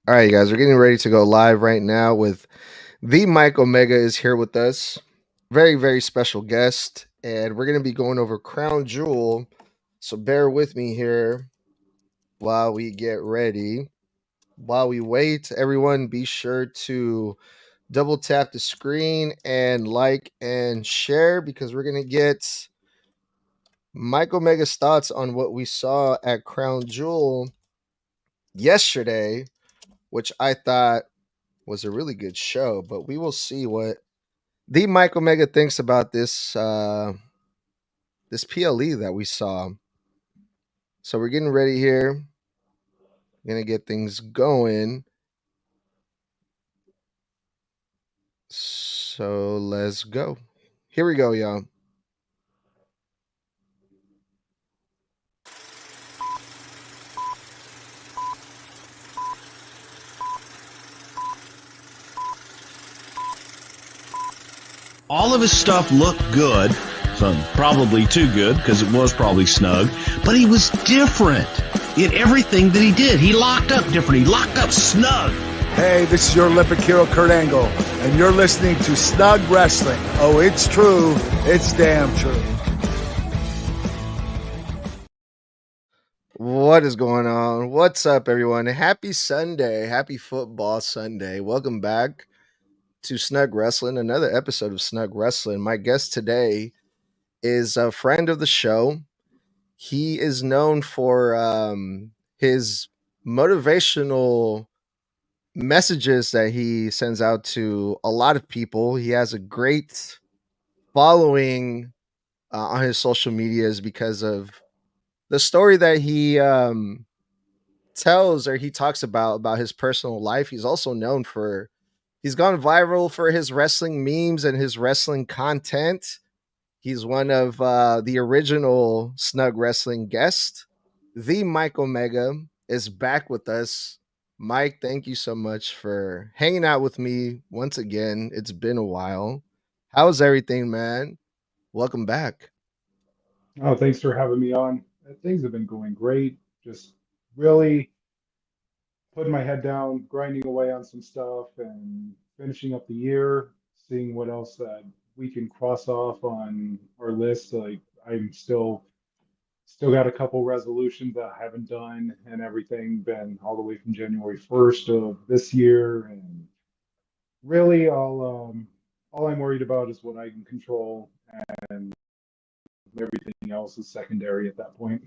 All right, guys, we're getting ready to go live right now with the Mike Omega is here with us. Very, very special guest. And we're going to be going over Crown Jewel. So bear with me here while we get ready. While we wait, everyone be sure to double tap the screen and like and share because we're going to get Mike Omega's thoughts on what we saw at Crown Jewel yesterday, which I thought was a really good show, but we will see what the Mike Omega thinks about this PLE that we saw. So we're getting ready here. Gonna get things going. So let's go. Here we go, y'all. All of his stuff looked good, so probably too good because it was probably snug, but he was different in everything that he did. He locked up different. He locked up snug. Hey, this is your Olympic hero, Kurt Angle, and you're listening to Snug Wrestling. Oh, it's true. It's damn true. What is going on? What's up, everyone? Happy Sunday. Happy football Sunday. Welcome back to Snug Wrestling, another episode of Snug Wrestling. My guest today is a friend of the show. He is known for his motivational messages that he sends out to a lot of people. He has a great following on his social medias because of the story that he tells or he talks about his personal life. He's also known for he's gone viral for his wrestling memes and his wrestling content. He's one of the original Snug Wrestling guests. The Mike Omega is back with us. Mike, thank you so much for hanging out with me once again. It's been a while. How's everything, man? Welcome back. Oh, thanks for having me on. Things have been going great. Just really putting my head down, grinding away on some stuff, and finishing up the year, seeing what else that we can cross off on our list. Like I'm still got a couple resolutions that I haven't done and everything, been all the way from January 1st of this year. And really all I'm worried about is what I can control, and everything else is secondary at that point.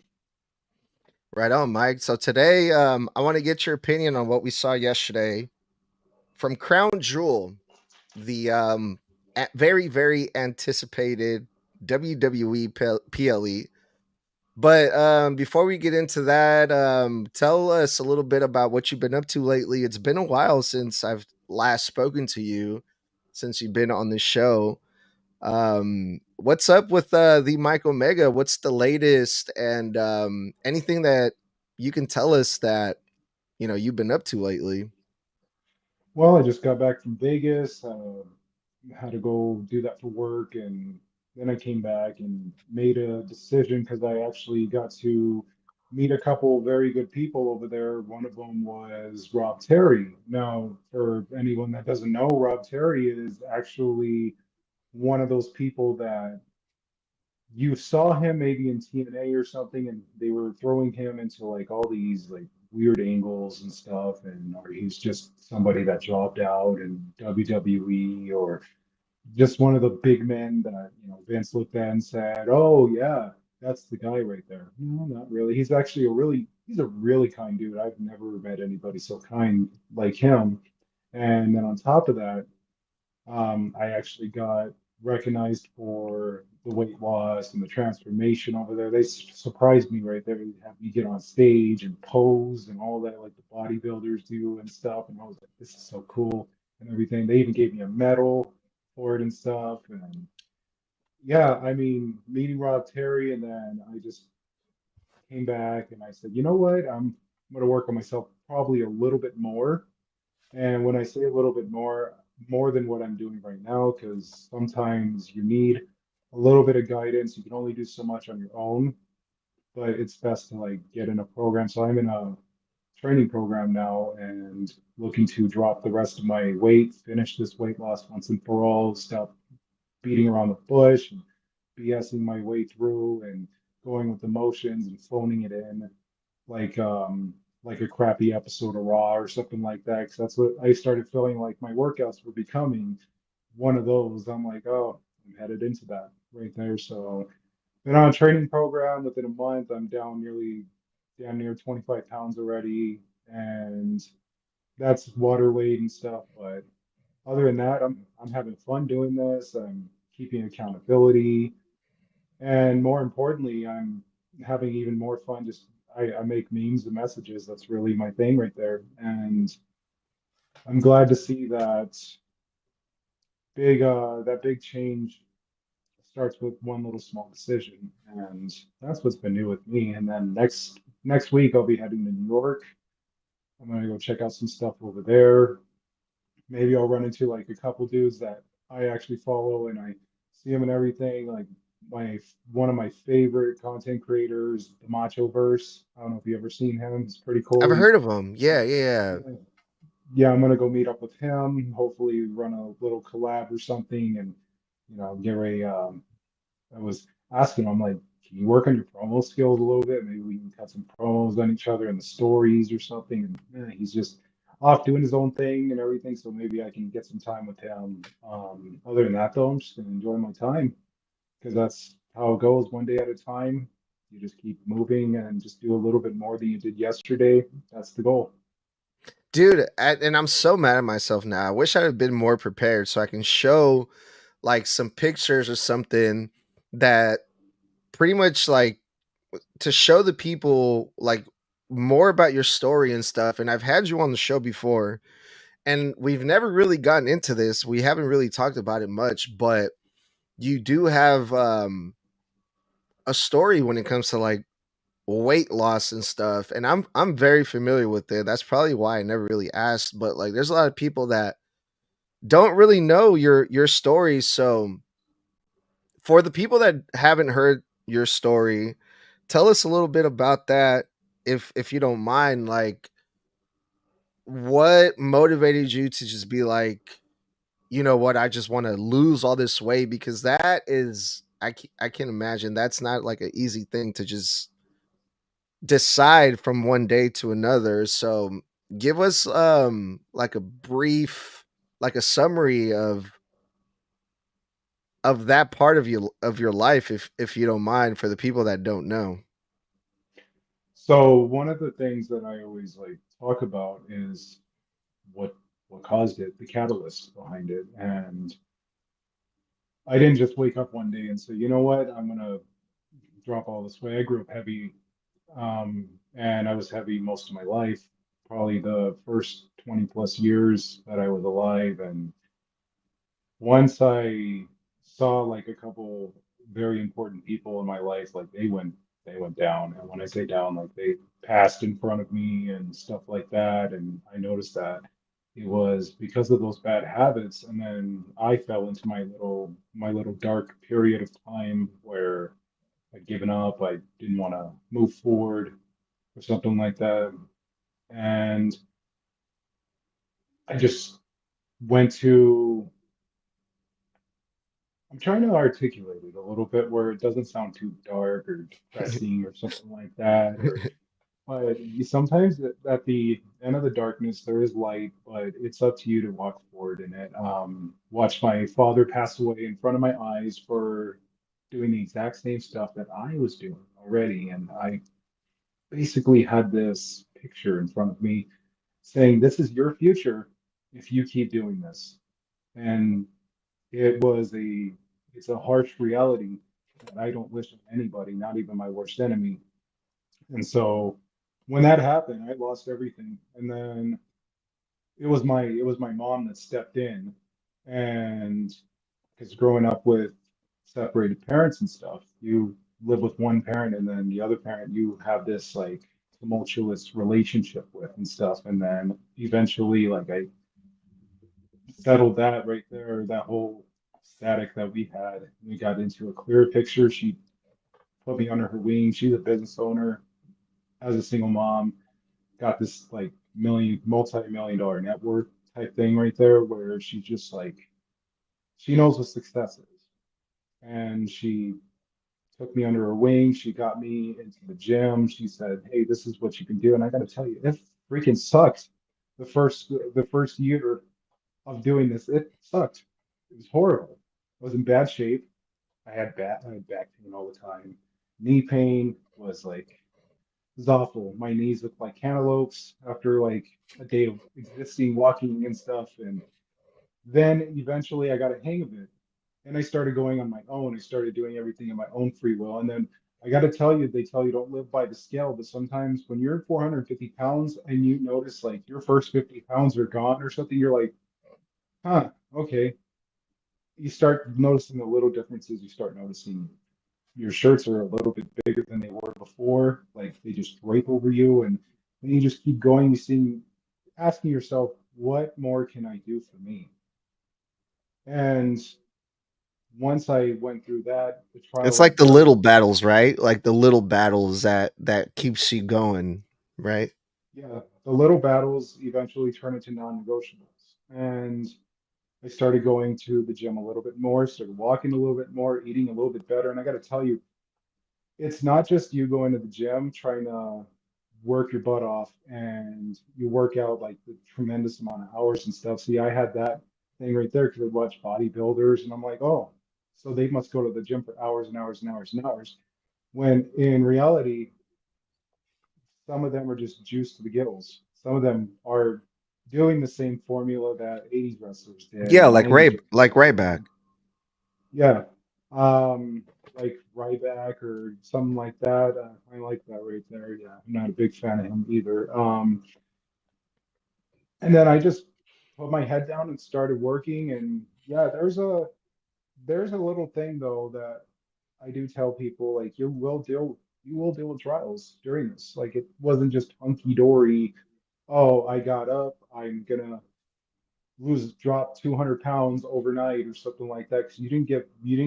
Right on, Mike. So today, I want to get your opinion on what we saw yesterday from Crown Jewel, the very, very anticipated WWE PLE. But before we get into that, tell us a little bit about what you've been up to lately. It's been a while since I've last spoken to you, since you've been on the show. What's up with the Mike Omega? What's the latest, and anything that you can tell us that you've been up to lately? Well, I just got back from Vegas, had to go do that for work, and then I came back and made a decision because I actually got to meet a couple very good people over there. One of them was Rob Terry. Now, for anyone that doesn't know, Rob Terry is actually one of those people that you saw him maybe in TNA or something, and they were throwing him into like all these like weird angles and stuff, and or he's just somebody that dropped out in WWE, or just one of the big men that Vince looked at and said, "Oh yeah, that's the guy right there." No, not really. He's actually he's a really kind dude. I've never met anybody so kind like him. And then on top of that, I actually got recognized for the weight loss and the transformation over there. They surprised me right there. They have me get on stage and pose and all that, like the bodybuilders do and stuff. And I was like, this is so cool and everything. They even gave me a medal for it and stuff. And yeah, I mean, meeting Rob Terry, and then I just came back and I said, you know what? I'm going to work on myself probably a little bit more, and when I say a little bit more, more than what I'm doing right now, because sometimes you need a little bit of guidance. You can only do so much on your own, but it's best to like get in a program. So I'm in a training program now and looking to drop the rest of my weight, finish this weight loss once and for all, stop beating around the bush and BSing my way through and going with emotions and phoning it in like like a crappy episode of Raw or something like that. Because that's what I started feeling like my workouts were becoming one of those. I'm like, oh, I'm headed into that right there. So been on a training program within a month. I'm down down near 25 pounds already, and that's water weight and stuff. But other than that, I'm having fun doing this. I'm keeping accountability, and more importantly, I'm having even more fun. Just I make memes and messages. That's really my thing right there, and I'm glad to see that big change starts with one little small decision, and that's what's been new with me. And then next week I'll be heading to New York. I'm gonna go check out some stuff over there. Maybe I'll run into like a couple dudes that I actually follow and I see them and everything. Like my one of my favorite content creators, the Macho Verse. I don't know if you ever seen him. He's pretty I've cool. heard of him. Yeah, yeah, Yeah, I'm gonna go meet up with him. Hopefully, run a little collab or something, and get ready. I was asking him, I'm like, can you work on your promo skills a little bit? Maybe we can cut some promos on each other in the stories or something. And he's just off doing his own thing and everything. So maybe I can get some time with him. Other than that, though, I'm just gonna enjoy my time because that's how it goes, one day at a time. You just keep moving and just do a little bit more than you did yesterday. That's the goal. dude. And I'm so mad at myself now. I wish I had been more prepared so I can show like some pictures or something that pretty much like to show the people like more about your story and stuff. And I've had you on the show before, and we've never really gotten into this. We haven't really talked about it much, but you do have a story when it comes to like weight loss and stuff, and I'm very familiar with it. That's probably why I never really asked, but like there's a lot of people that don't really know your story. So for the people that haven't heard your story, tell us a little bit about that, if you don't mind. Like, what motivated you to just be like, you know what, I just want to lose all this weight? Because that is, I can imagine that's not like an easy thing to just decide from one day to another. So give us like a brief, like a summary of that part of your life, if you don't mind, for the people that don't know. So one of the things that I always like talk about is what what caused it, the catalyst behind it. And I didn't just wake up one day and say, you know what, I'm gonna drop all this weight. I grew up heavy, and I was heavy most of my life, probably the first 20 plus years that I was alive. And once I saw like a couple very important people in my life, like they went down. And when I say down, like they passed in front of me and stuff like that. And I noticed that it was because of those bad habits. And then I fell into my little dark period of time where I'd given up. I didn't want to move forward or something like that. And I just went to, I'm trying to articulate it a little bit where it doesn't sound too dark or depressing or something like that. But sometimes at the end of the darkness, there is light, but it's up to you to walk forward in it. Watched my father pass away in front of my eyes for doing the exact same stuff that I was doing already. And I basically had this picture in front of me saying, this is your future if you keep doing this. And it was it's a harsh reality that I don't wish on anybody, not even my worst enemy. And so when that happened, I lost everything. And then it was my mom that stepped in. And because growing up with separated parents and stuff, you live with one parent and then the other parent you have this like tumultuous relationship with and stuff. And then eventually like I settled that right there, that whole static that we had. We got into a clearer picture. She put me under her wing. She's a business owner as a single mom. got this like multi-million dollar net worth type thing right there, where she's just like, she knows what success is. And she took me under her wing. She got me into the gym. She said, "Hey, this is what you can do." And I got to tell you, it freaking sucked. The first year of doing this, it sucked. It was horrible. I was in bad shape. I had back pain all the time. Knee pain was like, it was awful. My knees looked like cantaloupes after like a day of existing, walking and stuff. And then eventually I got a hang of it and I started going on my own. I started doing everything in my own free will. And then I got to tell you, they tell you don't live by the scale, but sometimes when you're 450 pounds and you notice like your first 50 pounds are gone or something, you're like, huh, okay. You start noticing the little differences. You start noticing your shirts are a little bit bigger than they were before. Like they just drape over you. And then you just keep going. Asking yourself, what more can I do for me? And once I went through that, the It's trial and like the error, little battles, right? Like the little battles that keeps you going, right? yeah, the little battles eventually turn into non-negotiables. And I started going to the gym a little bit more, started walking a little bit more, eating a little bit better. And I got to tell you, it's not just you going to the gym trying to work your butt off and you work out like the tremendous amount of hours and stuff. See, I had that thing right there because I watch bodybuilders and I'm like, oh, so they must go to the gym for hours and hours and hours and hours. When in reality, some of them are just juiced to the gills. Some of them are doing the same formula that 80s wrestlers did, Yeah, 90s like wrestlers Ryback. did. Yeah. Um, like Ryback or something like that. I like that right there. Yeah, I'm not a big fan of him either. And then I just put my head down and started working. And yeah, there's a little thing though that I do tell people like you will deal with trials during this. Like it wasn't just hunky dory. Oh, I got up. I'm gonna drop 200 pounds overnight or something like that because you didn't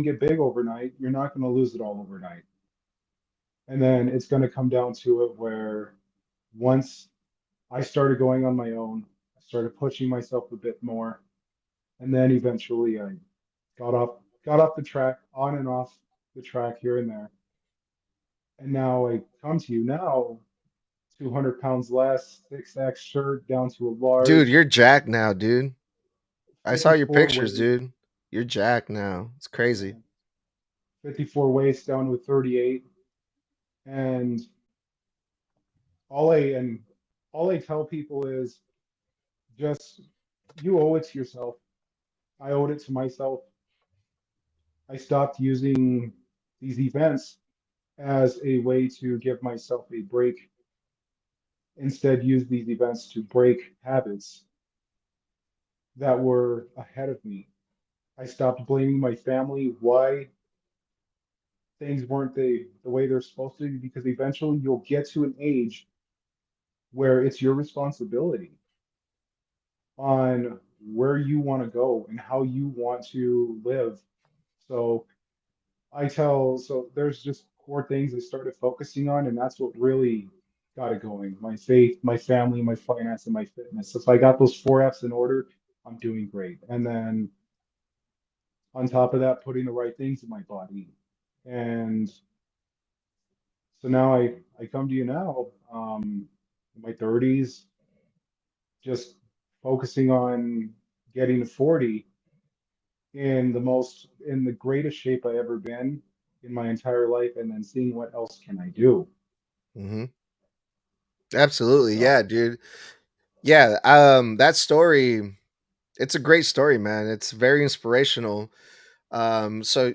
get big overnight. You're not gonna lose it all overnight. And then it's gonna come down to it where once I started going on my own, I started pushing myself a bit more, and then eventually I got off the track, on and off the track here and there. And now I come to you now, 200 pounds less, 6X shirt down to a Dude, large, you're jacked now, dude. I saw your 54 pictures, weight, dude. You're jacked now. It's crazy. 54 waist down to a 38. And all I and all I tell people is just you owe it to yourself. I owed it to myself. I stopped using these events as a way to give myself a break. Instead, use these events to break habits that were ahead of me. I stopped blaming my family why things weren't the way they're supposed to be because eventually you'll get to an age where it's your responsibility on where you want to go and how you want to live. So so there's just core things I started focusing on, and that's what really got it going. My faith, my family, my finance, and my fitness. So if I got those four F's in order, I'm doing great. And then on top of that, putting the right things in my body. And so now I come to you now, in my 30s, just focusing on getting to 40 in the greatest shape I ever been in my entire life, and then seeing what else can I do. Hmm. Absolutely. So Yeah, dude. Yeah, that story, it's a great story, man. It's very inspirational. So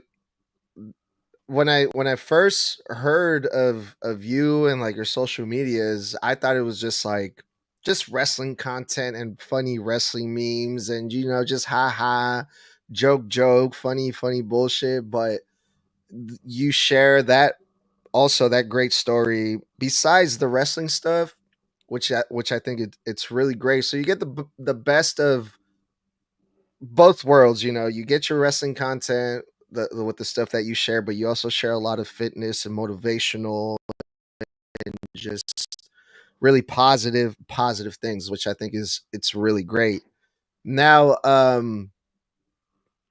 when I first heard of you and like your social medias, I thought it was just wrestling content and funny wrestling memes and just ha ha, joke, funny bullshit. But you share that also that great story besides the wrestling stuff, which I think it's really great. So you get the best of both worlds. You get your wrestling content with the stuff that you share, but you also share a lot of fitness and motivational and just really positive things, which I think it's really great. Now,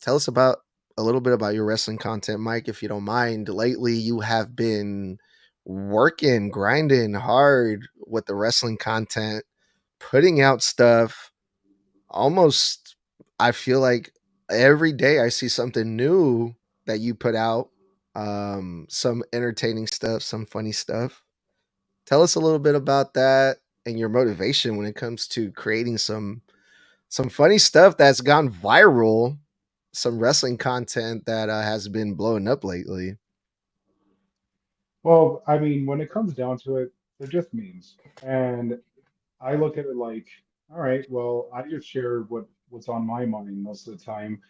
tell us about a little bit about your wrestling content, Mike, if you don't mind. Lately, you have been working, grinding hard with the wrestling content, putting out stuff almost, I feel like every day I see something new that you put out. Some entertaining stuff, some funny stuff. Tell us a little bit about that and your motivation when it comes to creating some funny stuff that's gone viral, some wrestling content that has been blowing up lately. Well, I mean, when it comes down to it, they're just memes. And I look at it like, all right, well, I just share what's on my mind most of the time.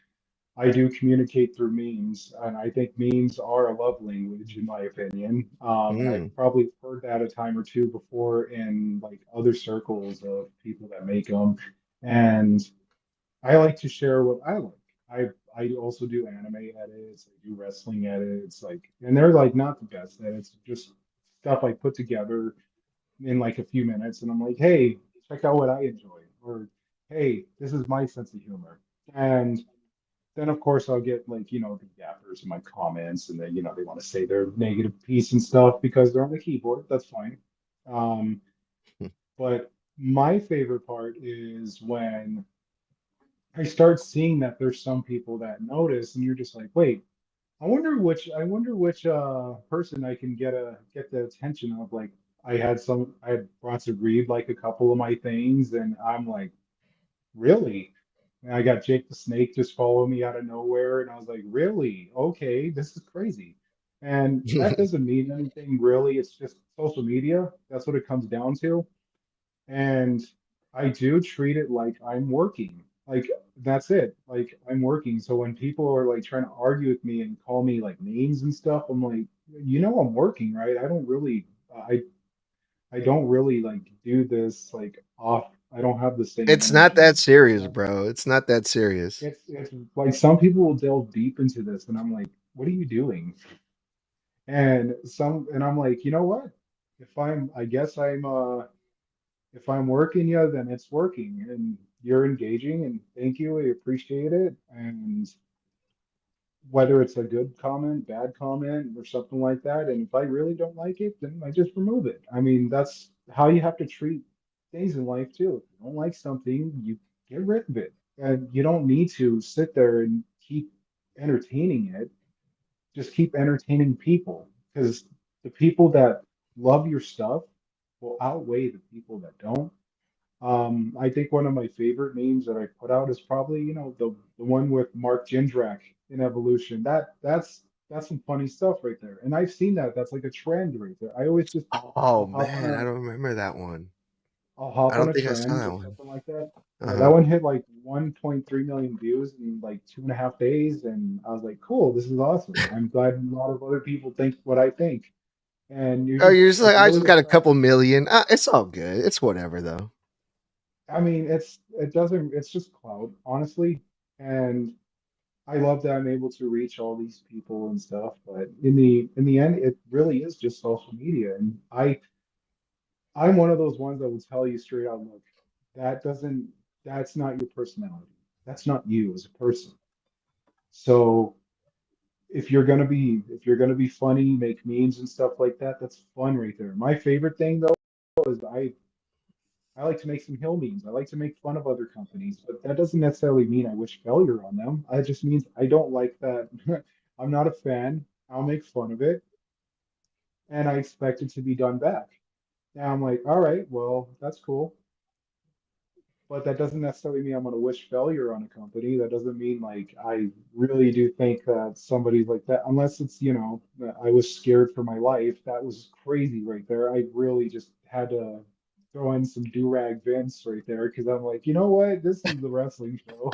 I do communicate through memes, and I think memes are a love language, in my opinion. And I've Mm. probably heard that a time or two before in like other circles of people that make them. And I like to share what I like. I also do anime edits, I do wrestling edits, like, and they're like not the best edits, just stuff I put together in like a few minutes, and I'm like, hey, check out what I enjoy, or hey, this is my sense of humor. And then of course I'll get like, the gappers in my comments, and then, they want to say their negative piece and stuff because they're on the keyboard. That's fine. Um, but my favorite part is when I start seeing that there's some people that notice, and you're just like, wait, I wonder which person I can get the attention of. Like I had brought to read like a couple of my things, and I'm like, really? And I got Jake the Snake just follow me out of nowhere, and I was like, really? Okay, this is crazy. And that doesn't mean anything really. It's just social media. That's what it comes down to. And I do treat it like I'm working. Like that's it. Like I'm working. So when people are like trying to argue with me and call me like names and stuff, I'm like, I'm working, right? I don't really like do this like off. I don't have the same It's not that energy. serious, bro. It's not that serious. It's like some people will delve deep into this, and I'm like, what are you doing? And I'm like, you know what? I guess if I'm working you, then it's working and you're engaging, and thank you. I appreciate it. And whether it's a good comment, bad comment, or something like that, and if I really don't like it, then I just remove it. I mean, that's how you have to treat things in life too. If you don't like something, you get rid of it. And you don't need to sit there and keep entertaining it. Just keep entertaining people, because the people that love your stuff will outweigh the people that don't. I think one of my favorite memes that I put out is probably, the one with Mark Jindrak in Evolution. That's some funny stuff right there. And I've seen that. That's like a trend right there. I always just Oh I'll hop on man, I a don't remember that one. I'll I hop on don't a think I saw trend that or one. something like that. Yeah, that Uh-huh. one hit like 1.3 million views in like 2.5 days, and I was like, cool, this is awesome. I'm glad a lot of other people think what I think. And Oh, you're just like, it's I really just got a affected. couple million. It's all good. It's whatever though. I mean, it doesn't it's just clout, honestly. And I love that I'm able to reach all these people and stuff, but in the end, it really is just social media. And I'm one of those ones that will tell you straight out, look, that doesn't that's not your personality. That's not you as a person. So if you're gonna be funny, make memes and stuff like that, that's fun right there. My favorite thing though is I like to make some hill memes. I like to make fun of other companies, but that doesn't necessarily mean I wish failure on them. It just means I don't like that. I'm not a fan. I'll make fun of it, and I expect it to be done back. Now I'm like, all right, well, that's cool, but that doesn't necessarily mean I'm going to wish failure on a company. That doesn't mean like I really do think that somebody's like that, unless it's, that I was scared for my life. That was crazy right there. I really just had to throw in some do-rag Vince right there because I'm like, you know what? This is the wrestling show.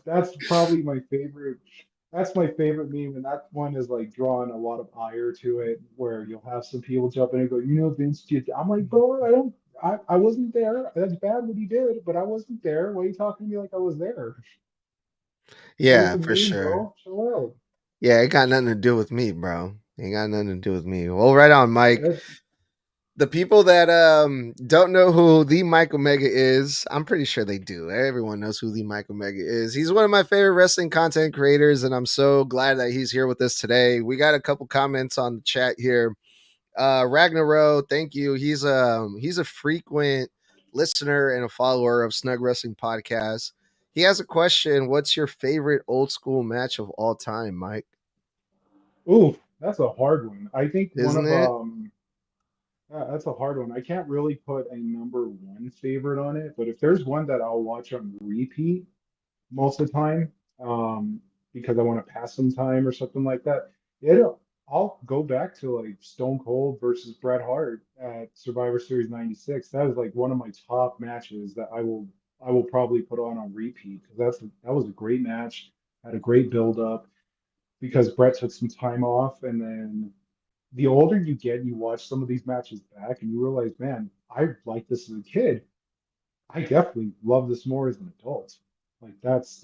That's probably my favorite. That's my favorite meme, and that one is like drawing a lot of ire to it, where you'll have some people jump in and go, Vince did. I'm like, bro, I don't, I wasn't there. That's bad what he did, but I wasn't there. Why are you talking to me like I was there? It was Yeah, a for meme, sure. bro. Chill out. Yeah, it got nothing to do with me, bro. Ain't got nothing to do with me. Well, right on, Mike. Yeah, The people that don't know who the Mike Omega is, I'm pretty sure they do. Everyone knows who the Mike Omega is. He's one of my favorite wrestling content creators, and I'm so glad that he's here with us today. We got a couple comments on the chat here. Ragnaro, thank you. He's a frequent listener and a follower of Snug Wrestling Podcast. He has a question. What's your favorite old school match of all time, Mike? Ooh, that's a hard one. I think one Isn't of it? that's a hard one. I can't really put a number one favorite on it, but if there's one that I'll watch on repeat most of the time, because I want to pass some time or something like that, I'll go back to like Stone Cold versus Bret Hart at Survivor Series '96. That was like one of my top matches that I will probably put on repeat because that was a great match, had a great build up because Bret took some time off, and then the older you get, you watch some of these matches back and you realize, man, I liked this as a kid. I definitely love this more as an adult. Like that's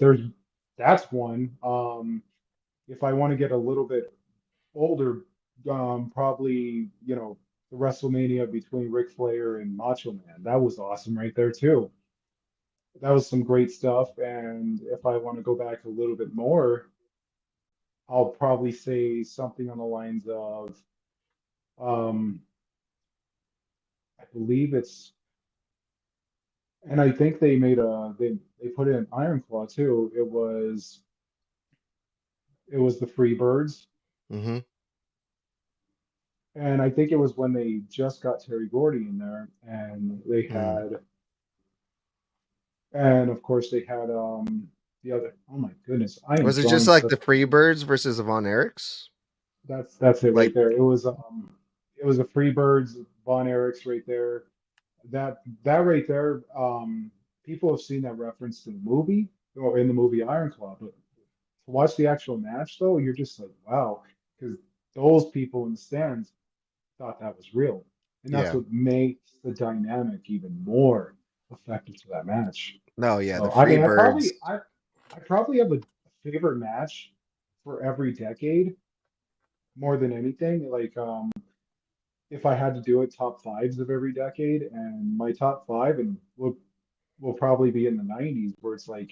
one. If I want to get a little bit older, probably, the WrestleMania between Ric Flair and Macho Man. That was awesome right there too. That was some great stuff. And if I want to go back a little bit more, I'll probably say something on the lines of, um, I believe it's, and I think they put in Iron Claw too. It was the Freebirds, Mm-hmm. and I think it was when they just got Terry Gordy in there, Mm. and of course they had the other. Oh my goodness, I am Was it just drawing like such the Freebirds versus the Von Erichs? that's it right Like, there. It was the Freebirds, Von Erichs right there. That right there, people have seen that reference in the movie or in the movie Iron Claw, but to watch the actual match though, you're just like, wow, because those people in the stands thought that was real. And that's yeah. what makes the dynamic even more effective to that match. No, yeah, the So I mean Freebirds. I probably have a favorite match for every decade more than anything. Like if I had to do it, top fives of every decade, and my top five and will probably be in the '90s, where it's like,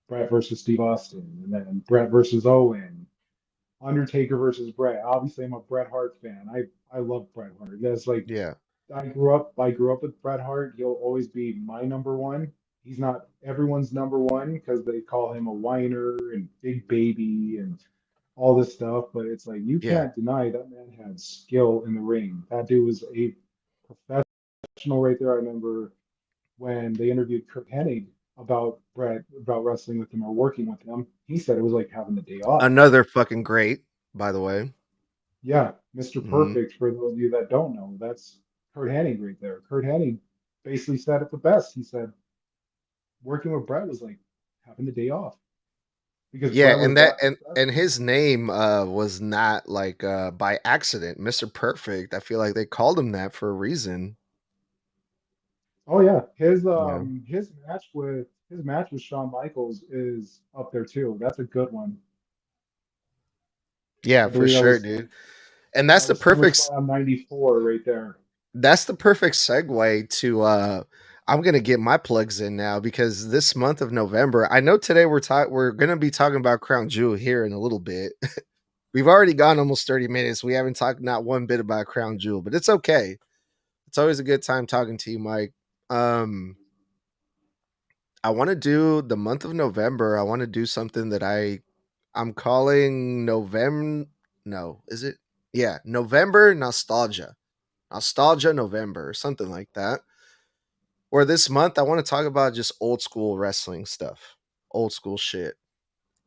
Brett versus Steve Austin, and then Brett versus Owen, Undertaker versus Bret. Obviously, I'm a Bret Hart fan. I love Bret Hart. That's like Yeah. I grew up with Bret Hart. He'll always be my number one. He's not everyone's number one because they call him a whiner and big baby and all this stuff, but it's like you Yeah. can't deny that man had skill in the ring. That dude was a professional right there. I remember when they interviewed Kurt Hennig about Bret, about wrestling with him or working with him. He said it was like having the day off. Another fucking great, by the way. Yeah, Mr. Hmm. Perfect, for those of you that don't know, that's Kurt Hennig right there. Kurt Hennig basically said it the best. He said working with Bret was like having the day off because Yeah, Bret was and that that and professional. his name was not like by accident, Mr. Perfect. I feel like they called him that for a reason. Oh yeah, Yeah. his match with Shawn Michaels is up there too. That's a good one. Yeah, I for believe sure, dude. And that's that the was perfect SummerSlam '94 right there. segue to I'm going to get my plugs in now because this month of November, I know today we're going to be talking about Crown Jewel here in a little bit. We've already gone almost 30 minutes. We haven't talked not one bit about Crown Jewel, but it's okay. It's always a good time talking to you, Mike. Um I want to do the month of November. I want to do something that I'm calling November. No, is it? Yeah, November nostalgia. Nostalgia November or something like that. Or this month, I want to talk about just old school wrestling stuff, old school shit.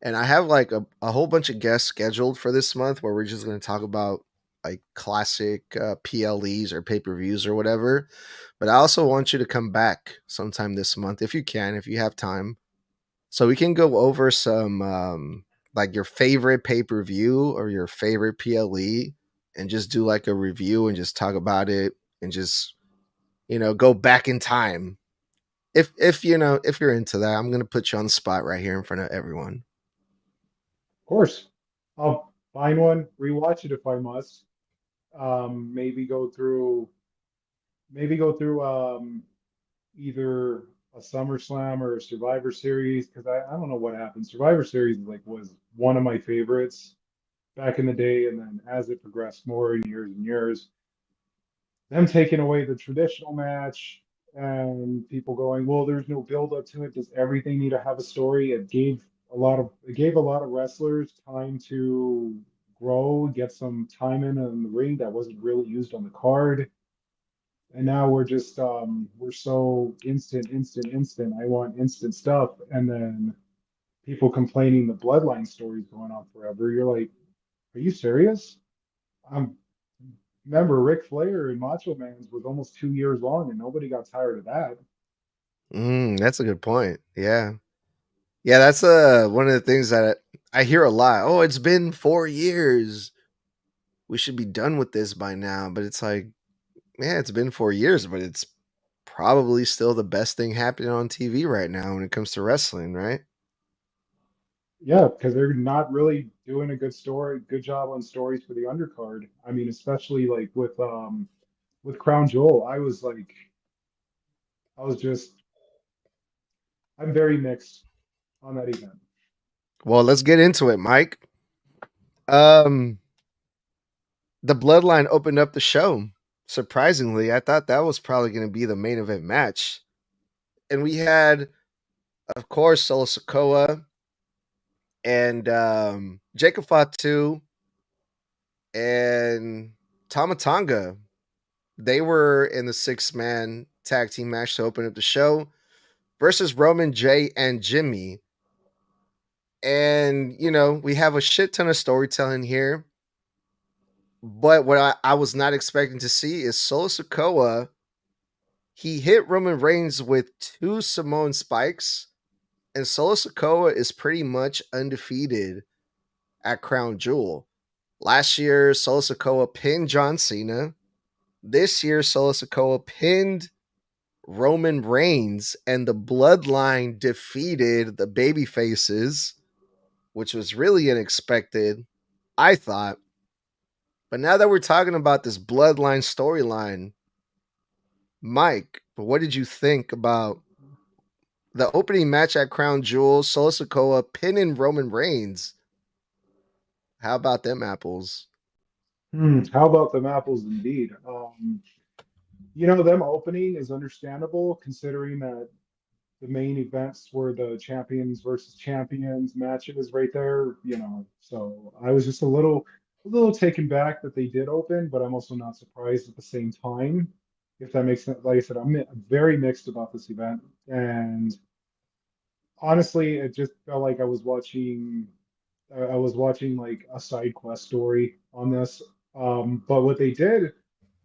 And I have like a whole bunch of guests scheduled for this month where we're just going to talk about like classic PLEs or pay per views or whatever. But I also want you to come back sometime this month if you can, if you have time, so we can go over some like your favorite pay per view or your favorite PLE and just do like a review and just talk about it and just go back in time. If you're into that, I'm gonna put you on the spot right here in front of everyone. Of course, I'll find one, rewatch it if I must. Maybe go through. maybe go through either a SummerSlam or a Survivor Series because I don't know what happened. Survivor Series like was one of my favorites back in the day, and then as it progressed more in years and years, them taking away the traditional match and people going, well, there's no build up to it. Does everything need to have a story? It gave a lot of wrestlers time to grow, get some time in the ring that wasn't really used on the card. And now we're so instant, instant, instant. I want instant stuff. And then people complaining the bloodline story's going on forever. You're like, are you serious? I'm Remember Ric Flair and Macho Man's was almost 2 years long and nobody got tired of that. That's a good point. Yeah. Yeah, that's one of the things that I hear a lot. Oh, it's been 4 years. We should be done with this by now. But it's like, yeah, it's been 4 years, but it's probably still the best thing happening on TV right now when it comes to wrestling, right? Yeah, because they're not really doing a good job on stories for the undercard. I mean, especially like with Crown Jewel, I was just I'm very mixed on that event. Well, let's get into it, Mike. Um, the Bloodline opened up the show. Surprisingly, I thought that was probably going to be the main event match, and we had, of course, Solo Sikoa and Jacob Fatu and Tamatanga. They were in the 6-man tag team match to open up the show versus Roman, Jay, and Jimmy. And, we have a shit ton of storytelling here. But what I was not expecting to see is Solo Sikoa. He hit Roman Reigns with 2 Samoan spikes, and Solo Sikoa is pretty much undefeated at Crown Jewel. Last year, Solo Sikoa pinned John Cena. This year, Solo Sikoa pinned Roman Reigns, and the Bloodline defeated the baby faces, which was really unexpected, I thought. But now that we're talking about this Bloodline storyline, Mike, what did you think about the opening match at Crown Jewel, Solo Sikoa pinning Roman Reigns? How about them apples? How about them apples indeed? Them opening is understandable considering that the main events were the champions versus champions matches right there, So I was just a little taken back that they did open, but I'm also not surprised at the same time, if that makes sense. Like I said, I'm very mixed about this event, and honestly, it just felt like I was watching like a side quest story on this. But what they did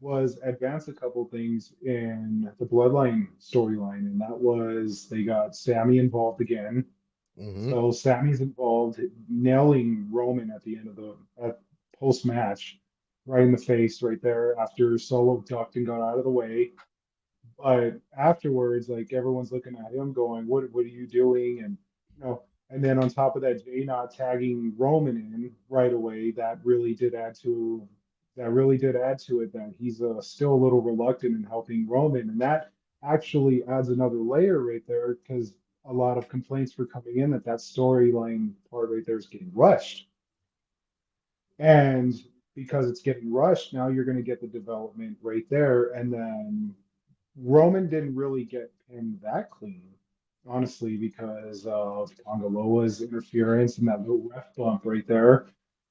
was advance a couple things in the Bloodline storyline, and that was they got Sammy involved again. Mm-hmm. So Sammy's involved, nailing Roman at the end of the post match, right in the face, right there after Solo ducked and got out of the way. But afterwards, like everyone's looking at him, going, what are you doing?" And you know, and then on top of that, Jay not tagging Roman in right away, that really did add to it that he's still a little reluctant in helping Roman, and that actually adds another layer right there because a lot of complaints were coming in that storyline part right there is getting rushed. And because it's getting rushed, now you're going to get the development right there. And then Roman didn't really get pinned that clean, honestly, because of Tongaloa's interference and that little ref bump right there.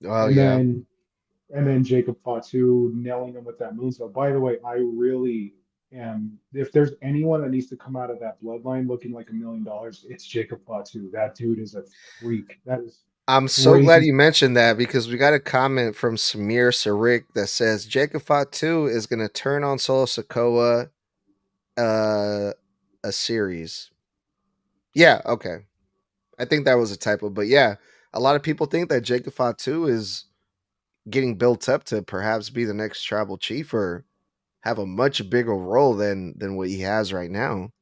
Oh, And yeah. then Jacob Fatu nailing him with that moonsault. By the way, I really am. If there's anyone that needs to come out of that bloodline looking like $1 million, it's Jacob Fatu. That dude is a freak. That is I'm so glad crazy. you mentioned that because we got a comment from Samir Sarik that says Jacob Fatu is going to turn on Solo Sikoa uh, a series. Yeah, okay. I think that was a typo, but yeah, a lot of people think that Jacob Fatu is getting built up to perhaps be the next tribal chief or have a much bigger role than what he has right now.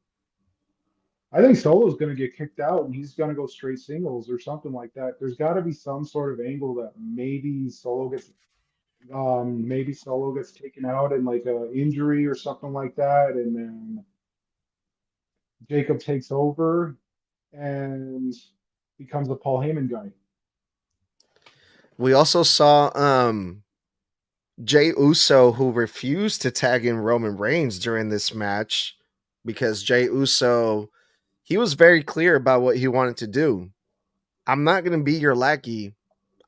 I think Solo's going to get kicked out and he's going to go straight singles or something like that. There's got to be some sort of angle that maybe Solo gets Maybe Solo gets taken out in like a injury or something like that, and then Jacob takes over and becomes a Paul Heyman guy. We also saw Jay Uso, who refused to tag in Roman Reigns during this match because Jay Uso, he was very clear about what he wanted to do. I'm not going to be your lackey.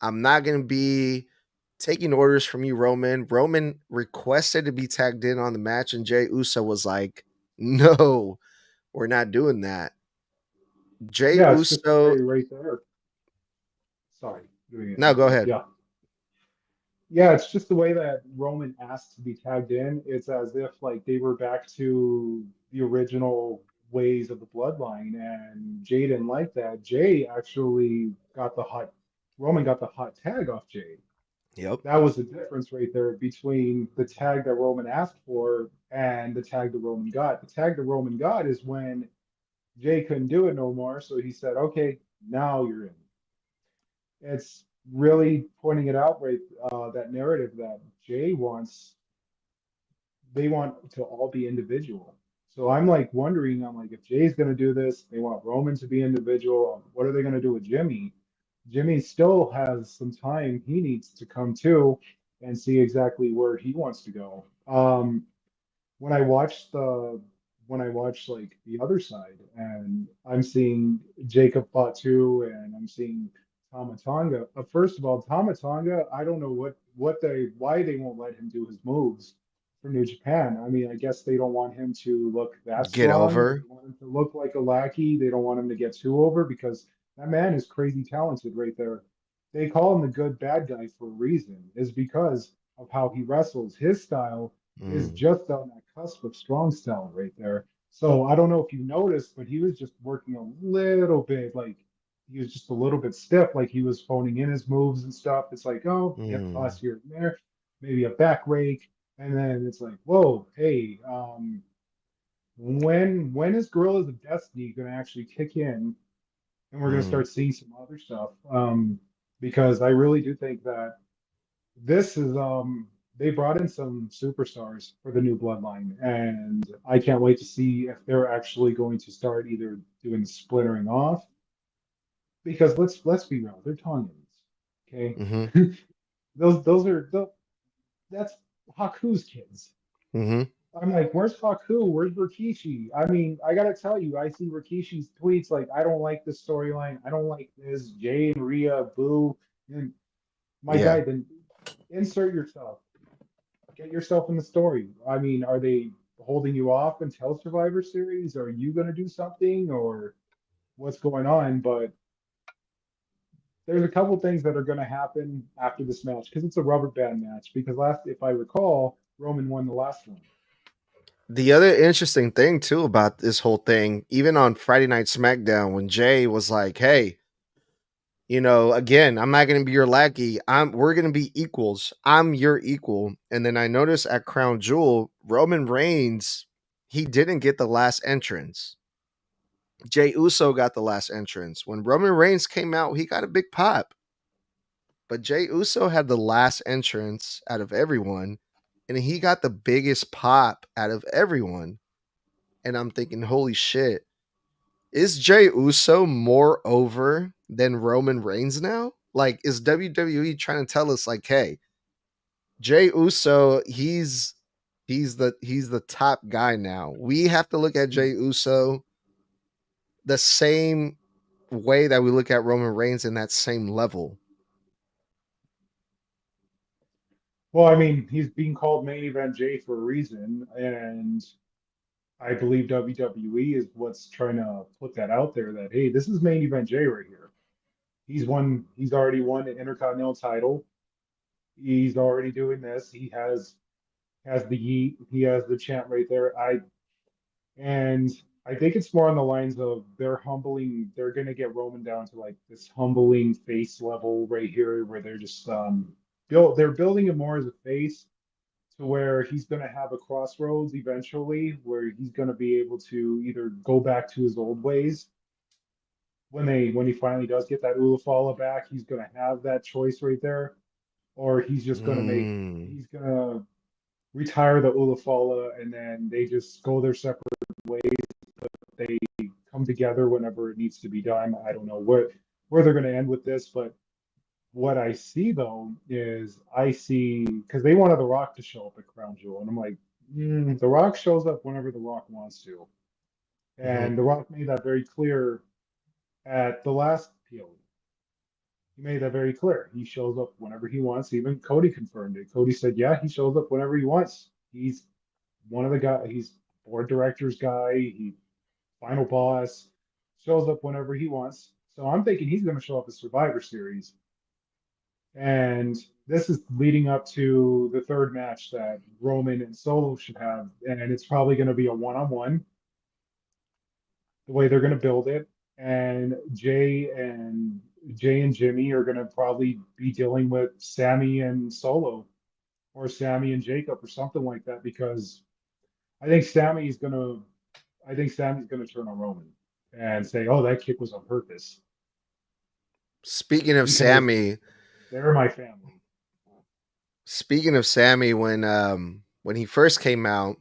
I'm not going to be taking orders from you, Roman. Roman requested to be tagged in on the match, and Jay Uso was like, no, we're not doing that. Jay Yeah, it's just the way Uso, right there. Sorry, doing it. no, go ahead. Yeah. Yeah, it's just the way that Roman asked to be tagged in. It's as if like they were back to the original ways of the bloodline, and Jay didn't like that. Jay actually got the hot, Roman got the hot tag off Jay. Yep. That was the difference right there between the tag that Roman asked for and the tag that Roman got. The tag that Roman got is when Jay couldn't do it no more, so he said, "Okay, now you're in." It's really pointing it out right, that narrative that Jay wants, they want to all be individual. So I'm like wondering, I'm like, if Jay's going to do this, they want Roman to be individual. What are they going to do with Jimmy? Jimmy still has some time he needs to come to and see exactly where he wants to go. When I watch like the other side, and I'm seeing Jacob Fatu and I'm seeing Tama Tonga. First of all, Tama Tonga, I don't know what they why they won't let him do his moves for New Japan. I mean, I guess they don't want him to look that Get strong. They over. want him to look like a lackey. They don't want him to get too over because that man is crazy talented right there. They call him the good bad guy for a reason, is because of how he wrestles. His style is Mm, just on that cusp of strong style right there. So I don't know if you noticed, but he was just working a little bit like he was just a little bit stiff, like he was phoning in his moves and stuff. It's like, oh, hip mm, toss here and there, maybe a back rake, and then it's like, whoa, hey, when is Gorillas of Destiny going to actually kick in, and we're going to mm. start seeing some other stuff? Because I really do think that this is they brought in some superstars for the new bloodline, and I can't wait to see if they're actually going to start either doing splintering off, because let's be real, they're Tongans, okay? Mhm. Those are that's Haku's kids. Mhm. I'm like, where's Haku? Where's Rikishi? I mean, I gotta tell you, I see Rikishi's tweets like, I don't like this storyline. I don't like this. Jay and Rhea, boo. And my Yeah. guy, then insert yourself. Get yourself in the story. I mean, are they holding you off until Survivor Series? Are you going to do something or what's going on? But there's a couple things that are going to happen after this match because it's a rubber band match. Because last, if I recall, Roman won the last one. The other interesting thing too about this whole thing, even on Friday Night SmackDown, when Jay was like, "Hey, again, I'm not going to be your lackey. We're going to be equals. I'm your equal." And then I noticed at Crown Jewel, Roman Reigns, he didn't get the last entrance. Jay Uso got the last entrance. When Roman Reigns came out, he got a big pop. But Jay Uso had the last entrance out of everyone, and he got the biggest pop out of everyone. And I'm thinking, holy shit, is Jay Uso more over than Roman Reigns now? Like, is WWE trying to tell us, like, hey, Jay Uso, he's the top guy now. We have to look at Jay Uso the same way that we look at Roman Reigns in that same level. Well, I mean, he's being called main event Jay for a reason, and I believe WWE is what's trying to put that out there that hey, this is main event Jay right here. He's already won the Intercontinental title. He's already doing this. He has the yeet. He has the chant right there. And I think it's more on the lines of they're humbling. They're gonna get Roman down to like this humbling face level right here, where they're just built. They're building him more as a face to where he's gonna have a crossroads eventually, where he's gonna be able to either go back to his old ways when he finally does get that Ulafala back. He's gonna have that choice right there, or he's just going to he's going to retire the Ulafala and then they just go their separate ways. They come together whenever it needs to be done. I don't know where they're going to end with this, but what I see though is I see because they wanted The Rock to show up at Crown Jewel, and I'm like, The Rock shows up whenever The Rock wants to, Mhm. and The Rock made that very clear at the last PLE. He made that very clear. He shows up whenever he wants. Even Cody confirmed it. Cody said, "Yeah, he shows up whenever he wants. He's one of the guys. He's board directors guy. He final boss. Shows up whenever he wants." So I'm thinking he's going to show up at Survivor Series. And this is leading up to the third match that Roman and Solo should have. And it's probably going to be a one-on-one, the way they're going to build it. And Jay and Jimmy are going to probably be dealing with Sammy and Solo or Sammy and Jacob or something like that because I think Sammy's going to I think Sammy's going to turn on Roman and say, "Oh, that kick was on purpose Speaking of because Sammy, they're my family." when he first came out,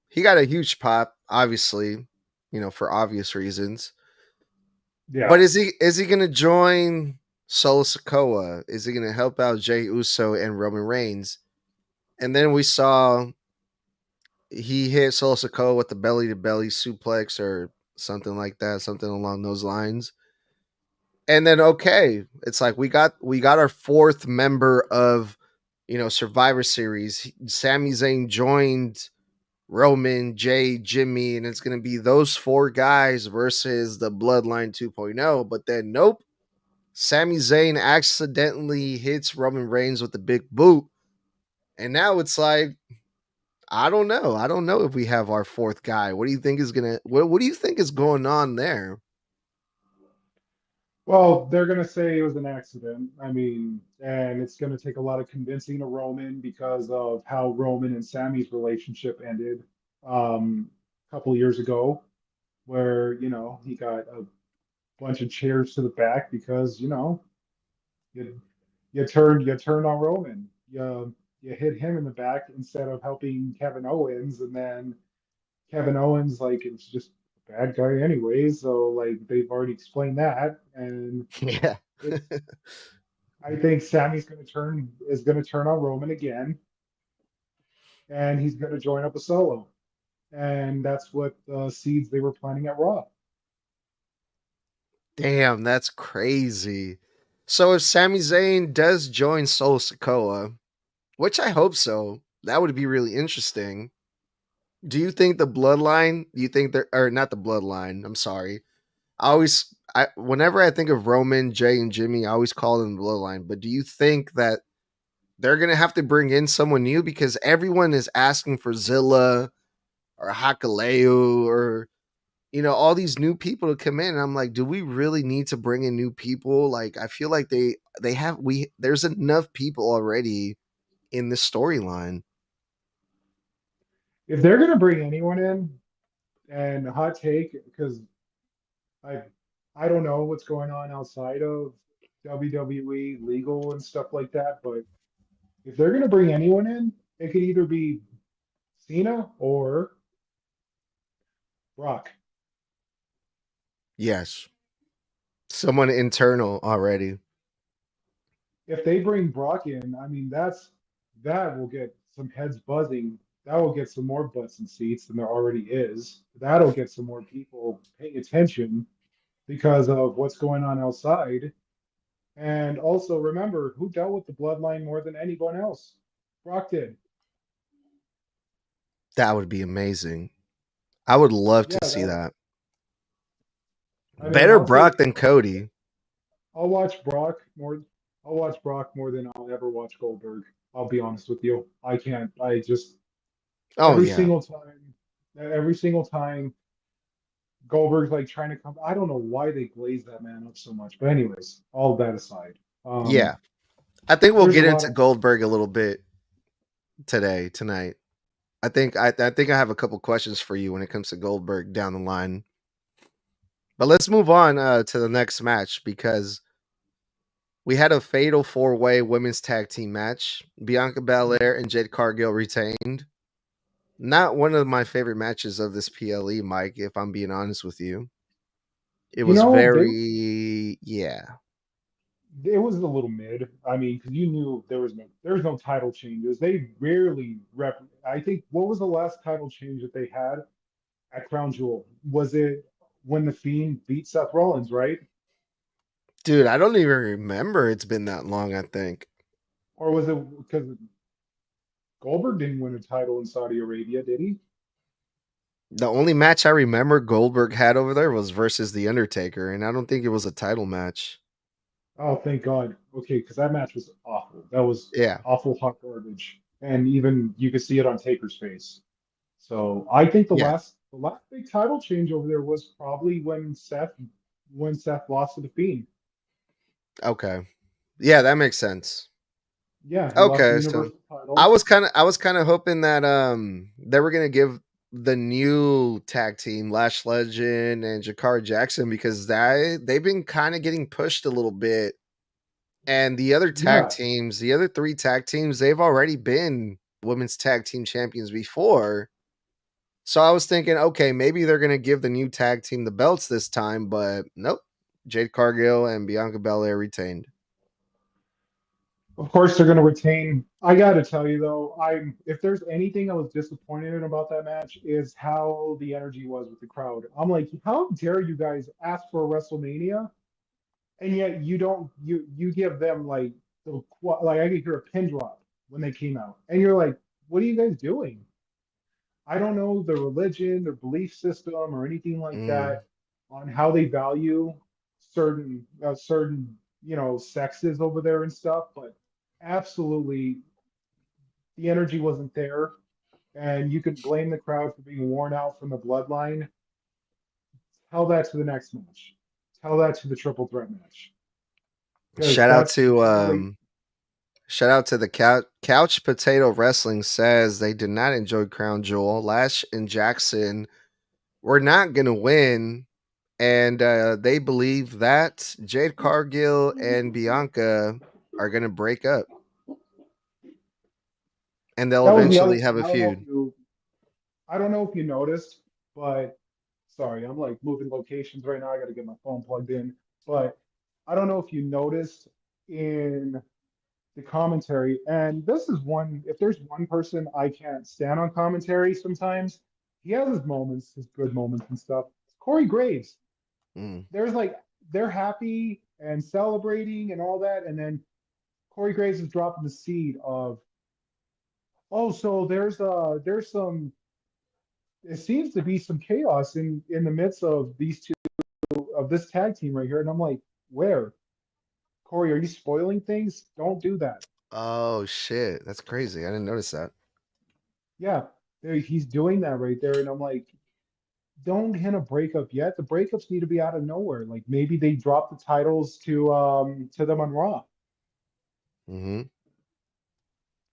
he got a huge pop, obviously, for obvious reasons. Yeah. But is he gonna join Solo Sikoa? Is he gonna help out Jey Uso and Roman Reigns? And then we saw he hit Solo Sikoa with the belly to belly suplex or something like that, something along those lines. And then okay, it's like we got our fourth member of Survivor Series. Sami Zayn joined Roman, Jay, Jimmy, and it's going to be those four guys versus the Bloodline 2.0. But then, nope. Sami Zayn accidentally hits Roman Reigns with the big boot. And now it's like, I don't know. I don't know if we have our fourth guy. What do you think is what do you think is going on there? Well, they're going to say it was an accident. I mean, and it's going to take a lot of convincing to Roman because of how Roman and Sammy's relationship ended a couple of years ago, where, he got a bunch of chairs to the back because, you you turned on Roman. You hit him in the back instead of helping Kevin Owens, and then Kevin Owens, like, it's just a bad guy anyways. So, like, they've already explained that, and Yeah. it's. I think Sammy's is going to turn on Roman again, and he's going to join up a Solo, and that's what seeds they were planning at Raw. Damn, that's crazy. So if Sami Zayn does join Solo Sikoa, which I hope so, that would be really interesting. Do you think the bloodline, do you think they're, or not the bloodline, I'm sorry. Whenever I think of Roman, Jay, and Jimmy, I always call them the bloodline. But do you think that they're going to have to bring in someone new? Because everyone is asking for Zilla or Hakaleu or, all these new people to come in. And I'm like, do we really need to bring in new people? Like, I feel like there's enough people already in this storyline. If they're going to bring anyone in, and a hot take, because I I don't know what's going on outside of WWE legal and stuff like that, but if they're going to bring anyone in, it could either be Cena or Brock. Yes. Someone internal already. If they bring Brock in, I mean that will get some heads buzzing. That will get some more butts and seats than there already is. That'll get some more people paying attention because of what's going on outside. And also remember who dealt with the bloodline more than anyone else? Brock did. That would be amazing. I would love Yeah, to see that. I mean, Better Brock than Cody. I'll watch Brock more. I'll watch Brock more than I'll ever watch Goldberg. I'll be honest with you. I can't. I just Oh every yeah. single time, every single time Goldberg's like trying to come. I don't know why they glaze that man up so much. But anyways, all that aside, Yeah. I think we'll there's a get lot into of Goldberg a little bit tonight. I think I have a couple questions for you when it comes to Goldberg down the line. But let's move on to the next match because we had a fatal 4-way women's tag team match. Bianca Belair and Jade Cargill retained. Not one of my favorite matches of this PLE, Mike, if I'm being honest with you. It You was know, very, yeah. it was a little mid. I mean, because you knew there was no title changes. They rarely rep. I think what was the last title change that they had at Crown Jewel? Was it when the Fiend beat Seth Rollins, right? Dude, I don't even remember it's been that long, I think. Or was it because Goldberg didn't win a title in Saudi Arabia, did he? The only match I remember Goldberg had over there was versus The Undertaker, and I don't think it was a title match. Oh, thank God. Okay, because that match was awful. That was Yeah. awful hot garbage, and even you could see it on Taker's face. So I think Yeah. the last big title change over there was probably when Seth lost to the Fiend. Okay. Yeah, that makes sense. Yeah, he lost the Okay, so Universal title. I was kind of hoping that they were gonna give the new tag team Lash Legend and Jakar Jackson because they've been kind of getting pushed a little bit. And the other tag Yeah, teams, the other 3 tag teams, they've already been women's tag team champions before. So I was thinking, okay, maybe they're gonna give the new tag team the belts this time, but nope. Jade Cargill and Bianca Belair retained. of course they're going to retain. I got to tell you though, I'm if there's anything I was disappointed in about that match is how the energy was with the crowd. I'm like, how dare you guys ask for a WrestleMania and yet you don't you give them like like I could hear a pin drop when they came out, and you're like, what are you guys doing? I don't know the religion, their belief system, or anything like Mm. that on how they value certain sexes over there and stuff, but absolutely the energy wasn't there, and you could blame the crowd for being worn out from the bloodline. Tell that to the next match. Tell that to the triple threat match because Shout out that's to really shout out to the Couch Potato Wrestling says they did not enjoy Crown Jewel. Lash and Jackson were not gonna win, and they believe that Jade Cargill and Bianca are gonna break up, and they'll that was the other eventually have thing. a feud. I don't know if you noticed, but sorry, I'm like moving locations right now. I got to get my phone plugged in. But I don't know if you noticed in the commentary, and this is one, if there's one person I can't stand on commentary sometimes, he has his moments, his good moments and stuff. It's Corey Graves. Mm. There's like, they're happy and celebrating and all that. And then Corey Graves is dropping the seed of, oh, so there's some, it seems to be some chaos in the midst of these two of this tag team right here. And I'm like, where? Corey, are you spoiling things? Don't do that. Oh shit, that's crazy. I didn't notice that. Yeah, he's doing that right there. And I'm like, don't hit a breakup yet. The breakups need to be out of nowhere. Like maybe they drop the titles to them on Raw. Mm-hmm.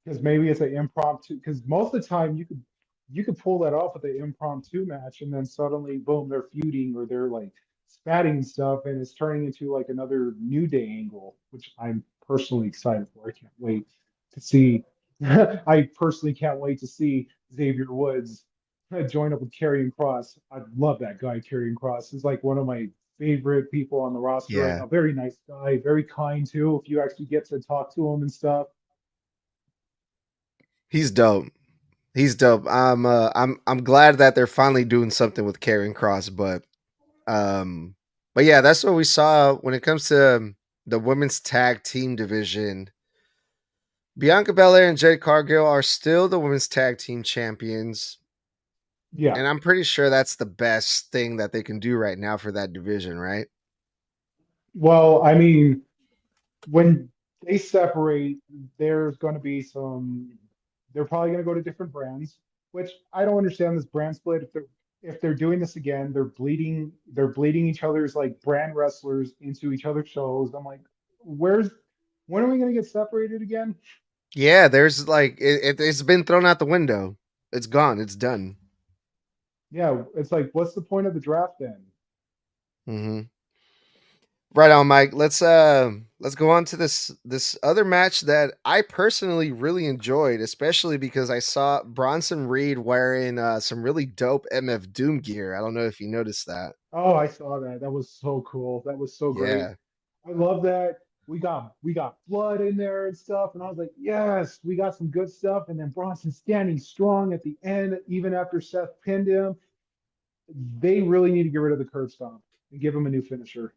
Because maybe it's an impromptu. Because most of the time you could pull that off with an impromptu match, and then suddenly boom, they're feuding or they're like spatting and stuff, and it's turning into like another New Day angle, which I'm personally excited for. I can't wait to see. I personally can't wait to see Xavier Woods join up with Karrion Cross. I love that guy. Karrion Cross is like one of my favorite people on the roster right Yeah, now. Very nice guy, very kind too. If you actually get to talk to him and stuff. he's dope. He's dope. I'm glad that they're finally doing something with Karrion Cross, um, but yeah, that's what we saw when it comes to the women's tag team division. Bianca Belair and Jade Cargill are still the women's tag team champions, Yeah. and I'm pretty sure that's the best thing that they can do right now for that division, right? Well, I mean, when they separate, there's going to be they're probably going to go to different brands, which I don't understand this brand split. If they're doing this again, they're bleeding each other's like brand wrestlers into each other's shows. I'm like, where's when are we going to get separated again? Yeah, there's like it's been thrown out the window. It's gone. It's done. Yeah, it's like, what's the point of the draft then? Hmm. Right on, Mike. Let's go on to this other match that I personally really enjoyed, especially because I saw Bronson Reed wearing some really dope MF Doom gear. I don't know if you noticed that. Oh, I saw that. That was so cool. That was so great. Yeah. I love that. We got blood in there and stuff, and I was like, yes, we got some good stuff. And then Bronson standing strong at the end, even after Seth pinned him. They really need to get rid of the curb stomp and give him a new finisher.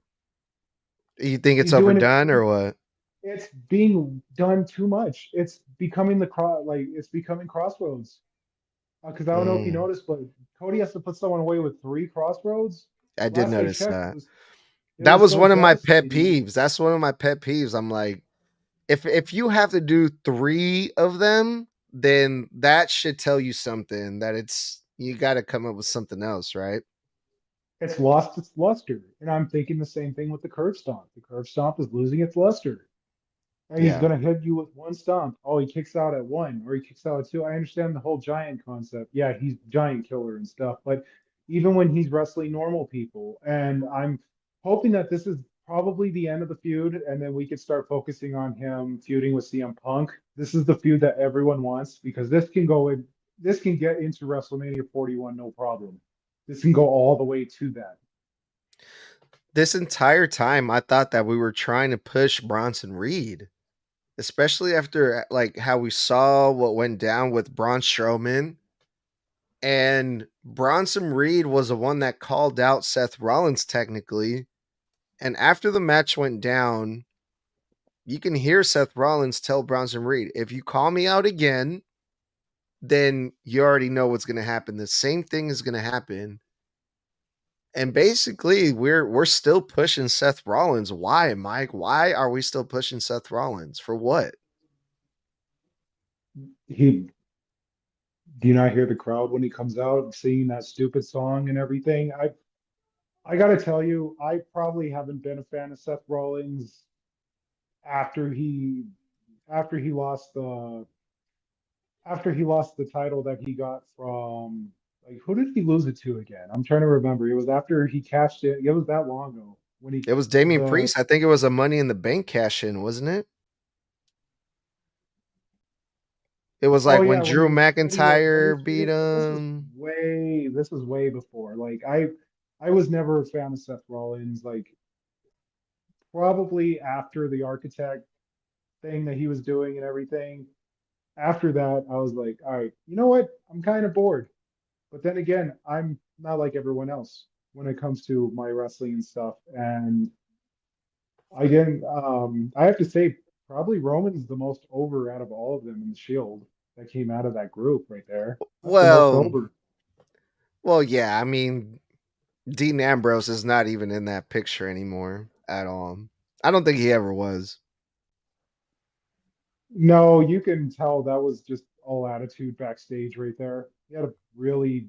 You think it's He's doing it. overdone or what? It's being done too much. It's becoming it's becoming Crossroads. Because I don't know if you Mm, noticed, but Cody has to put someone away with three Crossroads. I did Last I notice checked, that. it That was was so one of my pet devastating. peeves. That's one of my pet peeves. I'm like, if you have to do 3 of them, then that should tell you something that it's you got to come up with something else, right? It's lost its luster. And I'm thinking the same thing with the curve stomp. The curve stomp is losing its luster. And he's Yeah. going to hit you with one stomp. Oh, he kicks out at one or he kicks out at two. I understand the whole giant concept. Yeah, he's giant killer and stuff. But even when he's wrestling normal people, and I'm hoping that this is probably the end of the feud, and then we could start focusing on him feuding with CM Punk. This is the feud that everyone wants because this can get into WrestleMania 41, no problem. This can go all the way to that. This entire time I thought that we were trying to push Bronson Reed, especially after like how we saw what went down with Braun Strowman. And Bronson Reed was the one that called out Seth Rollins technically. And after the match went down, you can hear Seth Rollins tell Bronson Reed, if you call me out again, then you already know what's going to happen. The same thing is going to happen. And basically, we're still pushing Seth Rollins. Why, Mike? Why are we still pushing Seth Rollins? For what? He Do you not hear the crowd when he comes out singing that stupid song and everything? I gotta tell you, I probably haven't been a fan of Seth Rollins after he after he lost the title that he got from, like, who did he lose it to again? I'm trying to remember. It was after he cashed it. It was that long ago when he It was Damian the Priest. I think it was a Money in the Bank cash in, wasn't it? It was oh like yeah, when when he Drew was McIntyre beat undisputed. him. This was way before. Like I was never a fan of Seth Rollins. Like probably after the architect thing that he was doing and everything. After that, I was like, all right, you know what? I'm kind of bored. But then again, I'm not like everyone else when it comes to my wrestling and stuff. And I didn't, I have to say, probably Roman's the most over out of all of them in the Shield that came out of that group right there. That's the most Well, over. well, yeah. I mean, Dean Ambrose is not even in that picture anymore at all. I don't think he ever was. No, you can tell that was just all attitude backstage right there. He had a really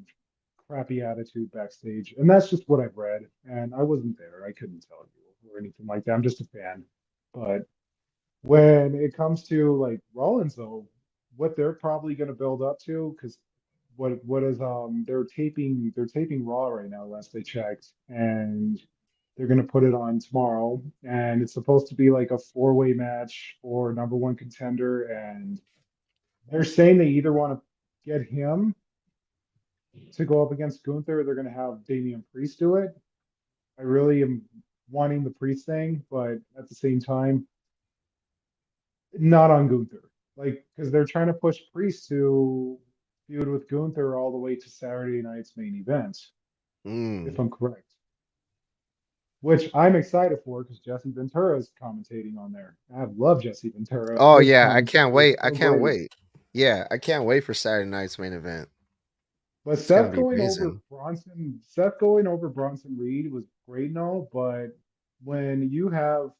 crappy attitude backstage. And that's just what I've read. And I wasn't there. I couldn't tell you or anything like that. I'm just a fan. But when it comes to like Rollins though, what they're probably going to build up to, because what is they're taping Raw right now, last I checked, and they're going to put it on tomorrow, and it's supposed to be like a four-way match for number one contender, and they're saying they either want to get him to go up against Gunther, or they're going to have Damian Priest do it. I really am wanting the Priest thing, but at the same time, not on Gunther. Like, because they're trying to push Priest to feud with Gunther all the way to Saturday night's main event, if Mm. I'm correct. Which I'm excited for because Jesse Ventura is commentating on there. I love Jesse Ventura. Oh His yeah, I can't commentary is wait. I so can't great. wait. Yeah, I can't wait for Saturday night's main event. But It's gonna be amazing. Seth going over Bronson Reed was great and all, but when you have,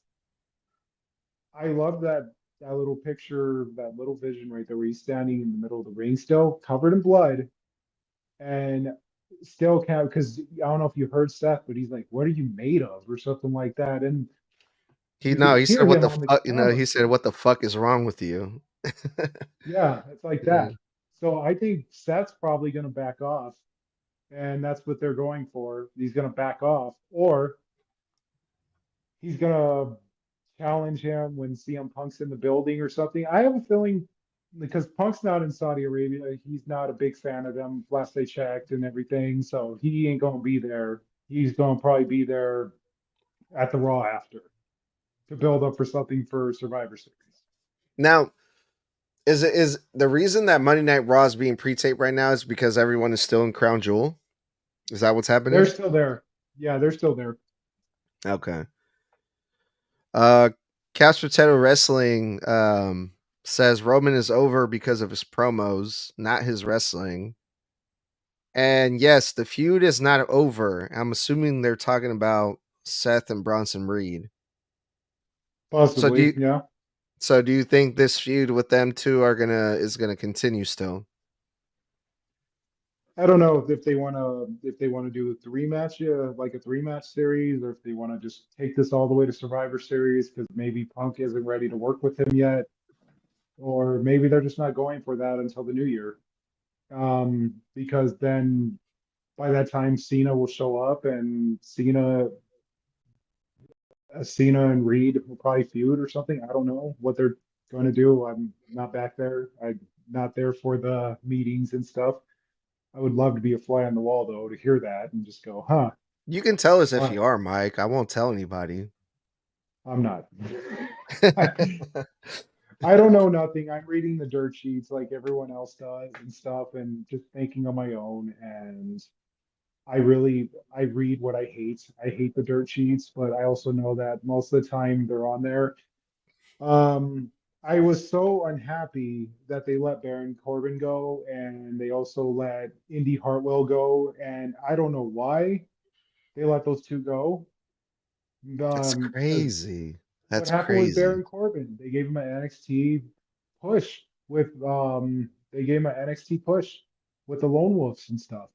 I love that little picture, that little vision right there where he's standing in the middle of the ring still, covered in blood, and still can't, because I don't know if you heard Seth, but he's like, "What are you made of?" or something like that, and He you could no, he hear said, "What him the on the fuck?" camera. He said, "What the fuck is wrong with you?" Yeah, it's like Yeah. that. So I think Seth's probably going to back off, and that's what they're going for. He's going to back off, or he's gonna challenge him when CM Punk's in the building or something. I have a feeling because Punk's not in Saudi Arabia, he's not a big fan of them, last I checked and everything. So he ain't gonna be there. He's gonna probably be there at the Raw after to build up for something for Survivor Series. Now, is the reason that Monday Night Raw is being pre-taped right now is because everyone is still in Crown Jewel? Is that what's They're happening? still there. Yeah, they're still there. Okay. Uh, Couch Potato Wrestling says Roman is over because of his promos, not his wrestling. And yes, the feud is not over. I'm assuming they're talking about Seth and Bronson Reed. So do Possibly, you yeah. so do you think this feud with them two is gonna continue still? I don't know if they wanna do the rematch, like a three-match series, or if they want to just take this all the way to Survivor Series because maybe Punk isn't ready to work with him yet, or maybe they're just not going for that until the new year. Because then by that time Cena will show up and Cena and Reed will probably feud or something. I don't know what they're going to do. I'm not back there. I'm not there for the meetings and stuff. I would love to be a fly on the wall though to hear that and just go, huh, You can tell us if why? you are, Mike. I won't tell anybody. I'm not. I, I don't know nothing. I'm reading the dirt sheets like everyone else does and stuff and just thinking on my own. And I read what I hate. I hate the dirt sheets, but I also know that most of the time they're on there. Um, I was so unhappy that they let Baron Corbin go and they also let Indy Hartwell go. And I don't know why they let those two go. That's Because crazy. what That's happened with crazy. Baron Corbin? They gave him an NXT push with they gave him an NXT push with the Lone Wolves and stuff.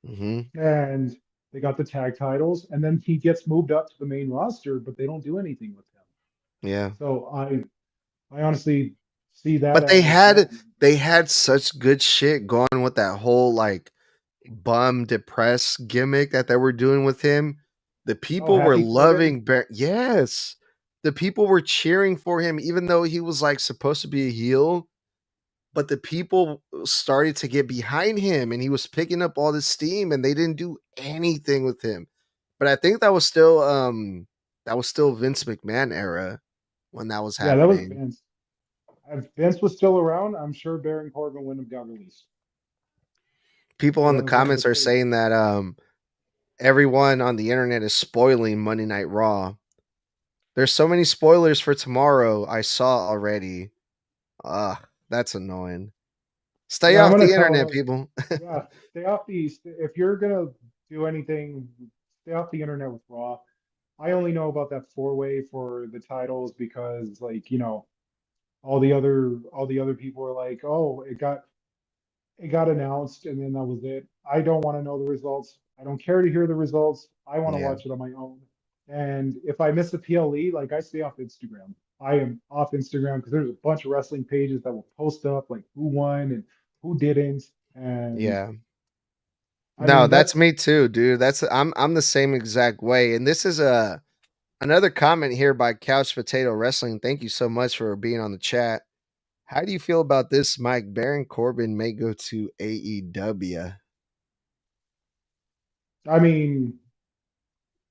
Hmm. And they got the tag titles, and then he gets moved up to the main roster, but they don't do anything with him. Yeah. So I honestly see that But they as had man, they had such good shit going with that whole like bum depressed gimmick that they were doing with him. The oh, people were Happy Corbin. loving yes. The people were cheering for him even though he was like supposed to be a heel, but the people started to get behind him and he was picking up all this steam and they didn't do anything with him. But I think that was still Vince McMahon era when that was Yeah, that was happening. Vince. If Vince was still around, I'm sure Baron Corbin wouldn't have got released. People But on that the was one of the comments are crazy. saying that everyone on the internet is spoiling Monday Night Raw. There's so many spoilers for tomorrow I saw already. Ugh, that's annoying. Stay Yeah, I'm off gonna the tell internet, them. people. Yeah, stay off if you're gonna do anything, stay off the internet with Raw. I only know about that four-way for the titles because, like, all the other people were like, oh, it got announced and then that was it. I don't want to know the results. I don't care to hear the results. I want to Yeah, watch it on my own. And if I miss a PLE, like I stay off Instagram. I am off Instagram because there's a bunch of wrestling pages that will post up like who won and who didn't. And yeah. I No, mean that's that's me too, dude. I'm the same exact way. And this is a another comment here by Couch Potato Wrestling. Thank you so much for being on the chat. How do you feel about this, Mike? Baron Corbin may go to AEW. I mean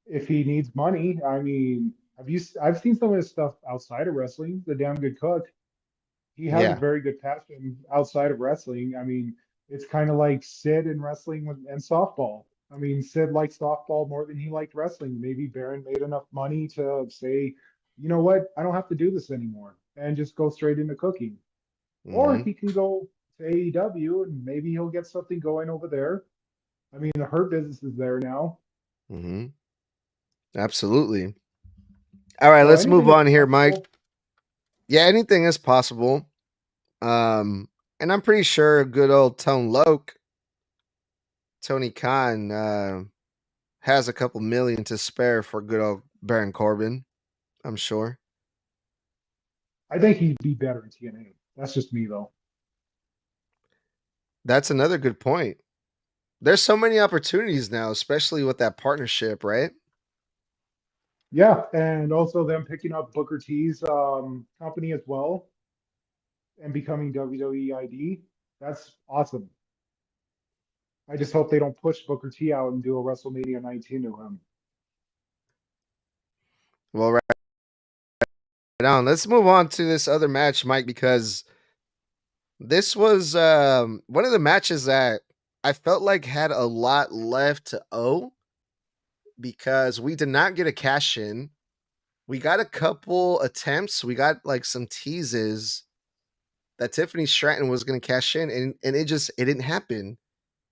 if he needs money, I mean I've seen some of his stuff outside of wrestling, the damn good cook. He has a Yeah, very good passion outside of wrestling. I mean, it's kind of like Sid in wrestling and softball. I mean, Sid liked softball more than he liked wrestling. Maybe Baron made enough money to say, you know what, I don't have to do this anymore and just go straight into cooking. Or hmm he can go to AEW and maybe he'll get something going over there. I mean, the Hurt Business is there now. hmm absolutely. All right, So let's move anything is on here, Mike. possible. Yeah, anything is possible. Um, and I'm pretty sure good old Tony Khan, has a couple million to spare for good old Baron Corbin. I'm sure. I think he'd be better in TNA. That's just me, though. That's another good point. There's so many opportunities now, especially with that partnership, right? Yeah, and also them picking up Booker T's company as well and becoming WWE ID. That's awesome. I just hope they don't push Booker T out and do a WrestleMania 19 to him. Well, right on. Let's move on to this other match, Mike, because this was one of the matches that I felt like had a lot left to owe because we did not get a cash in. We got a couple attempts. We got like some teases that Tiffany Stratton was going to cash in, and it didn't happen.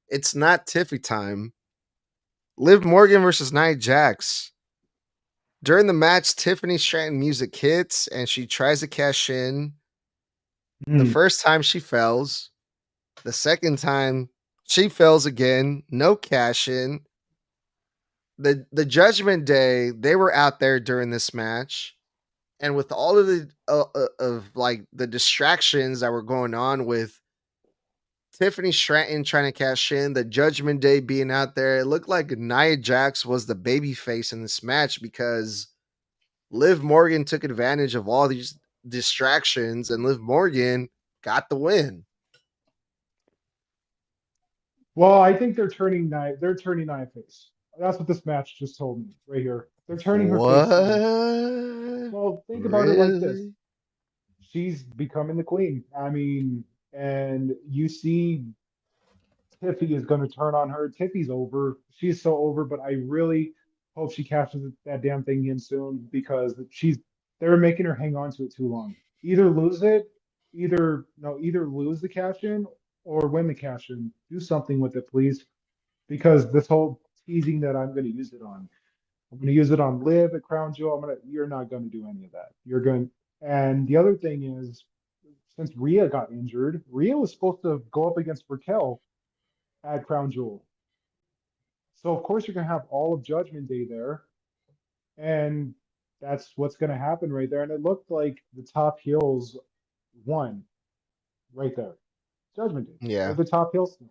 It's not Tiffy time. Liv Morgan versus Nia Jax. During the match, Tiffany Stratton music hits and she tries to cash in. The Hmm. first time she fails. The second time she fails again. No cash in. The Judgment Day, they were out there during this match, and with all of the of like the distractions that were going on with Tiffany Stratton trying to cash in, the Judgment Day being out there, it looked like Nia Jax was the baby face in this match because Liv Morgan took advantage of all these distractions and Liv Morgan got the win. Well, I think they're turning Nia face. That's what this match just told me right here. They're turning her face soon. What? Well, think about it like this. Really? She's becoming the queen. I mean, and you see Tiffy is going to turn on her. Tiffy's over. She's so over, but I really hope she cashes that damn thing in soon because they're making her hang on to it too long. Either lose it, either no, either lose the cash in or win the cash in. Do something with it, please, because this whole teasing that I'm going to use it on. I'm going to use it on Liv at Crown Jewel. You're not going to do any of that. You're going, and the other thing is, since Rhea got injured, Rhea was supposed to go up against Raquel at Crown Jewel. So of course you're going to have all of Judgment Day there, and that's what's going to happen right there. And it looked like the top heels won right there. Judgment Day. They're Yeah. the top heels still.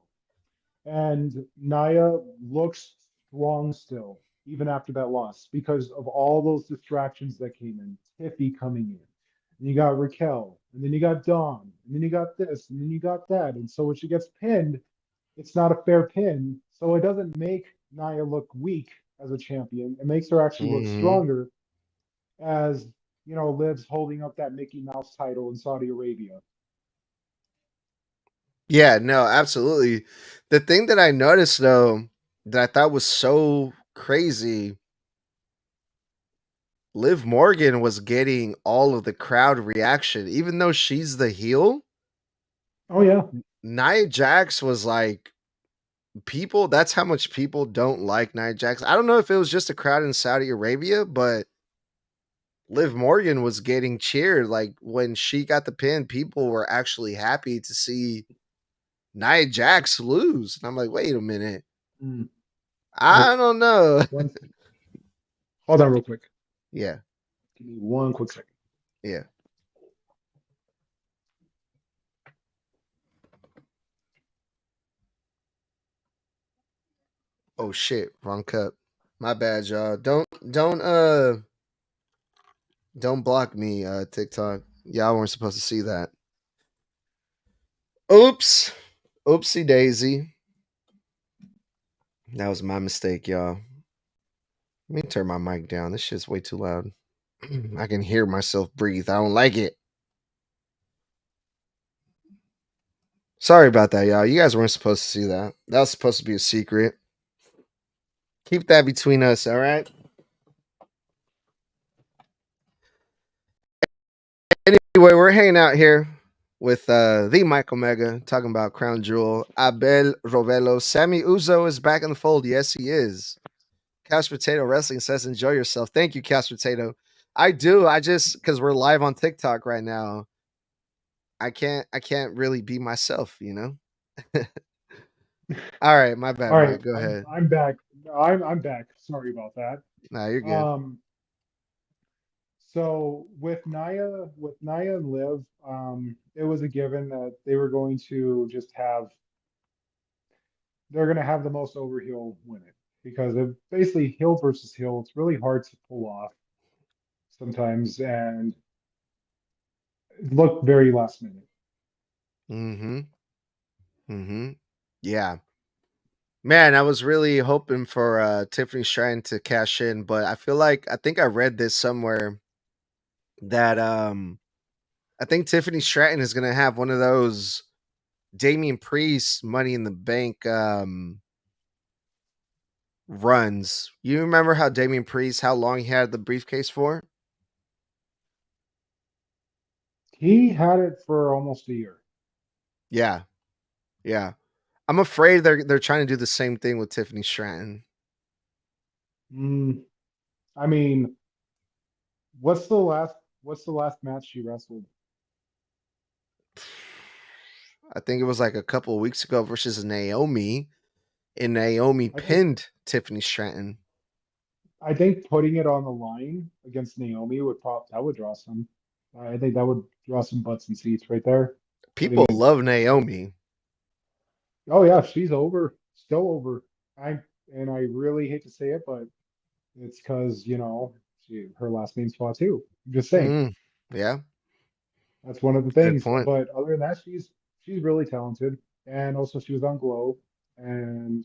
And Nia looks strong still, even after that loss, because of all those distractions that came in. Tiffy coming in. And you got Raquel, and then you got Dawn, and then you got this, and then you got that. And so when she gets pinned, it's not a fair pin. So it doesn't make Nia look weak as a champion. It makes her actually look Hmm. stronger as, Liv's holding up that Mickey Mouse title in Saudi Arabia. Yeah, no, absolutely. The thing that I noticed though that I thought was so crazy, Liv Morgan was getting all of the crowd reaction, even though she's the heel. Oh yeah. Nia Jax was like people. That's how much people don't like Nia Jax. I don't know if it was just a crowd in Saudi Arabia, but Liv Morgan was getting cheered. Like when she got the pin, people were actually happy to see Nia Jax lose. And I'm like, wait a minute. Mm. Oh, I don't know. one second. Hold on real quick. Yeah, Give me one quick second. yeah. Oh shit, wrong cup. My bad, y'all. Don't block me, TikTok. Y'all weren't supposed to see that. Oops. Oopsie daisy. That was my mistake, y'all. Let me turn my mic down. This shit's way too loud. I can hear myself breathe. I don't like it. Sorry about that, y'all. You guys weren't supposed to see that. That was supposed to be a secret. Keep that between us, all right? Anyway, we're hanging out here with the Mike Omega talking about Crown Jewel. Abel Rovelo. Sammy Uzo is back in the fold. Yes, he is. Couch Potato Wrestling says, enjoy yourself. Thank you, Couch Potato. I do. I just, because we're live on TikTok right now, I can't really be myself, you know? All right, my bad, All right, Mike. Go ahead. I'm back. I'm back. Sorry about that. Nah, you're good. Um, so with Nia and Liv, it was a given that they were going to just have they're going to have the most overheal win it. because it basically heel versus heel. It's really hard to pull off sometimes, and it looked very last minute. Mm-hmm. Mm-hmm. Yeah. Man, I was really hoping for Tiffany Stratton to cash in, but I think I read this somewhere that I think Tiffany Stratton is gonna have one of those Damian Priest Money in the Bank runs. You remember how Damian Priest, how long he had the briefcase for? He had it for almost a year. Yeah, yeah. I'm afraid they're trying to do the same thing with Tiffany Stratton. Mm, I mean, what's the last what's the last match she wrestled? I think it was like a couple of weeks ago versus Naomi, and Naomi I think pinned Tiffany Stratton. I think putting it on the line against Naomi would draw some. I think that would draw some butts and seats right there. Putting People it. love Naomi. Oh yeah, she's over, still over. I I really hate to say it, but it's because her last name's Fatu. I'm just saying Mm, yeah, that's one of the good things. point. But other than that, she's really talented, and also she was on Glow and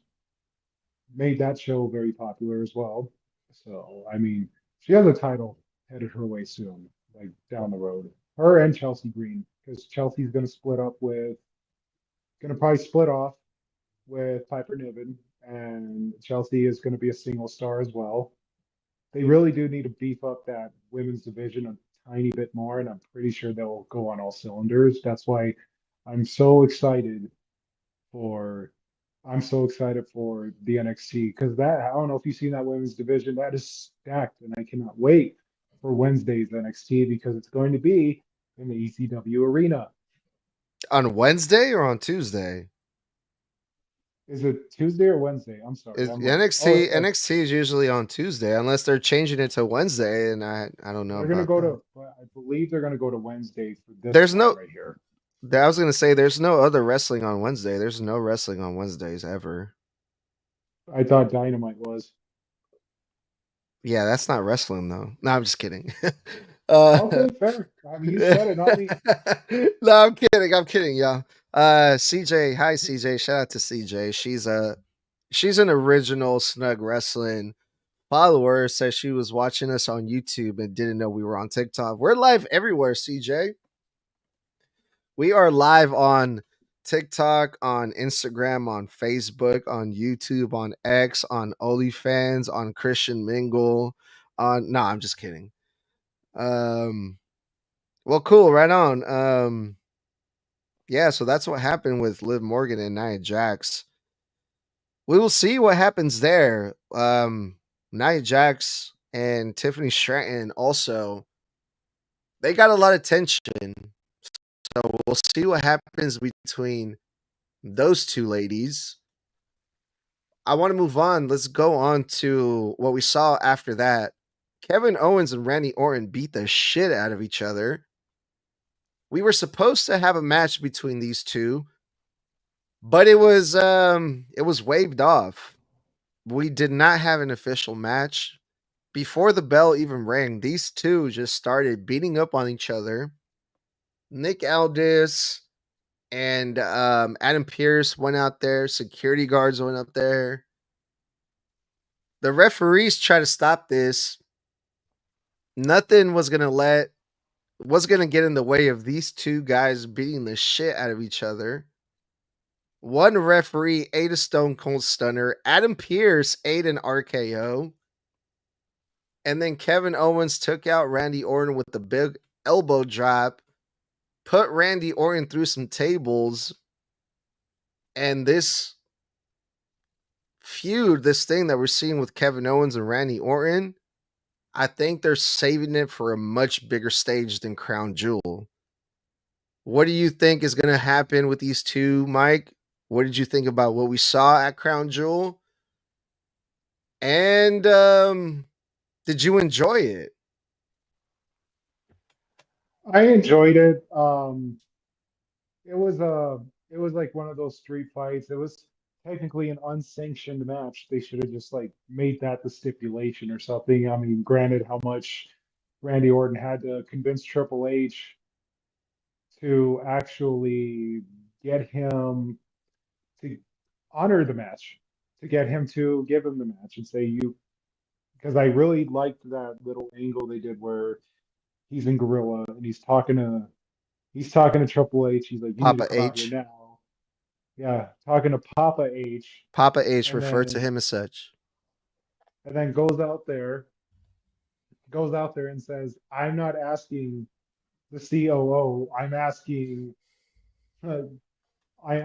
made that show very popular as well. So I mean, she has a title headed her way soon, like down the road. Her and Chelsea Green, because Chelsea's gonna probably split off with Piper Niven, and Chelsea is going to be a single star as well. They really do need to beef up that women's division a tiny bit more, and I'm pretty sure they'll go on all cylinders. That's why I'm so excited for I'm so excited for the NXT because that I don't know if you've seen that women's division, that is stacked, and I cannot wait for Wednesday's NXT because it's going to be in the ECW arena. On Wednesday or on Tuesday? Is it Tuesday or Wednesday? I'm sorry, Is I'm like, oh, NXT is usually on Tuesday unless they're changing it to Wednesday, and I don't know they're gonna about go that. to, I believe they're gonna go to Wednesday for this There's one no right here. I was gonna say there's no other wrestling on Wednesday. There's no wrestling on Wednesdays ever. I thought Dynamite was. Yeah, that's not wrestling though. No, I'm just kidding. uh, Okay, fair. I mean, you said it, not me. no, I'm kidding. I'm kidding, y'all. CJ, hi CJ. Shout out to CJ. She's an original Snug Wrestling follower. Says she was watching us on YouTube and didn't know we were on TikTok. We're live everywhere, CJ. We are live on TikTok, on Instagram, on Facebook, on YouTube, on X, on OnlyFans, on Christian Mingle. On no, I'm just kidding. Um, well, cool, right on. Yeah, so that's what happened with Liv Morgan and Nia Jax. We will see what happens there. Nia Jax and Tiffany Stratton also they got a lot of tension. So we'll see what happens between those two ladies. I want to move on. Let's go on to what we saw after that. Kevin Owens and Randy Orton beat the shit out of each other. We were supposed to have a match between these two, but it was waved off. We did not have an official match. Before the bell even rang, these two just started beating up on each other. Nick Aldis and Adam Pearce went out there. Security guards went up there. The referees try to stop this. Nothing was gonna get in the way of these two guys beating the shit out of each other. One referee ate a Stone Cold Stunner. Adam Pearce ate an RKO. And then Kevin Owens took out Randy Orton with the big elbow drop, put Randy Orton through some tables. And this feud, this thing that we're seeing with Kevin Owens and Randy Orton, I think they're saving it for a much bigger stage than Crown Jewel. What do you think is going to happen with these two, Mike? What did you think about what we saw at Crown Jewel? And did you enjoy it? I enjoyed it. It was it was like one of those street fights. technically an unsanctioned match. They should have just like made that the stipulation or something. I mean, granted how much Randy Orton had to convince Triple H to actually get him to honor the match, to get him to give him the match and say you, because I really liked that little angle they did where he's in Gorilla and he's talking to Triple H. He's like, you need to Papa come out here H. now. Yeah, talking to Papa H, Papa H and referred to then him as such. goes out there and says, I'm not asking the COO. Uh,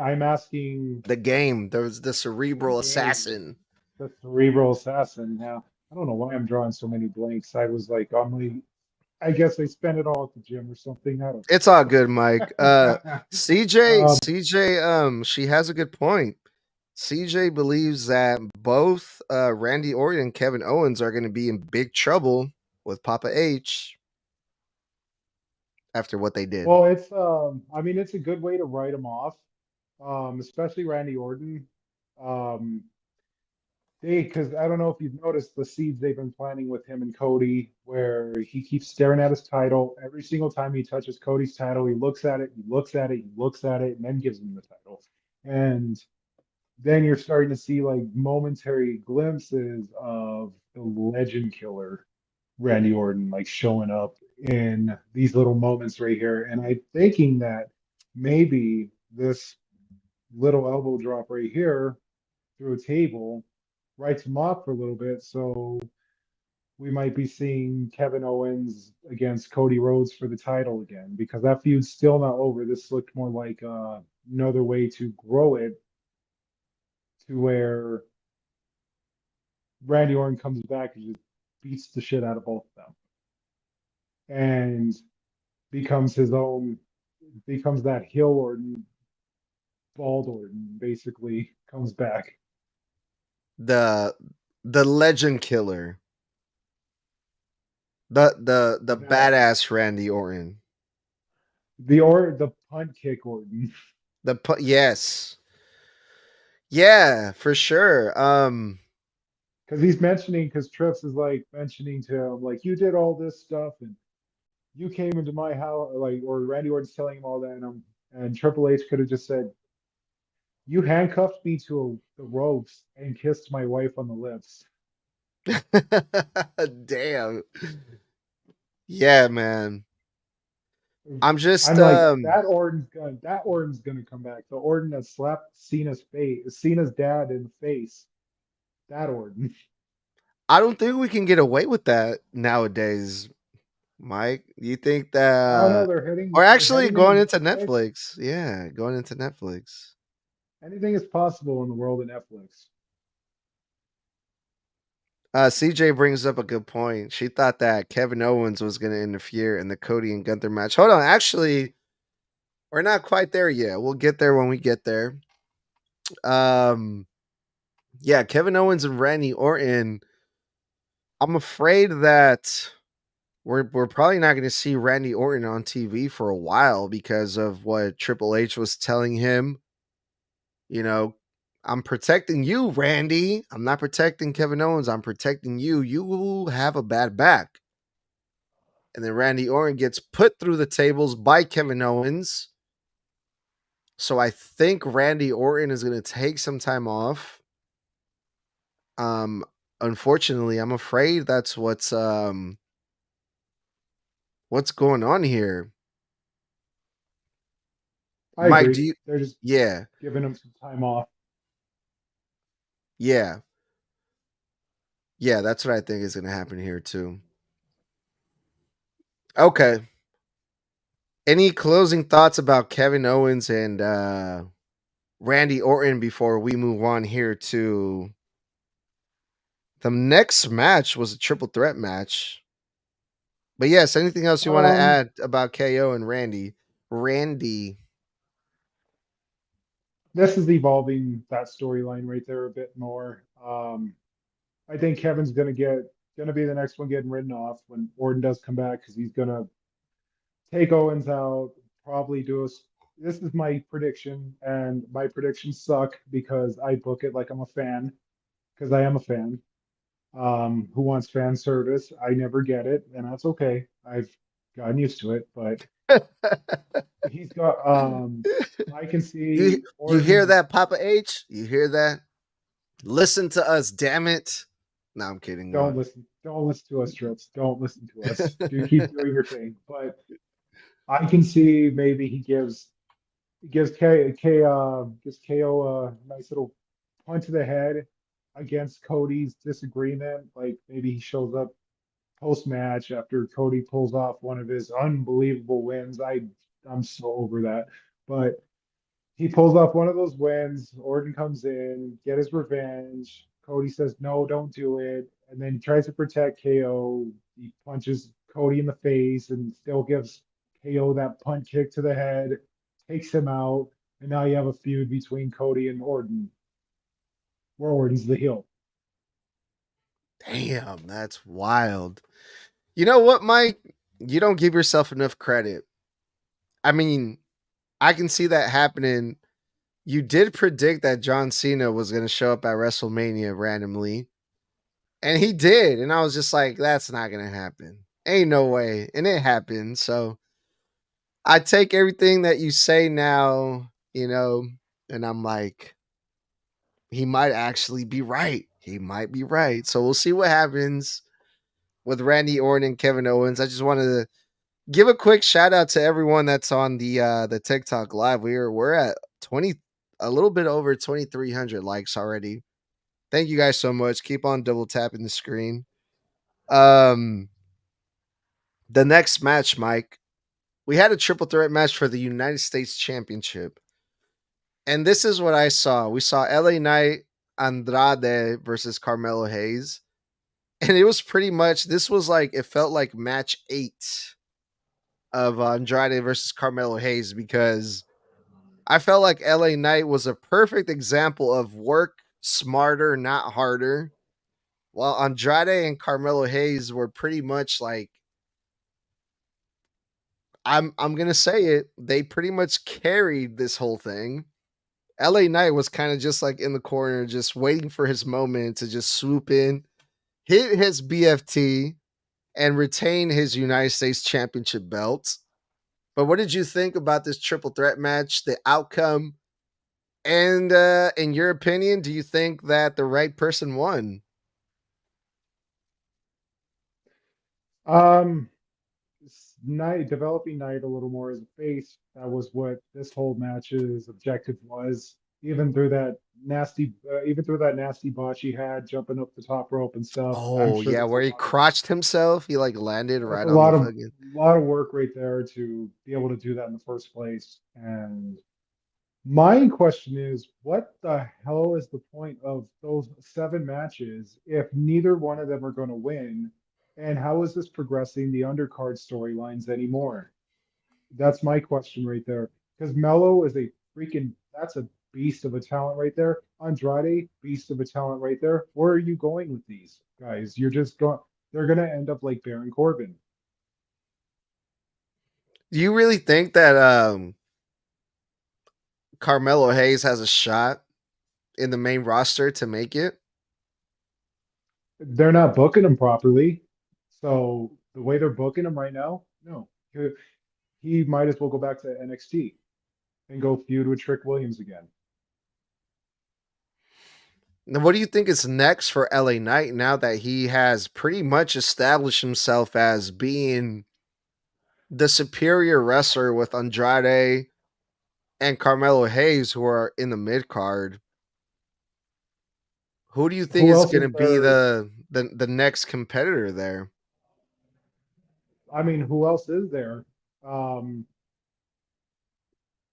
I'm asking The game. There was the the cerebral game, assassin. the cerebral assassin. Now, I don't know why I'm drawing so many blanks. I was like on my, I guess I spent it all at the gym or something. I don't It's all good, Mike. know. CJ, um, CJ, she has a good point. CJ believes that both Randy Orton and Kevin Owens are going to be in big trouble with Papa H after what they did. well, I mean, it's a good way to write him off, especially Randy Orton. Um, because I don't know if you've noticed the seeds they've been planting with him and Cody, where he keeps staring at his title. Every single time he touches Cody's title, he looks at it, he looks at it, he looks at it, and then gives him the title. And then you're starting to see like momentary glimpses of the legend killer, Randy Orton, like showing up in these little moments right here. And I'm thinking that maybe this little elbow drop right here through a table writes him off for a little bit. So we might be seeing Kevin Owens against Cody Rhodes for the title again because that feud's still not over. This looked more like another way to grow it to where Randy Orton comes back and just beats the shit out of both of them and becomes his own, becomes that heel Orton, bald Orton, basically comes back. The the legend killer. The That badass Randy Orton. the punt kick Orton. Yes. Yeah, for sure. Because he's mentioning, because Trips is like mentioning to him, like, you did all this stuff and you came into my house, like, or Randy Orton's telling him all that, and Triple H could have just said, you handcuffed me to the ropes and kissed my wife on the lips. Damn. Yeah, man. I'm just I'm like, that Orton's gonna come back. The Orton that slapped Cena's dad in the face. That Orton. I don't think we can get away with that nowadays, Mike. You think I don't know. that They're heading or they're actually heading into going into Netflix. Netflix. Yeah, going into Netflix. Anything is possible in the world of Netflix. CJ brings up a good point. She thought that Kevin Owens was going to interfere in the Cody and Gunther match. Hold on, actually, we're not quite there yet. We'll get there when we get there. Um, yeah, Kevin Owens and Randy Orton. I'm afraid that we're probably not going to see Randy Orton on TV for a while because of what Triple H was telling him. You know, I'm protecting you, Randy. I'm not protecting Kevin Owens. I'm protecting you. You will have a bad back. And then Randy Orton gets put through the tables by Kevin Owens. So I think Randy Orton is going to take some time off. Um, Unfortunately, I'm afraid that's what's going on here. I Mike, do agree. you? They're just Yeah, giving him some time off. yeah, yeah. That's what I think is going to happen here too. Okay. Any closing thoughts about Kevin Owens and Randy Orton before we move on here to the next match was a triple threat match. But yes, anything else you want to Um, add about KO and Randy? Randy. this is evolving that storyline right there a bit more. I think Kevin's gonna be the next one getting written off when Orton does come back because he's gonna take Owens out, probably do this is my prediction, and my predictions suck because I book it like I'm a fan, because I am a fan. Who wants fan service? I never get it, and that's okay. I've gotten used to it, but he's got I can you see you hear Orton. that, Papa H? You hear that? Listen to us, damn it. No, I'm kidding. Go Don't listen to us, Trips. Don't listen to us. Do on. keep doing your thing. But I can see maybe he gives gives KO a nice little punch to the head against Cody's disagreement. Like maybe he shows up post match after Cody pulls off one of his unbelievable wins. I'm so over that. But he pulls off one of those wins. Orton comes in, get his revenge. Cody says, no, don't do it. And then he tries to protect KO. He punches Cody in the face and still gives KO that punt kick to the head, takes him out. And now you have a feud between Cody and Orton, where Orton's the heel. Damn, that's wild. You know what, Mike? You don't give yourself enough credit. I mean, I can see that happening. You did predict that John Cena was going to show up at WrestleMania randomly, and he did. And I was just like, that's not going to happen. Ain't no way. And it happened. So I take everything that you say now, and I'm like, he might actually be right. He might be right. So we'll see what happens with Randy Orton and Kevin Owens. I just wanted to give a quick shout out to everyone that's on the TikTok live. We're at 20, a little bit over 2,300 likes already. Thank you guys so much. Keep on double tapping the screen. Um, the next match, Mike, we had a triple threat match for the United States Championship, and this is what I saw. We saw LA Knight, Andrade versus Carmelo Hayes, and it was pretty much, this was like, it felt like match 8 of Andrade versus Carmelo Hayes, because I felt like LA Knight was a perfect example of work smarter, not harder, while Andrade and Carmelo Hayes were pretty much like, I'm gonna say it, they pretty much carried this whole thing. LA Knight was kind of just like in the corner, just waiting for his moment to just swoop in, hit his BFT, and retain his United States Championship belt. But what did you think about this triple threat match, the outcome? And in your opinion, do you think that the right person won? Um, Knight developing Knight a little more as a face. That was what this whole match's objective was. Even through that nasty botch he had jumping up the top rope and stuff. I'm Oh sure yeah, where he crotched himself, he like landed that's right a on the fucking. lot of work right there to be able to do that in the first place. And my question is, what the hell is the point of those 7 matches if neither one of them are going to win? And how is this progressing the undercard storylines anymore? That's my question right there. Because Mello is a that's a beast of a talent right there. Andrade, beast of a talent right there. Where are you going with these guys? They're going to end up like Baron Corbin. Do you really think that Carmelo Hayes has a shot in the main roster to make it? They're not booking him properly. So the way they're booking him right now, no. He might as well go back to NXT and go feud with Trick Williams again. Now, what do you think is next for LA Knight now that he has pretty much established himself as being the superior wrestler with Andrade and Carmelo Hayes, who are in the mid card? Who do you think Who is else going to is be there? the next competitor there? I mean, who else is there? Um,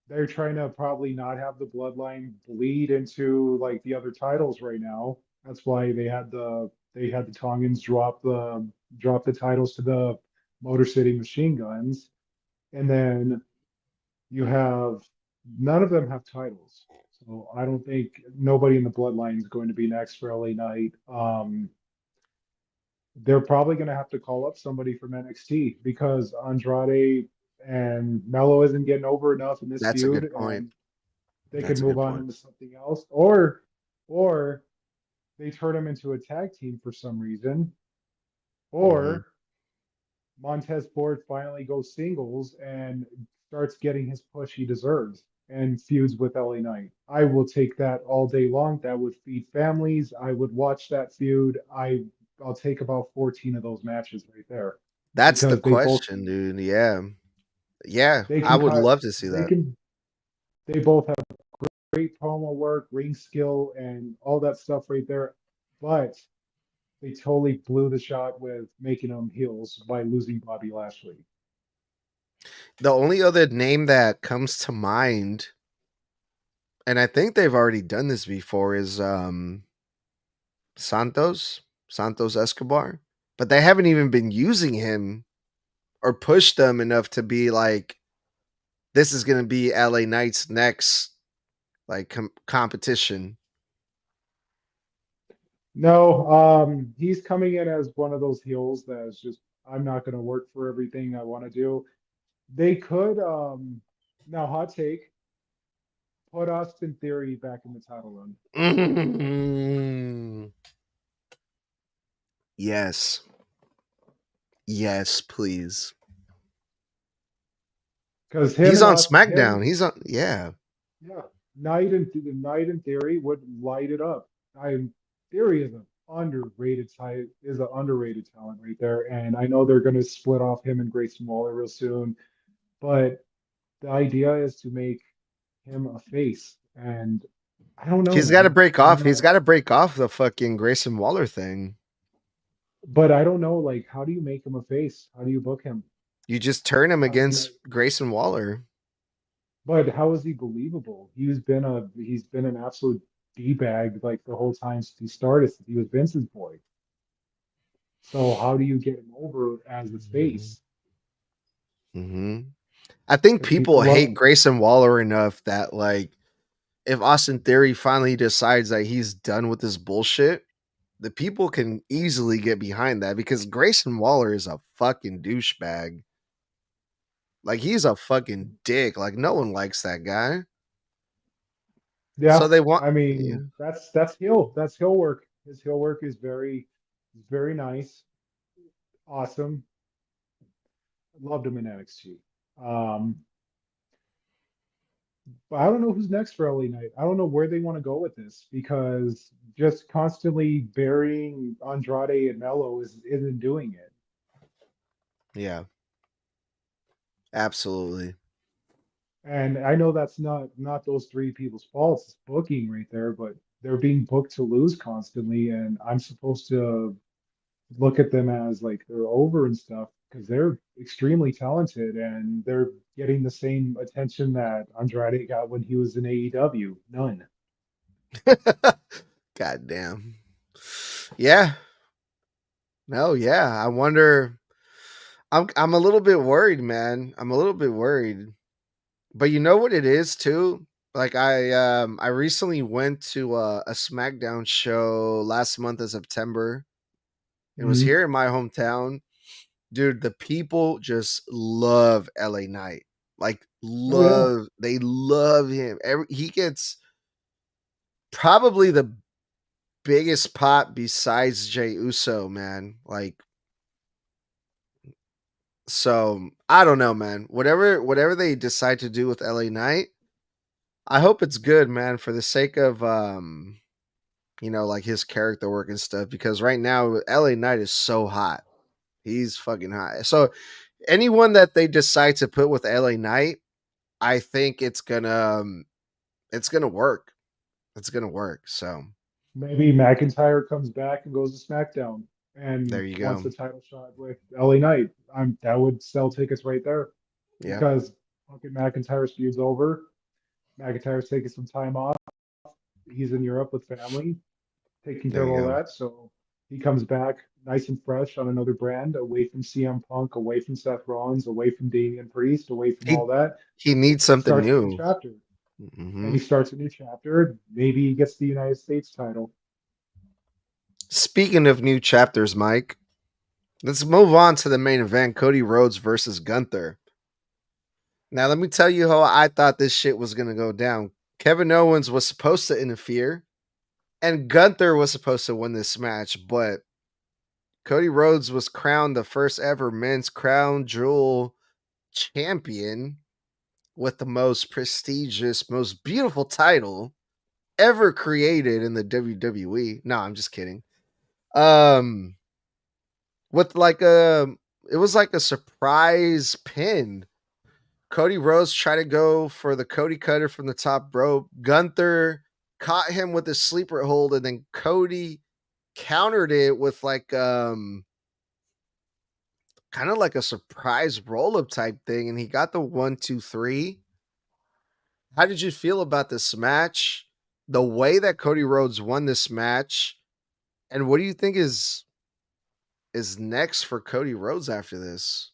they're trying to probably not have the bloodline bleed into like the other titles right now. That's why they had the Tongans drop the titles to the Motor City Machine Guns, and then you have none of them have titles. So I don't think nobody in the bloodline is going to be next for LA Knight. They're probably going to have to call up somebody from NXT because Andrade and Melo isn't getting over enough in this That's a feud, good point. and they could That's a move good on point. into something else, or they turn him into a tag team for some reason, Hmm. or Montez Ford finally goes singles and starts getting his push he deserves and feuds with LA Knight. I will take that all day long. That would feed families. I would watch that feud. I'll take about 14 of those matches right there That's the because question, dude. Yeah. Yeah. they I can would cut love to see they that. can they both have great promo work, ring skill, and all that stuff right there. But they totally blew the shot with making them heels by losing Bobby Lashley. The only other name that comes to mind, and I think they've already done this before, is Santos Escobar. But they haven't even been using him or pushed them enough to be like, this is going to be LA Knight's next like competition. No, he's coming in as one of those heels that is just, I'm not going to work for everything I want to do. They could, now hot take, put Austin Theory back in the title run. Mm. Yes. Yes, please. Because He's on SmackDown. He's on, yeah. yeah, Knight and Theory would light it up. Theory is an underrated talent right there. And I know they're going to split off him and Grayson Waller real soon, but the idea is to make him a face. And I don't know, He's got to man. break I'm off. He's not, got to break off the fucking Grayson Waller thing. but I don't know, like, how do you make him a face? How do you book him? You just turn him How do you against like, Grayson Waller. but how is he believable? He's been an absolute D-bag like the whole time since he started, since he was Vince's boy. So how do you get him over as a face? Mm-hmm. I think Because people people love hate Grayson Waller enough that like if Austin Theory finally decides that he's done with this bullshit, the people can easily get behind that because Grayson Waller is a fucking douchebag. Like he's a fucking dick. Like no one likes that guy. So Yeah, they want I yeah. mean that's heel work. His heel work is very nice, awesome. Loved him in NXT. Um, but I don't know who's next for LA Knight. I don't know where they want to go with this because just constantly burying Andrade and Mello isn't doing it. Yeah, absolutely. And I know that's not those three people's faults. It's booking right there, but they're being booked to lose constantly, and I'm supposed to look at them as like they're over and stuff because they're extremely talented and they're getting the same attention that Andrade got when he was in AEW. None. God damn. Yeah. No, yeah. I wonder I'm a little bit worried, man. I'm a little bit worried. But you know what it is too? Like I recently went to a SmackDown show last month of September. It was Mhm. here in my hometown. Dude, the people just love LA Knight. Like Oh yeah. they love him. He gets probably the biggest pop besides Jey Uso, man. Like so I don't know, man. Whatever they decide to do with LA Knight, I hope it's good, man, for the sake of like his character work and stuff. Because right now, LA Knight is so hot. He's fucking hot. So anyone that they decide to put with LA Knight, I think it's gonna work. It's gonna work. So Maybe McIntyre comes back and goes to SmackDown there and you wants go. a title shot with LA Knight. That would sell tickets right there Yeah, because fucking McIntyre's feud's over. McIntyre's taking some time off. He's in Europe with family, taking care there of you all go. that. So he comes back nice and fresh on another brand, away from CM Punk, away from Seth Rollins, away from Damian Priest, away from He all that, he needs and something starts a new new. chapter. And Hmm. he starts a new chapter. Maybe he gets the United States title. Speaking of new chapters, Mike, let's move on to the main event: Cody Rhodes versus Gunther. Now let me tell you how I thought this shit was gonna go down. Kevin Owens was supposed to interfere, and Gunther was supposed to win this match, but Cody Rhodes was crowned the first ever men's crown jewel champion with the most prestigious, most beautiful title ever created in the WWE. No, I'm just kidding. Um, with like it was like a surprise pin. Cody Rhodes tried to go for the Cody Cutter from the top rope. Gunther caught him with a sleeper hold, and then Cody countered it with like kind of like a surprise roll up type thing, and he got the 1, 2, 3. How did you feel about this match? The way that Cody Rhodes won this match, and what do you think is next for Cody Rhodes after this?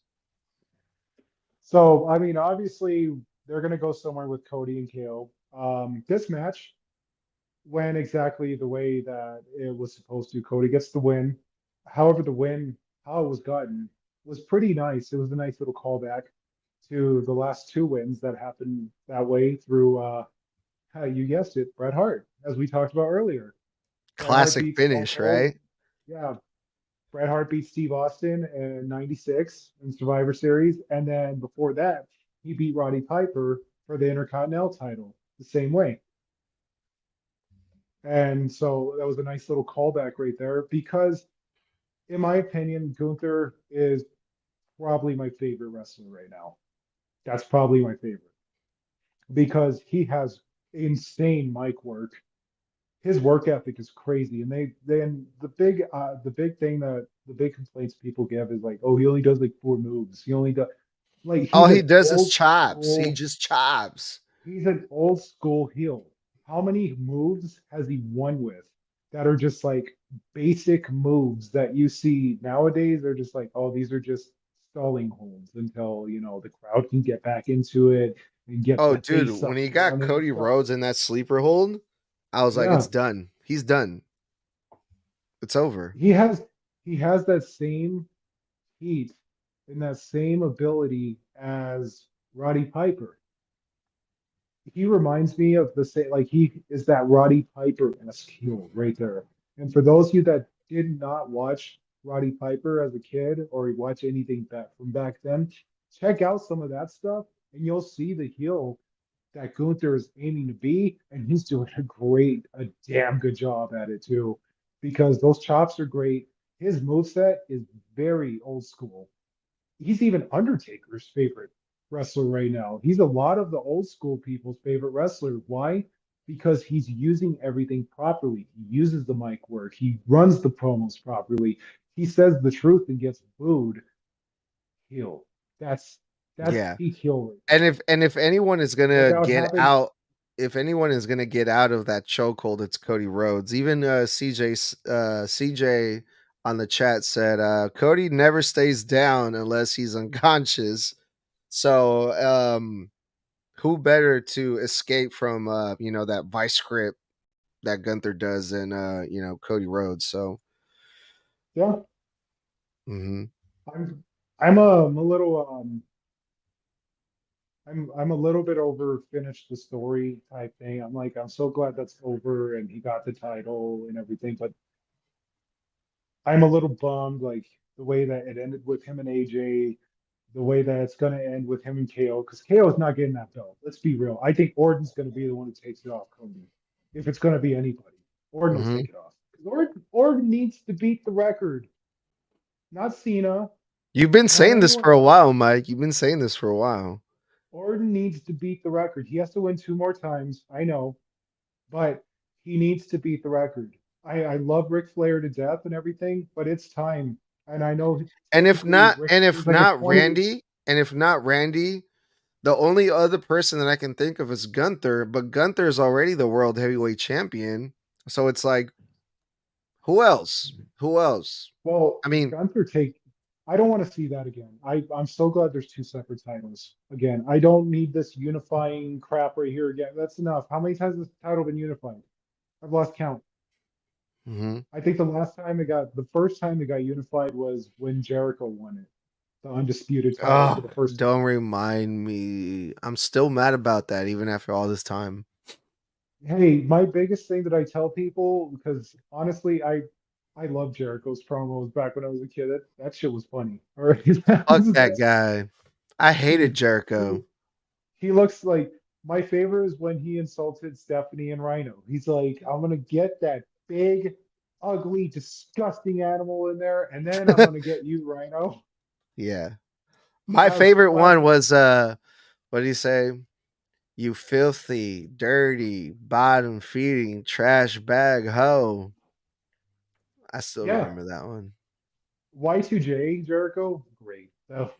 So, I mean, obviously, they're going to go somewhere with Cody and KO. This match went exactly the way that it was supposed to. Cody gets the win. However, the win, how it was gotten, was pretty nice. It was a nice little callback to the last two wins that happened that way through, you guessed it, Bret Hart, as we talked about earlier. Bret Hart Classic beats Stone finish, Cold. right? Yeah, Bret Hart beat Steve Austin in '96 in Survivor Series, and then before that, he beat Roddy Piper for the Intercontinental title the same way. And so that was a nice little callback right there because, in my opinion, Gunther is probably my favorite wrestler right now. That's probably my favorite because he has insane mic work. His work ethic is crazy, and they then the big thing that the big complaints people give is like, oh, he only does like four moves. He only does like All he's he an does is old chops. He school just chops. He's an old school heel. How many moves has he won with that are just like basic moves that you see nowadays? They're just like, oh, these are just stalling holds until, the crowd can get back into it and get Oh, the dude, bass when up he and got running and Cody stuff. Rhodes in that sleeper hold, I was like, it's Yeah, done. He's done. It's over. he has he has that same heat and that same ability as Roddy Piper. He reminds me of the same, like he is that Roddy Piper-esque heel right there. And for those of you that did not watch Roddy Piper as a kid or watch anything back from back then, check out some of that stuff and you'll see the heel that Gunther is aiming to be, and he's doing a damn good job at it too, because those chops are great. His moveset is very old school. He's even Undertaker's favorite wrestler right now. He's a lot of the old school people's favorite wrestler. Why? Because he's using everything properly. He uses the mic work. He runs the promos properly. He says the truth and gets booed. Heel. That's Yeah. peak heel right And there. if anyone is gonna Without get having, out, if anyone is gonna get out of that chokehold, it's Cody Rhodes. Even CJ on the chat said Cody never stays down unless he's unconscious. So who better to escape from that vice grip that Gunther does than Cody Rhodes. So yeah, mhm. I'm I'm a little I'm a little bit over finished the story type thing. I'm like, I'm so glad that's over and he got the title and everything, but I'm a little bummed, like the way that it ended with him and AJ, the way that it's going to end with him and KO, because KO is not getting that belt. Let's be real. I think Orton's going to be the one who takes it off Cody. If it's going to be anybody, Orton will Mhm. take it off. 'Cause Orton needs to beat the record, not Cena, You've been not saying this anyone for a else. while, Mike. You've been saying this for a while. Orton needs to beat the record. He has to win two more times. I know, but he needs to beat the record. I love Ric Flair to death and everything, but it's time. And I know And if technically not Ric and if Flair's like a not 20. Randy, and if not Randy, the only other person that I can think of is Gunther, but Gunther is already the world heavyweight champion. So it's like, who else? Who else? Well, I mean, Gunther take. I don't want to see that again. I'm so glad there's two separate titles again. I don't need this unifying crap right here again. That's enough. How many times has this title been unified? I've lost count. mhm. I think the first time it got unified was when Jericho won it. the undisputed title for Oh, the first don't time. remind me. I'm still mad about that, even after all this time. Hey, my biggest thing that I tell people, because honestly, I love Jericho's promos back when I was a kid. That shit was funny. All right, Fuck that that's guy. I hated dude. Jericho. He he looks like my favorite is when he insulted Stephanie and Rhino. He's like, I'm gonna get that big, ugly, disgusting animal in there, and then I'm gonna get you, Rhino. Yeah. My That was favorite one classic. was what did he say? You filthy, dirty, bottom feeding, trash bag hoe. I still Yeah, remember that one. Y2J Jericho, great. Oh,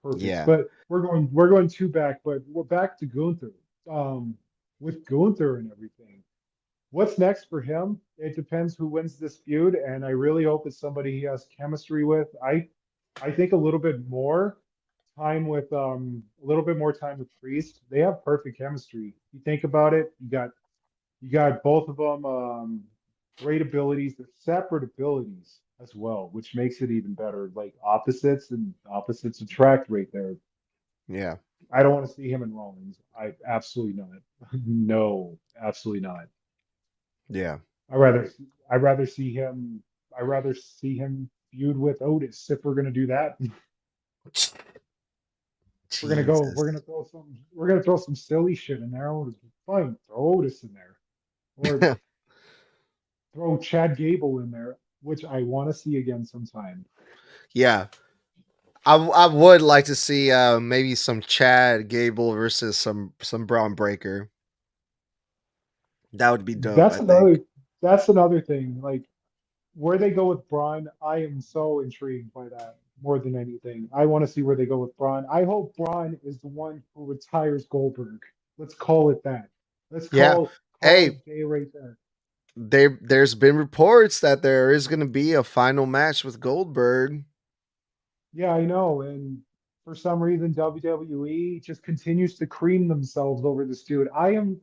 perfect. Yeah. But we're going two back, but we're back to Gunther. Um, with Gunther and everything. What's next for him? It depends who wins this feud, and I really hope it's somebody he has chemistry with. I think a little bit more time with a little bit more time with Priest. They have perfect chemistry. You think about it, you got both of them great abilities. They're separate abilities as well, which makes it even better. Like opposites and opposites attract right there. Yeah. I don't want to see him in Rollins. I absolutely not. No, absolutely not. Yeah. I rather I rather see him I rather see him feud with Otis if we're gonna do that. Jesus. We're gonna throw some silly shit in there. Fine, throw Otis in there. Or throw Chad Gable in there, which I want to see again sometime. Yeah. I would like to see maybe some Chad Gable versus some Braun Breaker. That would be dope, That's I think. another thing. Like where they go with Braun, I am so intrigued by that more than anything. I want to see where they go with Braun. I hope Braun is the one who retires Goldberg. Let's call it that. Let's Yeah. call it Hey, a day right there. there's been reports that there is going to be a final match with Goldberg. Yeah, I know. And for some reason, WWE just continues to cream themselves over this dude. I've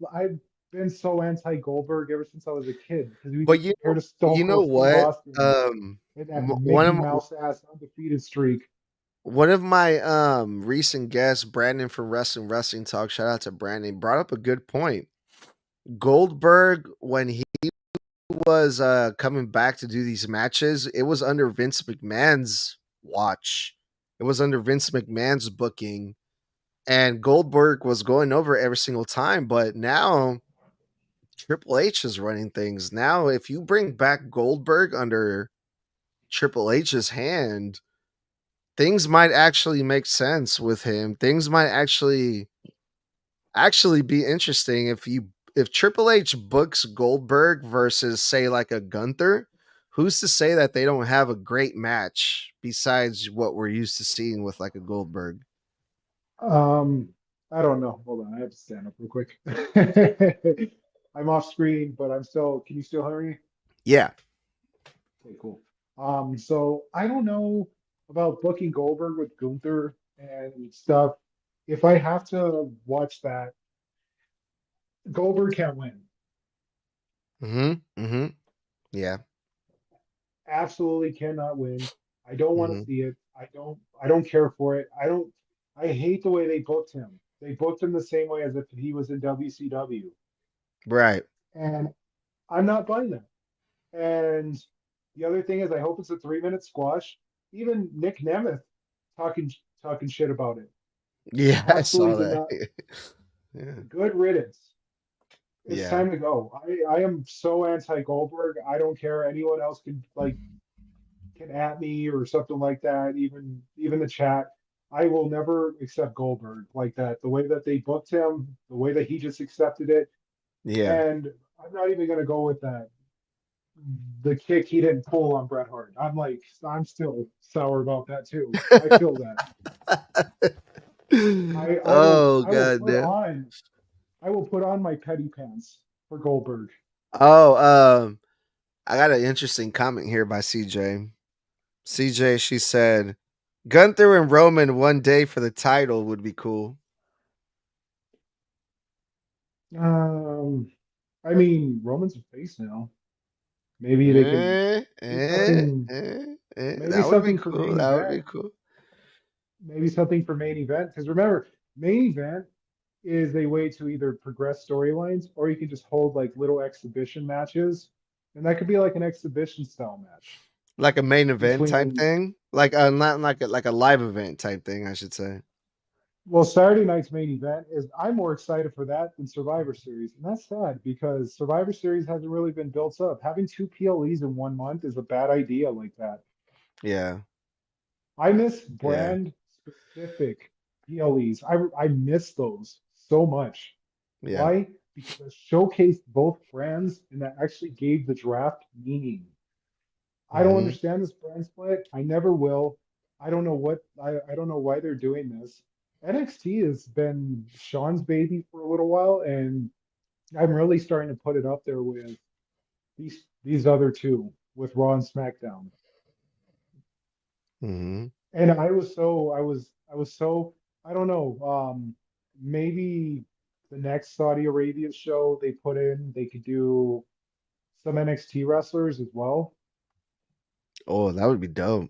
been so anti Goldberg ever since I was a kid because we But get compared to Stone you know Cold Steve what? Austin and that One Mickey of Mouse ass undefeated streak. my recent guests, Brandon from Wrestling Talk, shout out to Brandon, brought up a good point. Goldberg, when he was coming back to do these matches, it was under Vince McMahon's watch. It was under Vince McMahon's booking, and Goldberg was going over every single time. But now Triple H is running things. Now, if you bring back Goldberg under Triple H's hand, things might actually make sense with him. Things might actually be interesting if Triple H books Goldberg versus say like a Gunther. Who's to say that they don't have a great match besides what we're used to seeing with like a Goldberg? Um, I don't know. Hold on, I have to stand up real quick. I'm off screen, but I'm still. Can you still hear me? Yeah. Okay, cool. So I don't know about booking Goldberg with Gunther and stuff. If I have to watch that, Goldberg can't win. Mm-hmm. Mm-hmm. Yeah. Absolutely cannot win. I don't want to Mm-hmm. see it. I don't care for it. I hate the way they booked him. They booked him the same way as if he was in WCW. Right. And I'm not buying that. And the other thing is I hope it's a 3 minute squash. Even Nick Nemeth talking talking shit about it. Yeah, I saw Absolutely did that. not. Yeah. Good riddance. It's Yeah. time to go. I am so anti Goldberg. I don't care. Anyone else can at me or something like that. Even the chat. I will never accept Goldberg like that. The way that they booked him, the way that he just accepted it, Yeah. and I'm not even gonna go with that. The kick he didn't pull on Bret Hart. I'm still sour about that too. I feel that. I I will Oh I will god put damn. on I will put on my petty pants for Goldberg. Oh, I got an interesting comment here by CJ. CJ, she said, Gunther and Roman one day for the title would be cool. Um, I mean Roman's a face now. Maybe they can Eh, do eh, something. eh, Maybe that would be something for cool. main That would event. be cool. maybe something for main event. Because remember, main event is a way to either progress storylines or you can just hold like little exhibition matches. And that could be like an exhibition style match Like a main event type between, thing, like not like a live event type thing, I should say. well, Saturday night's main event is I'm more excited for that than Survivor Series. And that's sad because Survivor Series hasn't really been built up. Having two PLEs in 1 month is a bad idea like that. Yeah, I miss yeah, brand specific PLEs. I miss those so much. yeah. Why? Because it showcased both brands and that actually gave the draft meaning. I don't Hmm. understand this brand split. I never will. I don't know why they're doing this. NXT has been Sean's baby for a little while, and I'm really starting to put it up there with these other two with Raw and SmackDown. Hmm. And I was so I don't know. Maybe the next Saudi Arabia show they put in, they could do some NXT wrestlers as well. Oh, that would be dope.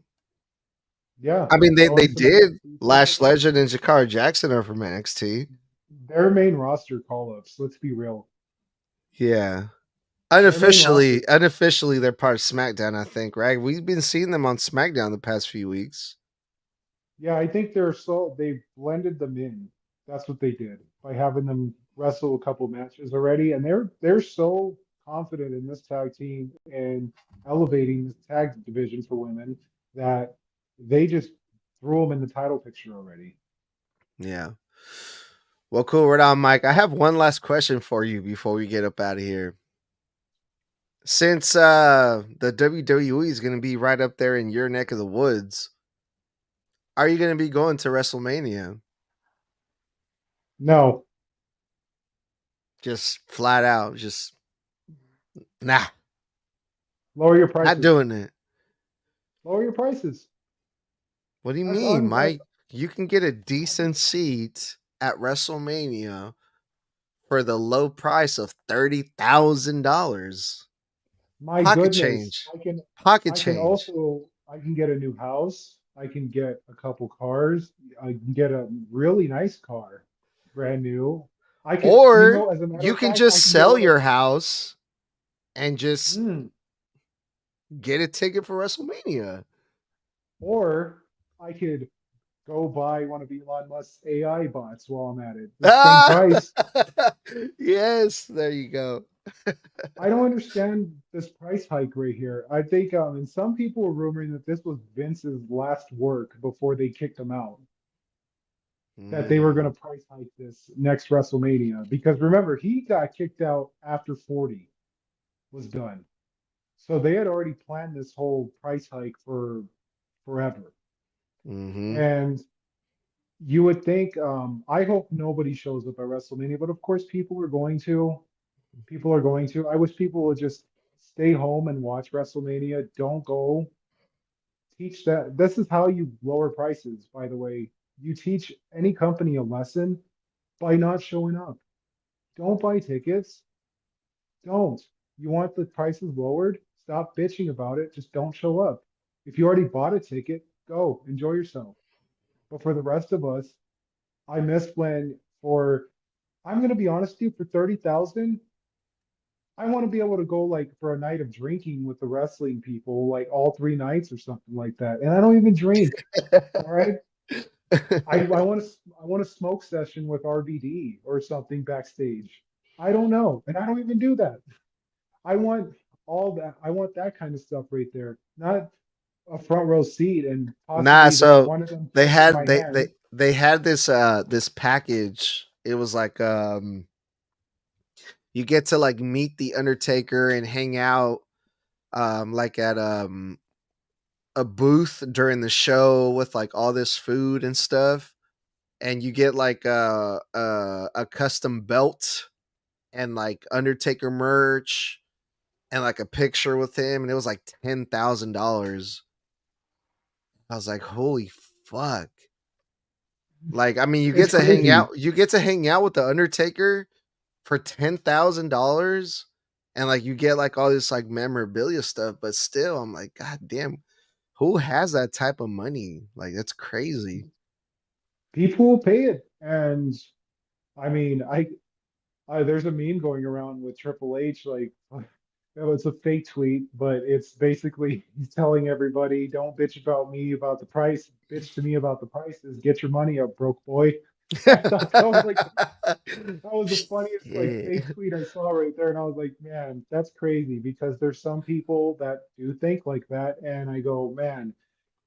Yeah, I mean, throw they in some did. NXT Lash people. Legend and Jakara Jackson are from NXT. Their main roster call-ups, let's be real. Yeah. Their main roster. Unofficially, they're part of SmackDown, I think, right? We've been seeing them on SmackDown the past few weeks. Yeah, I think they blended them in. That's what they did by having them wrestle a couple matches already, and they're so confident in this tag team and elevating this tag division for women that they just threw them in the title picture already. Yeah. Well, cool. Right on, Mike. I have one last question for you before we get up out of here. Since the WWE is going to be right up there in your neck of the woods, are you going to be going to WrestleMania? No, Just flat out, just nah, lower your not prices. doing it. Lower your prices. What do you That's mean, un. That's Mike? You can get a decent seat at WrestleMania for the low price of $30,000. My Pocket goodness. change. Pocket I can change. also I can get a new house. I can get a couple cars. I can get a really nice car, brand new. I could, Or as a matter you of can fact, I just can get sell one of your house and just mm, get a ticket for WrestleMania. or I could go buy one of Elon Musk's AI bots while I'm at it. The same Ah! price. Yes, there you go. I don't understand this price hike right here. I think and some people were rumoring that this was Vince's last work before they kicked him out. That they were going Mm, to price hike this next WrestleMania. Because remember, he got kicked out after 40 was done. So they had already planned this whole price hike for forever. hmm. And you would think, I hope nobody shows up at WrestleMania, but of course people are going to. People are going to. I wish people would just stay home and watch WrestleMania. Don't go. Teach that. This is how you lower prices, by the way. You teach any company a lesson by not showing up. Don't buy tickets. Don't. You want the prices lowered? Stop bitching about it. Just don't show up. If you already bought a ticket, go enjoy yourself. But for the rest of us, I miss when for I'm gonna be honest with you, for 30,000, I want to be able to go like for a night of drinking with the wrestling people, like all 3 nights or something like that. And I don't even drink. All right. I want a smoke session with RVD or something backstage. I don't know. And I don't even do that. I want all that. I want that kind of stuff right there, not a front row seat and Nah, possibly so one of them they touching had my hand. they had this package. It was like you get to like meet the Undertaker and hang out like at a booth during the show with like all this food and stuff, and you get like a custom belt and like Undertaker merch and like a picture with him, and it was like $10,000. I was like, holy fuck. Like, I mean, It's crazy. you get to hang out with the Undertaker for $10,000, and like you get like all this like memorabilia stuff, but still I'm like, god damn, who has that type of money? Like, that's crazy. people will pay it. And I mean, there's a meme going around with Triple H, like it was a fake tweet, but it's basically he's telling everybody, don't bitch about me about the price, bitch to me about the prices, get your money up, broke boy. I thought that was like that was the funniest like Yeah. fake tweet I saw right there, and I was like, man, that's crazy because there's some people that do think like that, and I go, man,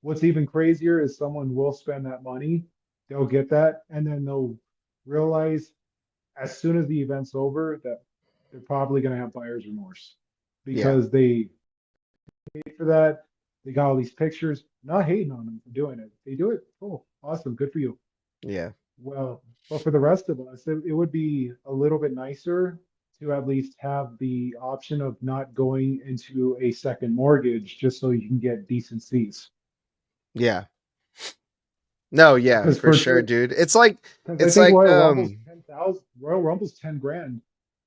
what's even crazier is someone will spend that money, they'll get that, and then they'll realize as soon as the event's over that they're probably going to have buyer's remorse Yeah. because they paid for that. They got all these pictures. Not hating on them for doing it. They do it. Cool. Awesome. Good for you. Yeah. Well, but for the rest of us, it would be a little bit nicer to at least have the option of not going into a second mortgage just so you can get decent seats. Yeah. No, yeah, Because for sure, dude. because I It's think like Royal Rumble's 10 grand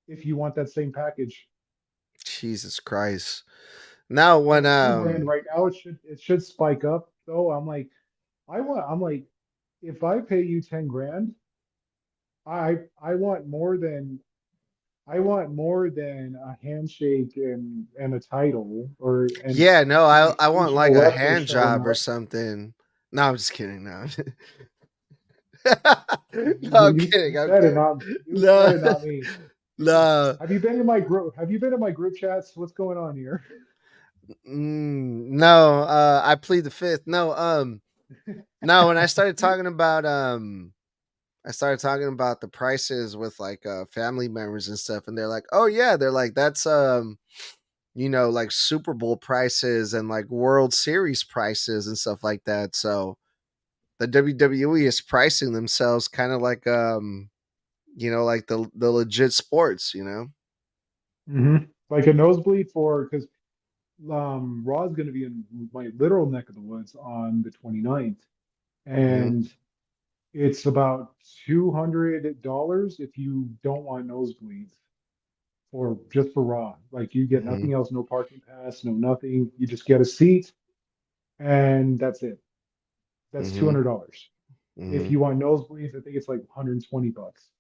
if you want that same package. Jesus Christ. Now when It's 10 grand right now. It should spike up though. I'm like, if I pay you 10 grand, I want more than a handshake and a title or and yeah, no, an I want occasional like a wrestler hand showing job or up. something. No, I'm just kidding. No. No, You, I'm you kidding. you I'm said it, kidding. not you No. said it, not me. No. Have you been in my group? Have you been in my group chats? What's going on here? No, I plead the fifth. No, no, when I started talking about the prices with like family members and stuff, and they're like, "Oh yeah," they're like, "That's like Super Bowl prices and like World Series prices and stuff like that." So the WWE is pricing themselves kind of like like the legit sports. hmm Like a nosebleed for because Raw's going to be in my literal neck of the woods on the 29th, Mhm. and it's about $200 if you don't want nosebleeds for just for Raw. Like you get Mhm. nothing else, no parking pass, no nothing. You just get a seat, and that's it. That's Mhm. $200. If Mhm. you want nosebleeds, I think it's like 120 bucks.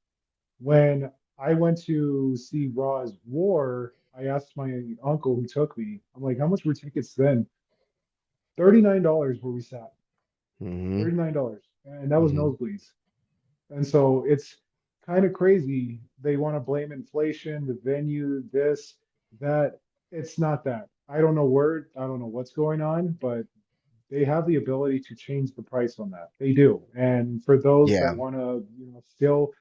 When I went to see Raw's War, I asked my uncle who took me, I'm like, how much were tickets then? $39 where we sat. Mhm. $39. And that was Mhm. nosebleeds. And so it's kind of crazy. They want to blame inflation, the venue, this, that. It's not that. I don't know what's going on, but they have the ability to change the price on that. They do. And for those that Yeah. want to, still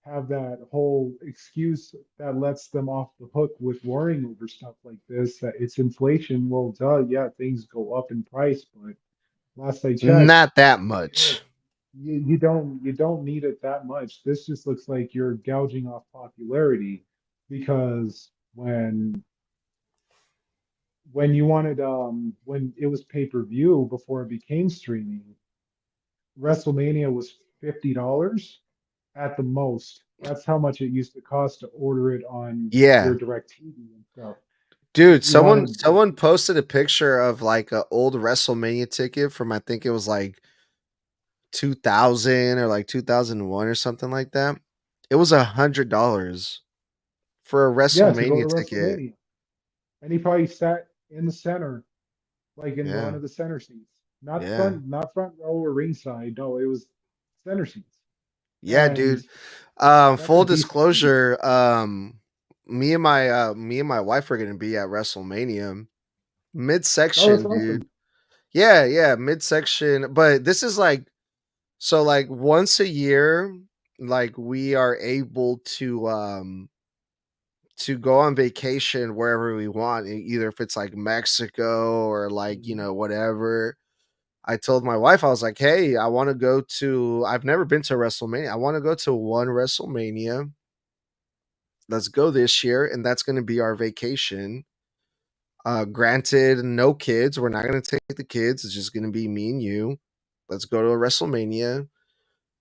have that whole excuse that lets them off the hook with worrying over stuff like this, that it's inflation. Well, duh, yeah, things go up in price, but last I checked, Not that eh, much. you don't need it that much. This just looks like you're gouging off popularity because when it was pay-per-view before it became streaming, WrestleMania was $50 at the most. That's how much it used to cost to order it on your Yeah. DirecTV and stuff. Dude, If you someone wanted like someone posted a picture of like a old WrestleMania ticket from I think it was like 2000 or like 2001 or something like that. It was $100 for a yeah, to go to WrestleMania ticket. WrestleMania. And he probably sat in the center, like in one Yeah. of the center seats. Yeah. Not front row or ringside. No, it was center seats. Yeah, And dude. that's a Full decent seat. disclosure, me and my wife are gonna be at WrestleMania. Oh, that's Midsection, dude. awesome. Yeah, yeah, midsection. But this is like so like once a year, like we are able to go on vacation wherever we want, either if it's like Mexico or like, Mhm. whatever. I told my wife, I was like, hey, I want to go to, I've never been to WrestleMania. I want to go to one WrestleMania. Let's go this year. And that's going to be our vacation. Granted, no kids. We're not going to take the kids. It's just going to be me and you. Let's go to a WrestleMania.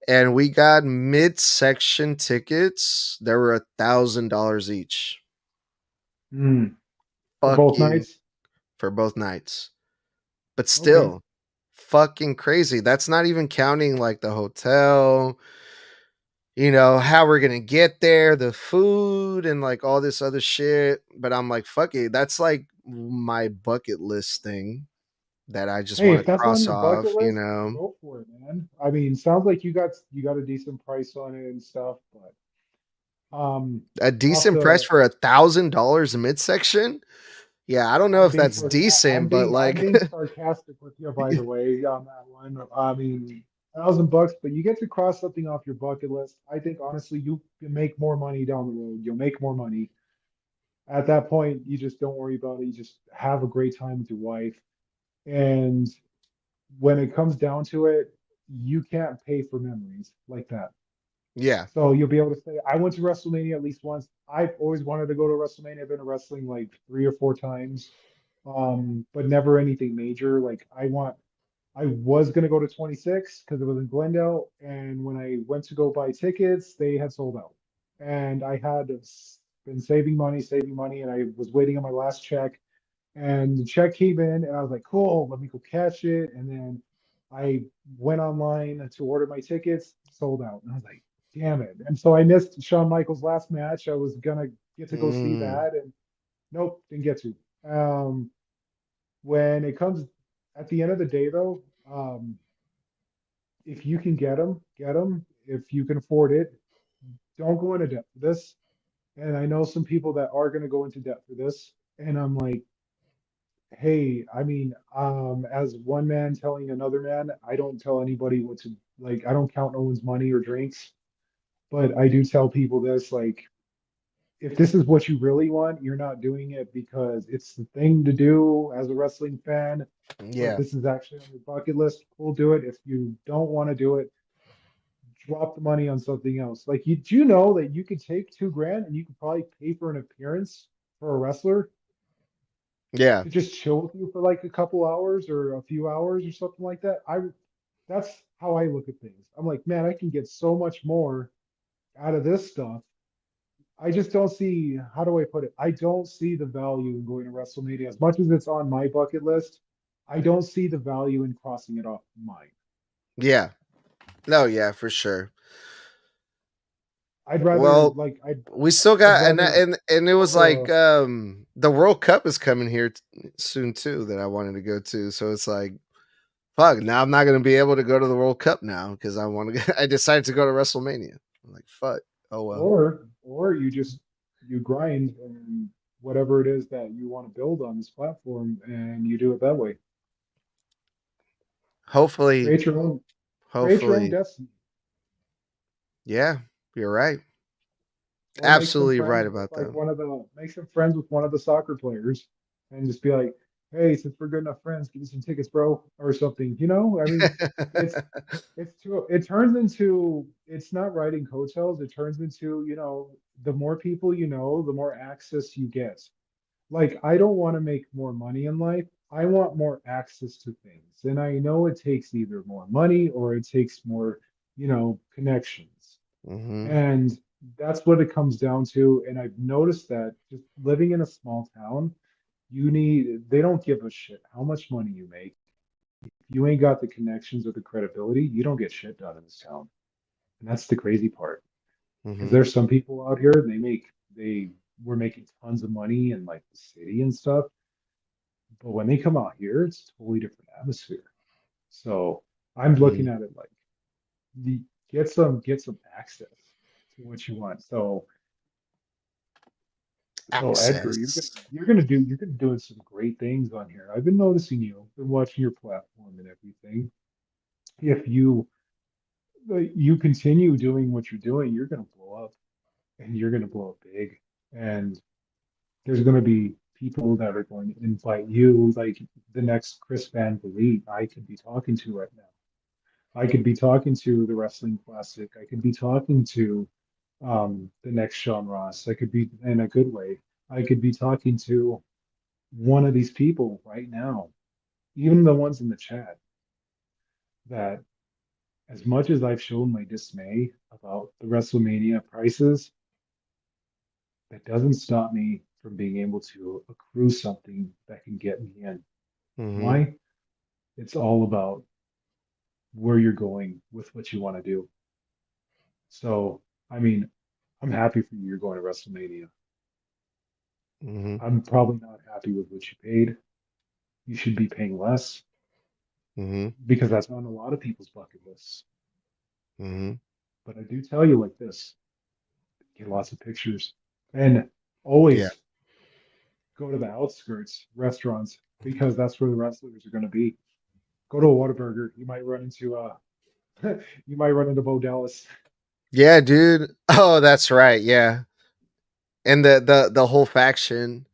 And we got midsection tickets. They were $1,000 each. For both Fucking nights. for both nights. But Okay. still, fucking crazy. That's not even counting like the hotel, how we're gonna get there, the food, and like all this other shit. But I'm like, fuck it. That's like my bucket list thing that I just Hey, want if to that's on cross your bucket off. list, go for it, man. I mean, sounds like you got a decent price on it and stuff, but A off decent price the for $1,000 midsection. Yeah, I don't know I'm if being that's decent, but I'm like, being sarcastic with you, by the way, on that one. I mean, $1,000, but you get to cross something off your bucket list. I think honestly, you can make more money down the road. You'll make more money. At that point, you just don't worry about it. You just have a great time with your wife. And when it comes down to it, you can't pay for memories like that. yeah, So you'll be able to say, I went to WrestleMania at least once. I've always wanted to go to WrestleMania. I've been to wrestling like 3 or 4 times, but never anything major. I was gonna go to 26 because it was in Glendale, and when I went to go buy tickets, they had sold out. And I had been saving money, and I was waiting on my last check. And the check came in, and I was like, cool, let me go cash it. And then I went online to order my tickets, sold out. And I was like, damn it. And so I missed Shawn Michaels' last match. I was gonna get to go see mm, that, and nope, didn't get to. When it comes at the end of the day, though, if you can get them, get them. If you can afford it, don't go into debt for this. And I know some people that are going to go into debt for this. And I'm like, hey, I mean, as one man telling another man, I don't tell anybody what to like. I don't count no one's money or drinks, but I do tell people this, like, if this is what you really want, you're not doing it because it's the thing to do as a wrestling fan, but yeah, this is actually on your bucket list. We'll do it. If you don't want to do it, drop the money on something else. Like, do you know that you could take 2 grand and you could probably pay for an appearance for a wrestler yeah, to just chill with you for like a couple hours or a few hours or something like that? That's how I look at things. I'm like, man, I can get so much more out of this stuff. I just don't see, how do I put it? I don't see the value in going to WrestleMania as much as it's on my bucket list. I don't see the value in crossing it off mine. yeah. No, yeah, for sure. I'd rather Well, like we still I'd got and rather and it go was to like the World Cup is coming here soon too that I wanted to go to. So it's like fuck, now I'm not going to be able to go to the World Cup now because I want to I decided to go to WrestleMania. I'm like fuck. Oh well. or you grind and whatever it is that you want to build on this platform and you do it that way. Hopefully, Create your own create your own hopefully. destiny. Yeah, you're right. Or Absolutely right about that. make some friends with one of the soccer players and just be like, hey, since we're good enough friends, give me some tickets, bro, or something. I mean, it's it turns into, it's not riding coattails. It turns into, the more people you know, the more access you get. Like, I don't want to make more money in life. I want more access to things. And I know it takes either more money or it takes more, connections. hmm And that's what it comes down to. And I've noticed that just living in a small town, they don't give a shit how much money you make. If you ain't got the connections or the credibility, you don't get shit done in this town. And that's the crazy part. Because hmm there's some people out here, they were making tons of money in like the city and stuff. But when they come out here, it's a totally different atmosphere. So I'm looking mm at it like the get some access to what you want. So Edgar, Access. you're gonna doing some great things on here. I've been noticing you, been watching your platform and everything. If you continue doing what you're doing, you're gonna blow up and you're gonna blow up big. And there's gonna be people that are going to invite you, like the next Chris Van Vliet I could be talking to right now. I could be talking to the Wrestling Classic. I could be talking to the next Sean Ross. I could be in a good way. I could be talking to one of these people right now, even the ones in the chat, that as much as I've shown my dismay about the WrestleMania prices, that doesn't stop me from being able to accrue something that can get me in. hmm Why? It's all about where you're going with what you want to do. So, I mean, I'm happy for you. You're going to WrestleMania. Mm-hmm. I'm probably not happy with what you paid. You should be paying less Mm-hmm. because that's on a lot of people's bucket lists. Mm-hmm. But I do tell you like this, get lots of pictures and Yeah. always go to the outskirts restaurants because that's where the wrestlers are going to be. Go to a Whataburger. You might run into you might run into Bo Dallas. Yeah, dude. Oh, that's right. Yeah. And the whole faction.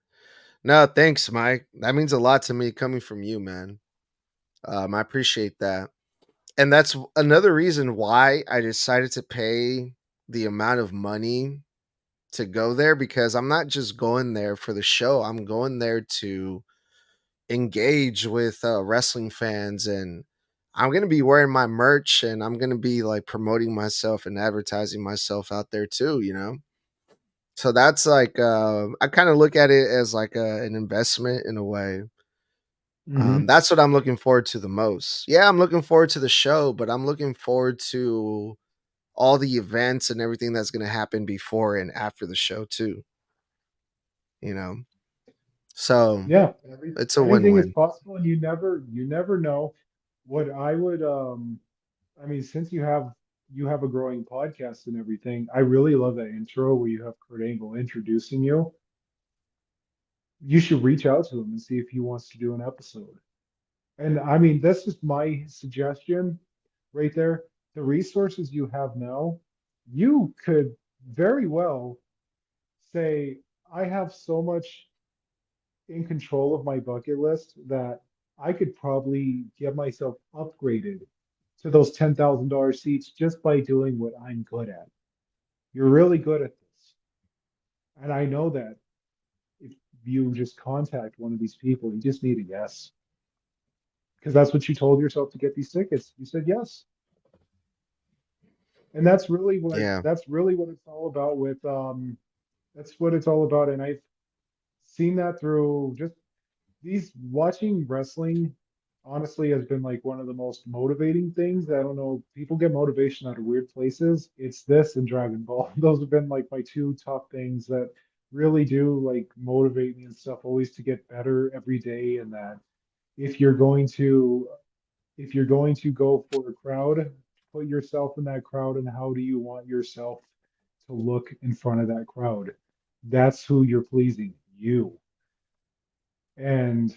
No, thanks, Mike. That means a lot to me coming from you, man. I appreciate that. And that's another reason why I decided to pay the amount of money to go there, because I'm not just going there for the show. I'm going there to engage with wrestling fans, and I'm going to be wearing my merch, and I'm going to be like promoting myself and advertising myself out there too, you know? So that's like I kind of look at it as like an investment in a way. Hmm. That's what I'm looking forward to the most. Yeah, I'm looking forward to the show, but I'm looking forward to all the events and everything that's going to happen before and after the show too, you know? So Yeah, it's a anything is win-win. possible, and you never know. What I would I mean, since you have a growing podcast and everything, I really love that intro where you have Kurt Angle introducing you. You should reach out to him and see if he wants to do an episode. And I mean, this is my suggestion right there. The resources you have now, you could very well say, I have so much in control of my bucket list that I could probably get myself upgraded to those $10,000 seats just by doing what I'm good at. You're really good at this. And I know that if you just contact one of these people, you just need a yes. Because that's what you told yourself to get these tickets. You said yes. And Yeah. that's really what it's all about with that's what it's all about. And I've seen that through just these watching wrestling honestly has been like one of the most motivating things. I don't know, people get motivation out of weird places. It's this and Dragon Ball. Those have been like my two top things that really do like motivate me and stuff always to get better every day. And that if you're going to if you're going to go for a crowd, put yourself in that crowd and how do you want yourself to look in front of that crowd? That's who you're pleasing, you. And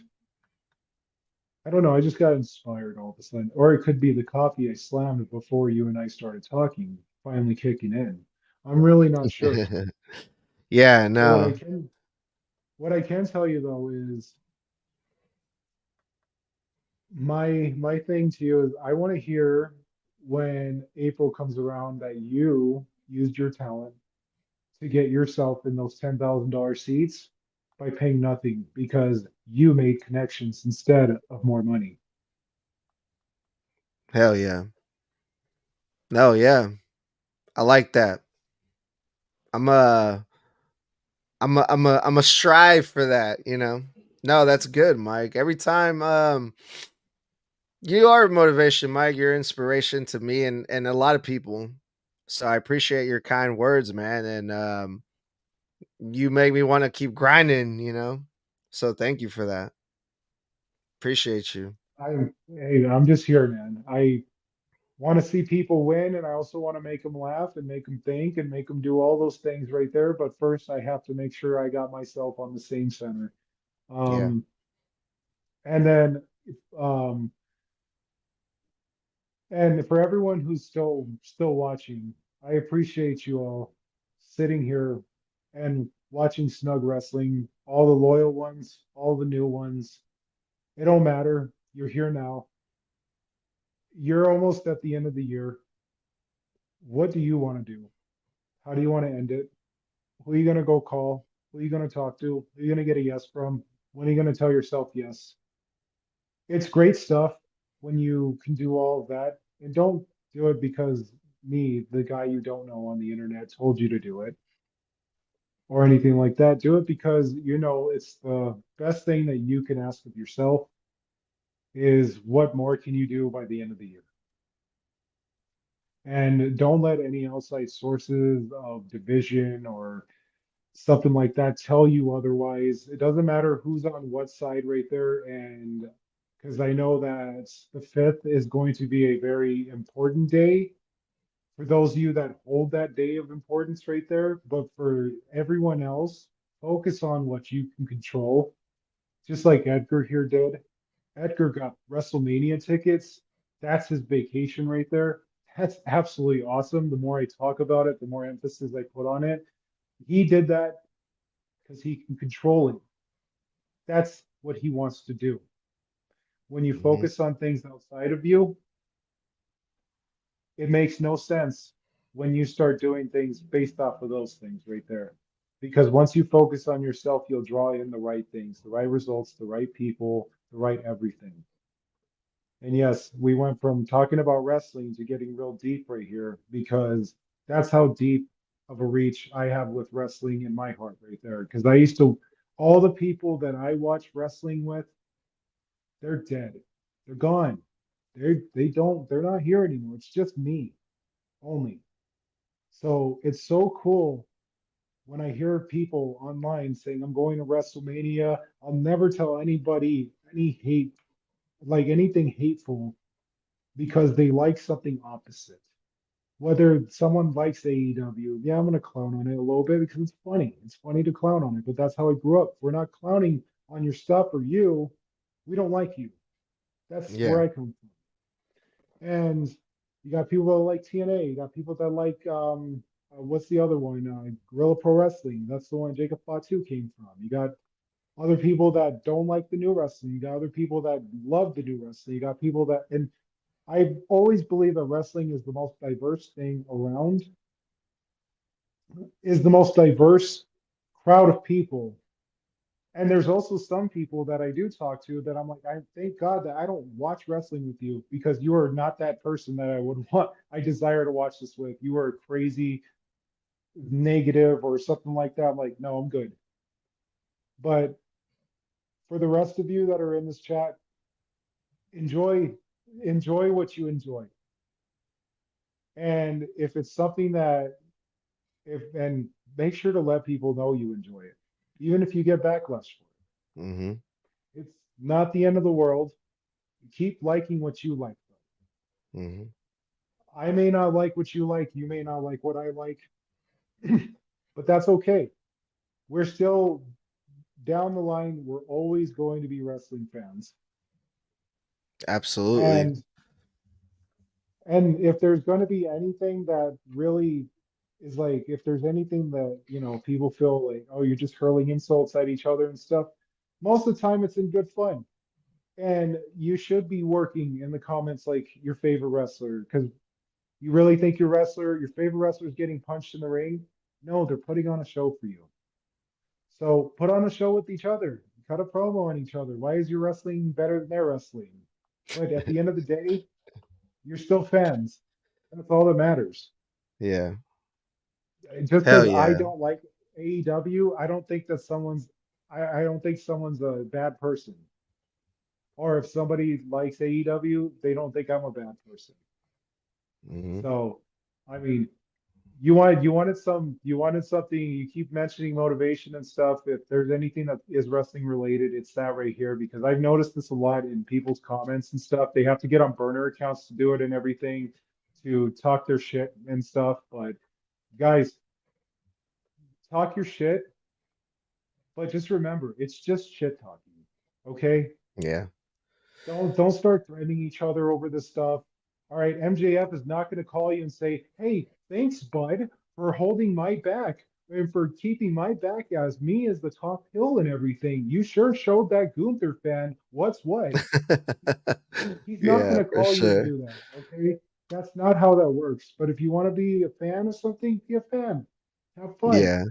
I don't know, I just got inspired all of a sudden. Or it could be the coffee I slammed before you and I started talking finally kicking in. I'm really not sure. Yeah, But no. what I can tell you though is my thing to you is I want to hear when April comes around that you used your talent to get yourself in those $10,000 seats by paying nothing because you made connections instead of more money. Hell yeah. No, yeah. I like that. I'm a I'm a strive for that, you know. No, that's good, Mike. Every time you are motivation, Mike. You're inspiration to me and a lot of people. So I appreciate your kind words, man, and you make me want to keep grinding, you know. So thank you for that. Appreciate you. I'm just here, man. I want to see people win, and I also want to make them laugh and make them think and make them do all those things right there. But first, I have to make sure I got myself on the same center. Yeah. Um, and then, um, and for everyone who's still watching, I appreciate you all sitting here and watching Snug Wrestling. All the loyal ones, all the new ones. It don't matter. You're here now. You're almost at the end of the year. What do you want to do? How do you want to end it? Who are you going to go call? Who are you going to talk to? Who are you going to get a yes from? When are you going to tell yourself yes? It's great stuff when you can do all of that. And don't do it because me, the guy you don't know on the internet, told you to do it or anything like that. Do it because you know it's the best thing that you can ask of yourself is what more can you do by the end of the year? And don't let any outside sources of division or something like that tell you otherwise. It doesn't matter who's on what side right there. And because I know that the 5th is going to be a very important day for those of you that hold that day of importance right there. But for everyone else, focus on what you can control, just like Edgar here did. Edgar got WrestleMania tickets. That's his vacation right there. That's absolutely awesome. The more I talk about it, the more emphasis I put on it. He did that because he can control it. That's what he wants to do. When you Hmm. focus on things outside of you, it makes no sense when you start doing things based off of those things right there. Because once you focus on yourself, you'll draw in the right things, the right results, the right people, the right everything. And yes, we went from talking about wrestling to getting real deep right here because that's how deep of a reach I have with wrestling in my heart right there. Because I used to, all the people that I watch wrestling with, they're dead. They're gone. They're not here anymore. It's just me only. So it's so cool when I hear people online saying, I'm going to WrestleMania. I'll never tell anybody any hate, like anything hateful because they like something opposite. Whether someone likes AEW, yeah, I'm gonna clown on it a little bit because it's funny. It's funny to clown on it, but that's how I grew up. We're not clowning on your stuff or you. We don't like you. That's where Yeah. I come from. And you got people that like TNA. You got people that like what's the other one? Gorilla Pro Wrestling. That's the one Jacob Fatu came from. You got other people that don't like the new wrestling. You got other people that love the new wrestling. You got people that, and I always believe that wrestling is the most diverse thing around, is the most diverse crowd of people. And there's also some people that I do talk to that I'm like, I thank God that I don't watch wrestling with you because you are not that person that I would want, I desire to watch this with. You are crazy, negative, or something like that. I'm like, no, I'm good. But for the rest of you that are in this chat, enjoy enjoy what you enjoy. And if it's something that if and make sure to let people know you enjoy it, even if you get backlash for Hmm. it. It's not the end of the world. Keep liking what you like. Hmm. I may not like what you like, you may not like what I like, but that's okay. We're still down the line, we're always going to be wrestling fans. Absolutely. And if there's going to be anything that really is like if there's anything that, people feel like, oh, you're just hurling insults at each other and stuff, most of the time it's in good fun. And you should be working in the comments like your favorite wrestler because you really think your favorite wrestler is getting punched in the ring? No, they're putting on a show for you. So put on a show with each other. Cut a promo on each other. Why is your wrestling better than their wrestling? But at the end of the day, you're still fans. That's all that matters. Yeah. Just Hell because I yeah. don't like AEW, I don't think that I don't think someone's a bad person. Or if somebody likes AEW, they don't think I'm a bad person. Hmm. So, I mean, you wanted something, you keep mentioning motivation and stuff. If there's anything that is wrestling related, it's that right here because I've noticed this a lot in people's comments and stuff. They have to get on burner accounts to do it and everything to talk their shit and stuff. But guys, talk your shit, but just remember, it's just shit talking. Okay? Yeah. Don't start threatening each other over this stuff. All right, MJF is not going to call you and say, "Hey, thanks, bud, for holding my back and for keeping my back as me as the top hill and everything. You sure showed that Gunther fan what's what." He's not Yeah, going to for call you and sure. do that. Okay, that's not how that works. But if you want to be a fan of something, be a fan. Have fun. Yeah.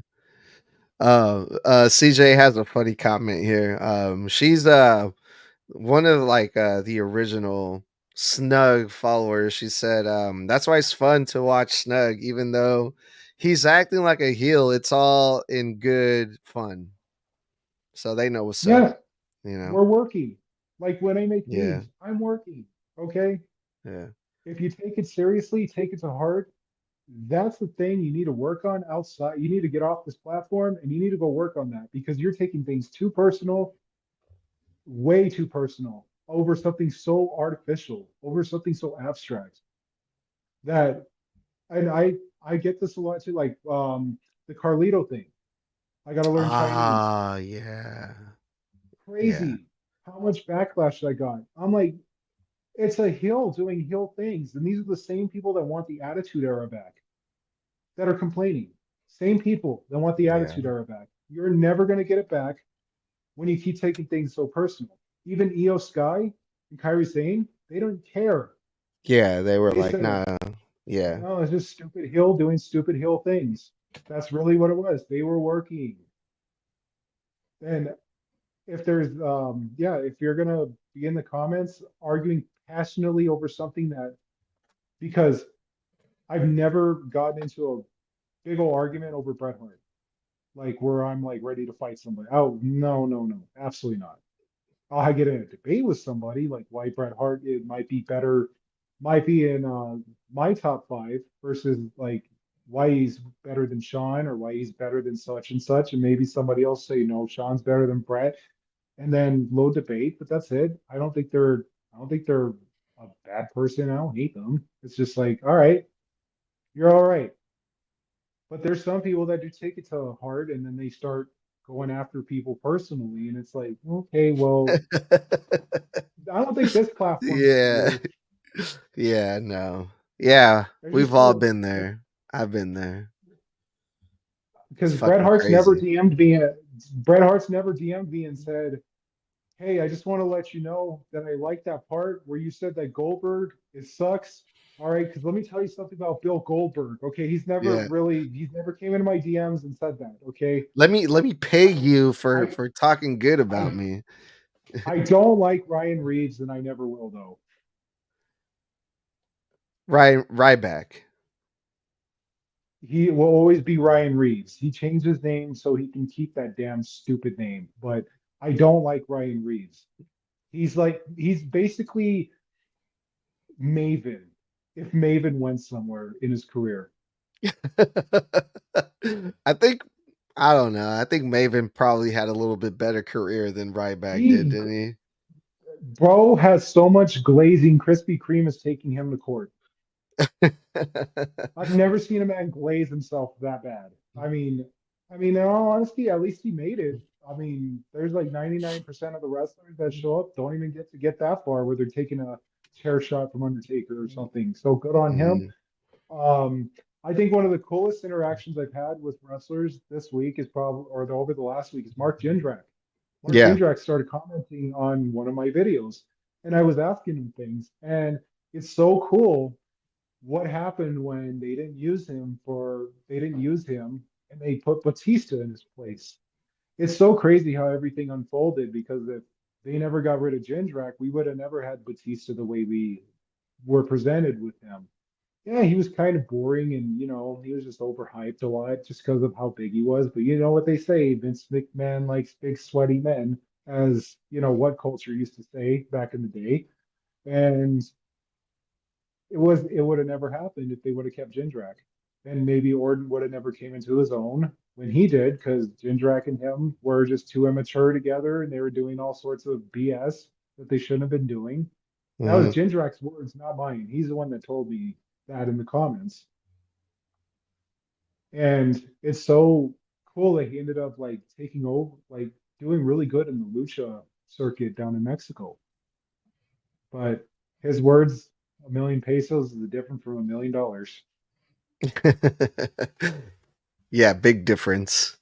CJ has a funny comment here. She's one of like the original Snug followers. She said, that's why it's fun to watch Snug, even though he's acting like a heel, it's all in good fun. So they know what's up, Yes, you know? we're working. Like when I make Yeah, memes, I'm working. Okay. yeah. If you take it seriously, take it to heart, that's the thing you need to work on outside. You need to get off this platform and you need to go work on that because you're taking things too personal, way too personal, over something so artificial, over something so abstract that, and I get this a lot too, like the Carlito thing. I got to learn Chinese. Ah, yeah. Yeah. Crazy how much backlash I got. I'm like, it's a heel doing heel things, and these are the same people that want the Attitude Era back that are complaining. Same people that want the Yeah. Attitude Era back. You're never going to get it back when you keep taking things so personal. Even Io Sky and Kyrie Sane, they don't care. Yeah, they were They like, said, nah. Yeah. no, it's just stupid heel doing stupid heel things. That's really what it was. They were working. And if there's yeah, if you're gonna be in the comments arguing passionately over something that, because I've never gotten into a big old argument over Bret Hart, like where I'm like ready to fight somebody. Oh no, no, no, absolutely not. I'll get in a debate with somebody like why Bret Hart it might be better, might be in my top five versus like why he's better than Sean or why he's better than such and such, and maybe somebody else say no, Sean's better than Bret, and then low debate. But that's it. I don't think they're a bad person. I don't hate them. It's just like, all right, you're all right. But there's some people that do take it to heart and then they start going after people personally. And it's like, okay, well, I don't think this platform's for Yeah. you. Yeah, no. Yeah, There's we've just all so, been there. I've been there. It's because fucking crazy. Bret Hart's never DM'd me and said, hey, I just want to let you know that I like that part where you said that Goldberg, it sucks. All right, because let me tell you something about Bill Goldberg. Okay, Yeah. he's never came into my DMs and said that. Okay, Let me pay I, you for I, for talking good about I, me. I don't like Ryan Reeves, and I never will though. Ryan Ryback. He will always be Ryan Reeves. He changed his name so he can keep that damn stupid name. But I don't like Ryan Reeves. He's basically Maven if Maven went somewhere in his career. I think I don't know. I think Maven probably had a little bit better career than Ryback did, He didn't Bro has so much glazing. Krispy Kreme is taking him to court. he? I've never seen a man glaze himself that bad. In all honesty, at least he made it. I mean, there's like 99% of the wrestlers that show up don't even get to get that far where they're taking a chair shot from Undertaker or something. So good on him. Mm, Um, I think one of the coolest interactions I've had with wrestlers this week is probably, over the last week, is Mark Jindrak. Mark yeah. Jindrak started commenting on one of my videos, and I was asking him things. And it's so cool what happened when they didn't use him and they put Batista in his place. It's so crazy how everything unfolded because if they never got rid of Jindrak, we would have never had Batista the way we were presented with him. Yeah, he was kind of boring and he was just overhyped a lot just because of how big he was. But you know what they say, Vince McMahon likes big sweaty men, as what culture used to say back in the day. And it would have never happened if they would have kept Jindrak. And maybe Orton would have never came into his own when he did, because Jindrak and him were just too immature together and they were doing all sorts of BS that they shouldn't have been doing. That was Mhm. Jindrak's words, not mine. He's the one that told me that in the comments. And it's so cool that he ended up like taking over, like doing really good in the lucha circuit down in Mexico. But his words, 1,000,000 pesos is different from $1,000,000. Yeah, big difference.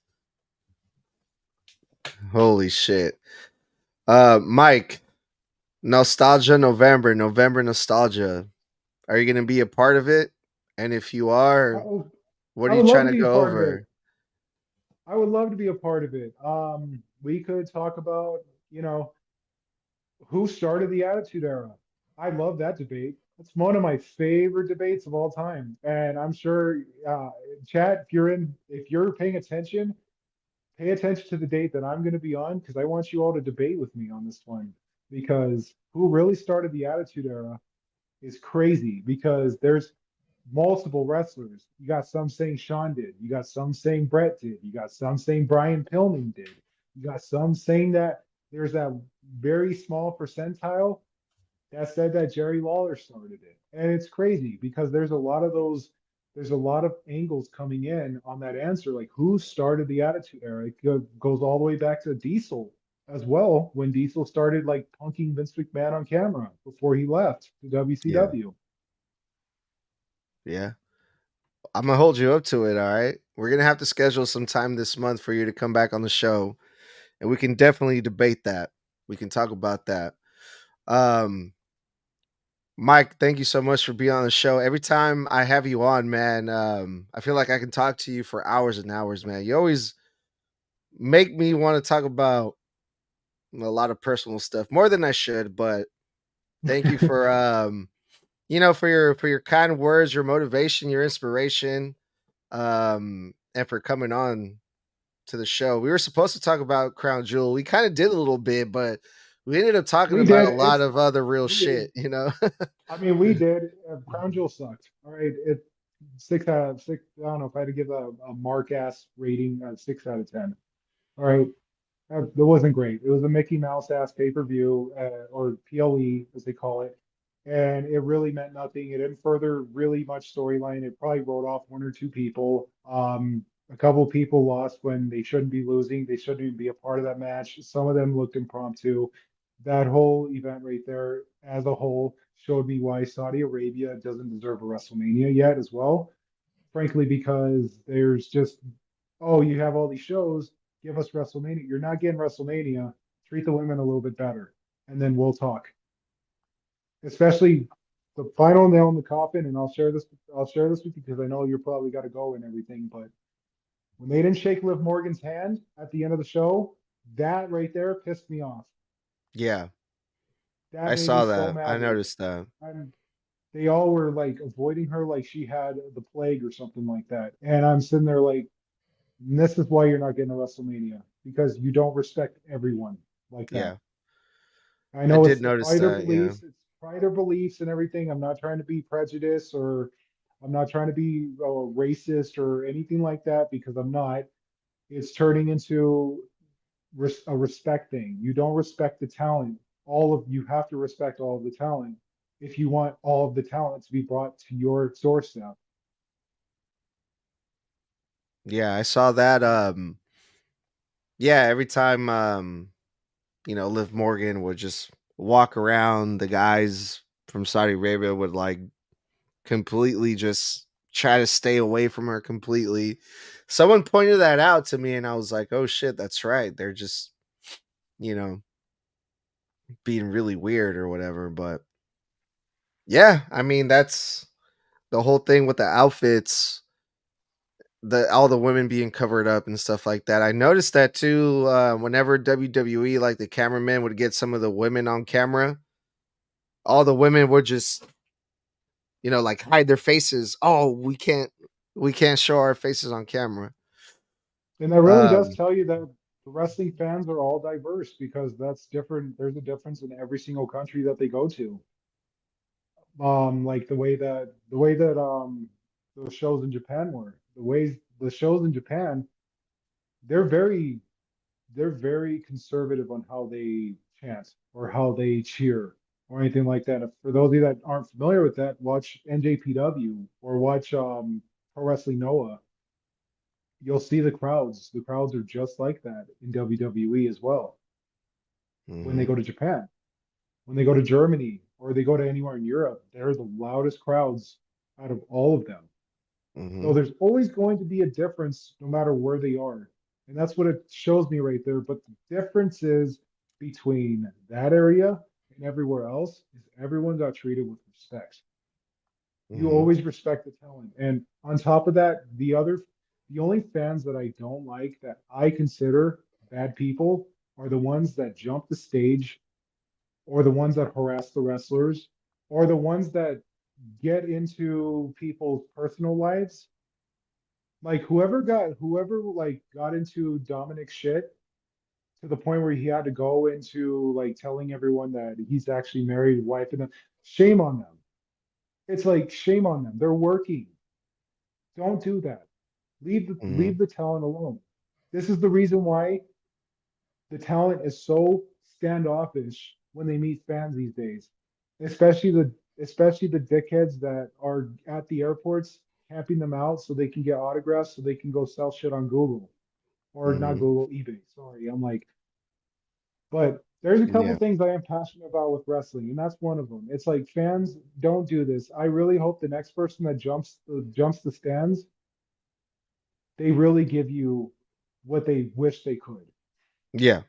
Holy shit. Mike, Nostalgia November, November Nostalgia. Are you going to be a part of it? And if you I, are, would- what I are you would love trying to to be a go part of it. over? I would love to be a part of it. We could talk about, who started the Attitude Era. I love that debate. It's one of my favorite debates of all time. And I'm sure, chat, if you're paying attention, pay attention to the date that I'm going to be on because I want you all to debate with me on this one. Because who really started the Attitude Era is crazy because there's multiple wrestlers. You got some saying Sean did. You got some saying Brett did. You got some saying Brian Pillman did. You got some saying that there's that very small percentile that said that Jerry Lawler started it. And it's crazy because there's a lot of angles coming in on that answer. Like who started the Attitude Era? It goes all the way back to Diesel as well, when Diesel started like punking Vince McMahon on camera before he left to Yeah. WCW. Yeah. I'm gonna hold you up to it, all right? We're gonna have to schedule some time this month for you to come back on the show, and we can definitely debate that. We can talk about that. Um, Mike, thank you so much for being on the show. Every time I have you on, man, I feel like I can talk to you for hours and hours, man. You always make me want to talk about a lot of personal stuff more than I should, but thank you for for your kind words, your motivation, your inspiration, and for coming on to the show. We were supposed to talk about Crown Jewel. We kind of did a little bit, but we ended up talking We about a did. lot of other real We, shit, you know? I mean, we did. Crown Jewel sucked. All right, it 6 out of 6. I don't know if I had to give a mark ass rating, 6 out of 10. All right, it wasn't great. It was a Mickey Mouse ass pay-per-view, or PLE as they call it, and it really meant nothing. It didn't further really much storyline. It probably wrote off one or two people. A couple people lost when they shouldn't be losing. They shouldn't even be a part of that match. Some of them looked impromptu. That whole event right there, as a whole, showed me why Saudi Arabia doesn't deserve a WrestleMania yet, as well. Frankly, because there's just, oh, you have all these shows, give us WrestleMania. You're not getting WrestleMania. Treat the women a little bit better, and then we'll talk. Especially the final nail in the coffin, and I'll share this with you because I know you're probably got to go and everything, but when they didn't shake Liv Morgan's hand at the end of the show, that right there pissed me off. Yeah, That I made me saw so that. I mad. noticed that. I'm They all were like avoiding her like she had the plague or something like that. And I'm sitting there like, this is why you're not getting a WrestleMania because you don't respect everyone like that. Yeah, I I know it's did the notice fighter that. Yeah. beliefs, it's fighter beliefs and everything. I'm not trying to be prejudiced or I'm not trying to be racist or anything like that because I'm not. It's turning into a respect thing. You don't respect the talent. You have to respect all of the talent if you want all of the talent to be brought to your doorstep. Yeah, I saw that. Yeah, every time Liv Morgan would just walk around, the guys from Saudi Arabia would like completely just try to stay away from her completely. Someone pointed that out to me and I was like, "Oh shit, that's right. They're just, you know, being really weird or whatever." But yeah, I mean, that's the whole thing with the outfits, the all the women being covered up and stuff like that. I noticed that too. Whenever WWE, like the cameraman, would get some of the women on camera, all the women would just, like hide their faces. Oh, we can't show our faces on camera. And that really does Um, tell you that the wrestling fans are all diverse because that's different. There's a difference in every single country that they go to. Like the way that the shows in Japan were. The shows in Japan, they're very they're very conservative on how they chant or how they cheer or anything like that. For those of you that aren't familiar with that, watch NJPW or watch Pro Wrestling Noah. You'll see the crowds. The crowds are just like that in WWE as well when they mhm, go to Japan. When they go to Germany or they go to anywhere in Europe, they're the loudest crowds out of all of them. So mhm. there's always going to be a difference no matter where they are. And that's what it shows me right there. But the difference is between that area and everywhere else is everyone got treated with respect. You Mhm. always respect the talent. And on top of that, the only fans that I don't like that I consider bad people are the ones that jump the stage or the ones that harass the wrestlers or the ones that get into people's personal lives. Like whoever like got into Dominic's shit to the point where he had to go into like telling everyone that he's actually married, wife, and shame on them. It's like shame on them. They're working. Don't do that. Mhm. Leave the talent alone. This is the reason why the talent is so standoffish when they meet fans these days, especially the dickheads that are at the airports camping them out so they can get autographs so they can go sell shit on Google or not Mhm. Google, eBay. Sorry, I'm like, but there's a couple Yeah. things I am passionate about with wrestling, and that's one of them. It's like fans don't do this. I really hope the next person that jumps the stands, they really give you what they wish they could. Yeah.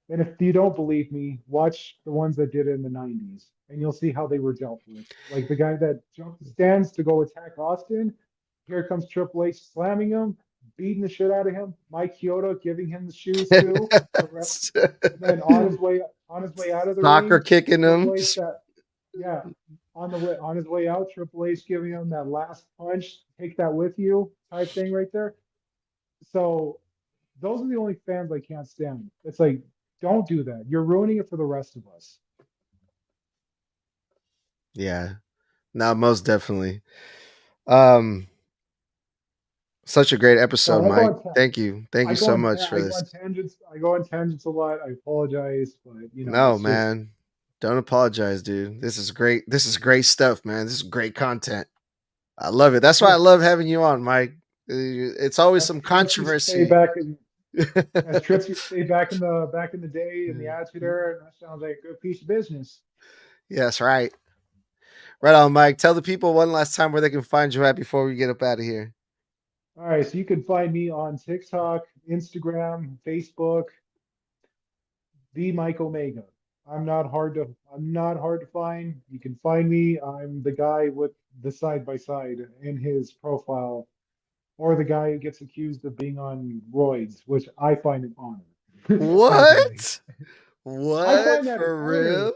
And if you don't believe me, watch the ones that did it in the 90s and you'll see how they were dealt with. Like the guy that jumped the stands to go attack Austin. Here comes Triple H slamming him, beating the shit out of him. Mike Chioda giving him the shoes too. And then on his way out of the Soccer ring, kicking Triple them. H that yeah, on his way out, Triple H giving him that last punch, take that with you type thing right there. So those are the only fans I can't stand. It's like, don't do that. You're ruining it for the rest of us. Yeah. No, most definitely. Um, Such a great episode, Sorry, Mike. Thank you. Thank you so much for I go this. on tangents. I go on tangents a lot. I apologize, but No, it's just man. Don't apologize, dude. This is great. This is great stuff, man. This is great content. I love it. That's why I as love having you on, Mike. It's always some Trips used to say controversy. as Trips used to say back in the day in the Attitude Era, and that sounds like a good piece of business. Yes, right. Right on, Mike. Tell the people one last time where they can find you at before we get up out of here. All right, so you can find me on TikTok, Instagram, Facebook, the Mike Omega. I'm not hard to find. You can find me. I'm the guy with the side by side in his profile, or the guy who gets accused of being on roids, which I find an honor, sadly. What? I What? find that an For real? honor.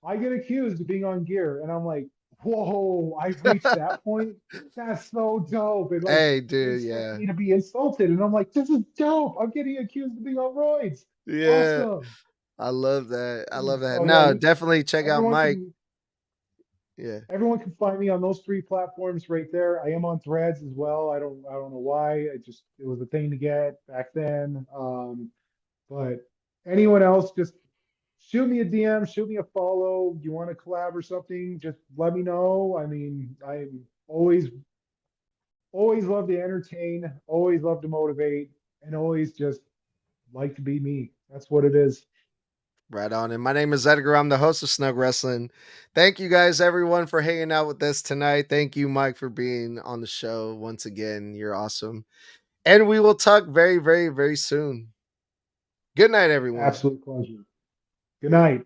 I get accused of being on gear, and I'm like, whoa, I've reached that point. That's so dope. And like Hey, they dude. expect Yeah. me to be insulted, and I'm like, this is dope. I'm getting accused of being on roids. Yeah. Awesome. I love that. I love that. So yeah, No, definitely check out everyone Mike. can Yeah. everyone can find me on those three platforms right there. I am on Threads as well. I don't know why. It was a thing to get back then. But anyone else, just shoot me a DM, shoot me a follow. You want to collab or something? Just let me know. I mean, I'm always love to entertain, always love to motivate, and always just like to be me. That's what it is. Right on. And my name is Edgar. I'm the host of Snug Wrestling. Thank you guys, everyone, for hanging out with us tonight. Thank you, Mike, for being on the show once again. You're awesome. And we will talk very, very, very soon. Good night, everyone. Absolute pleasure. Good night.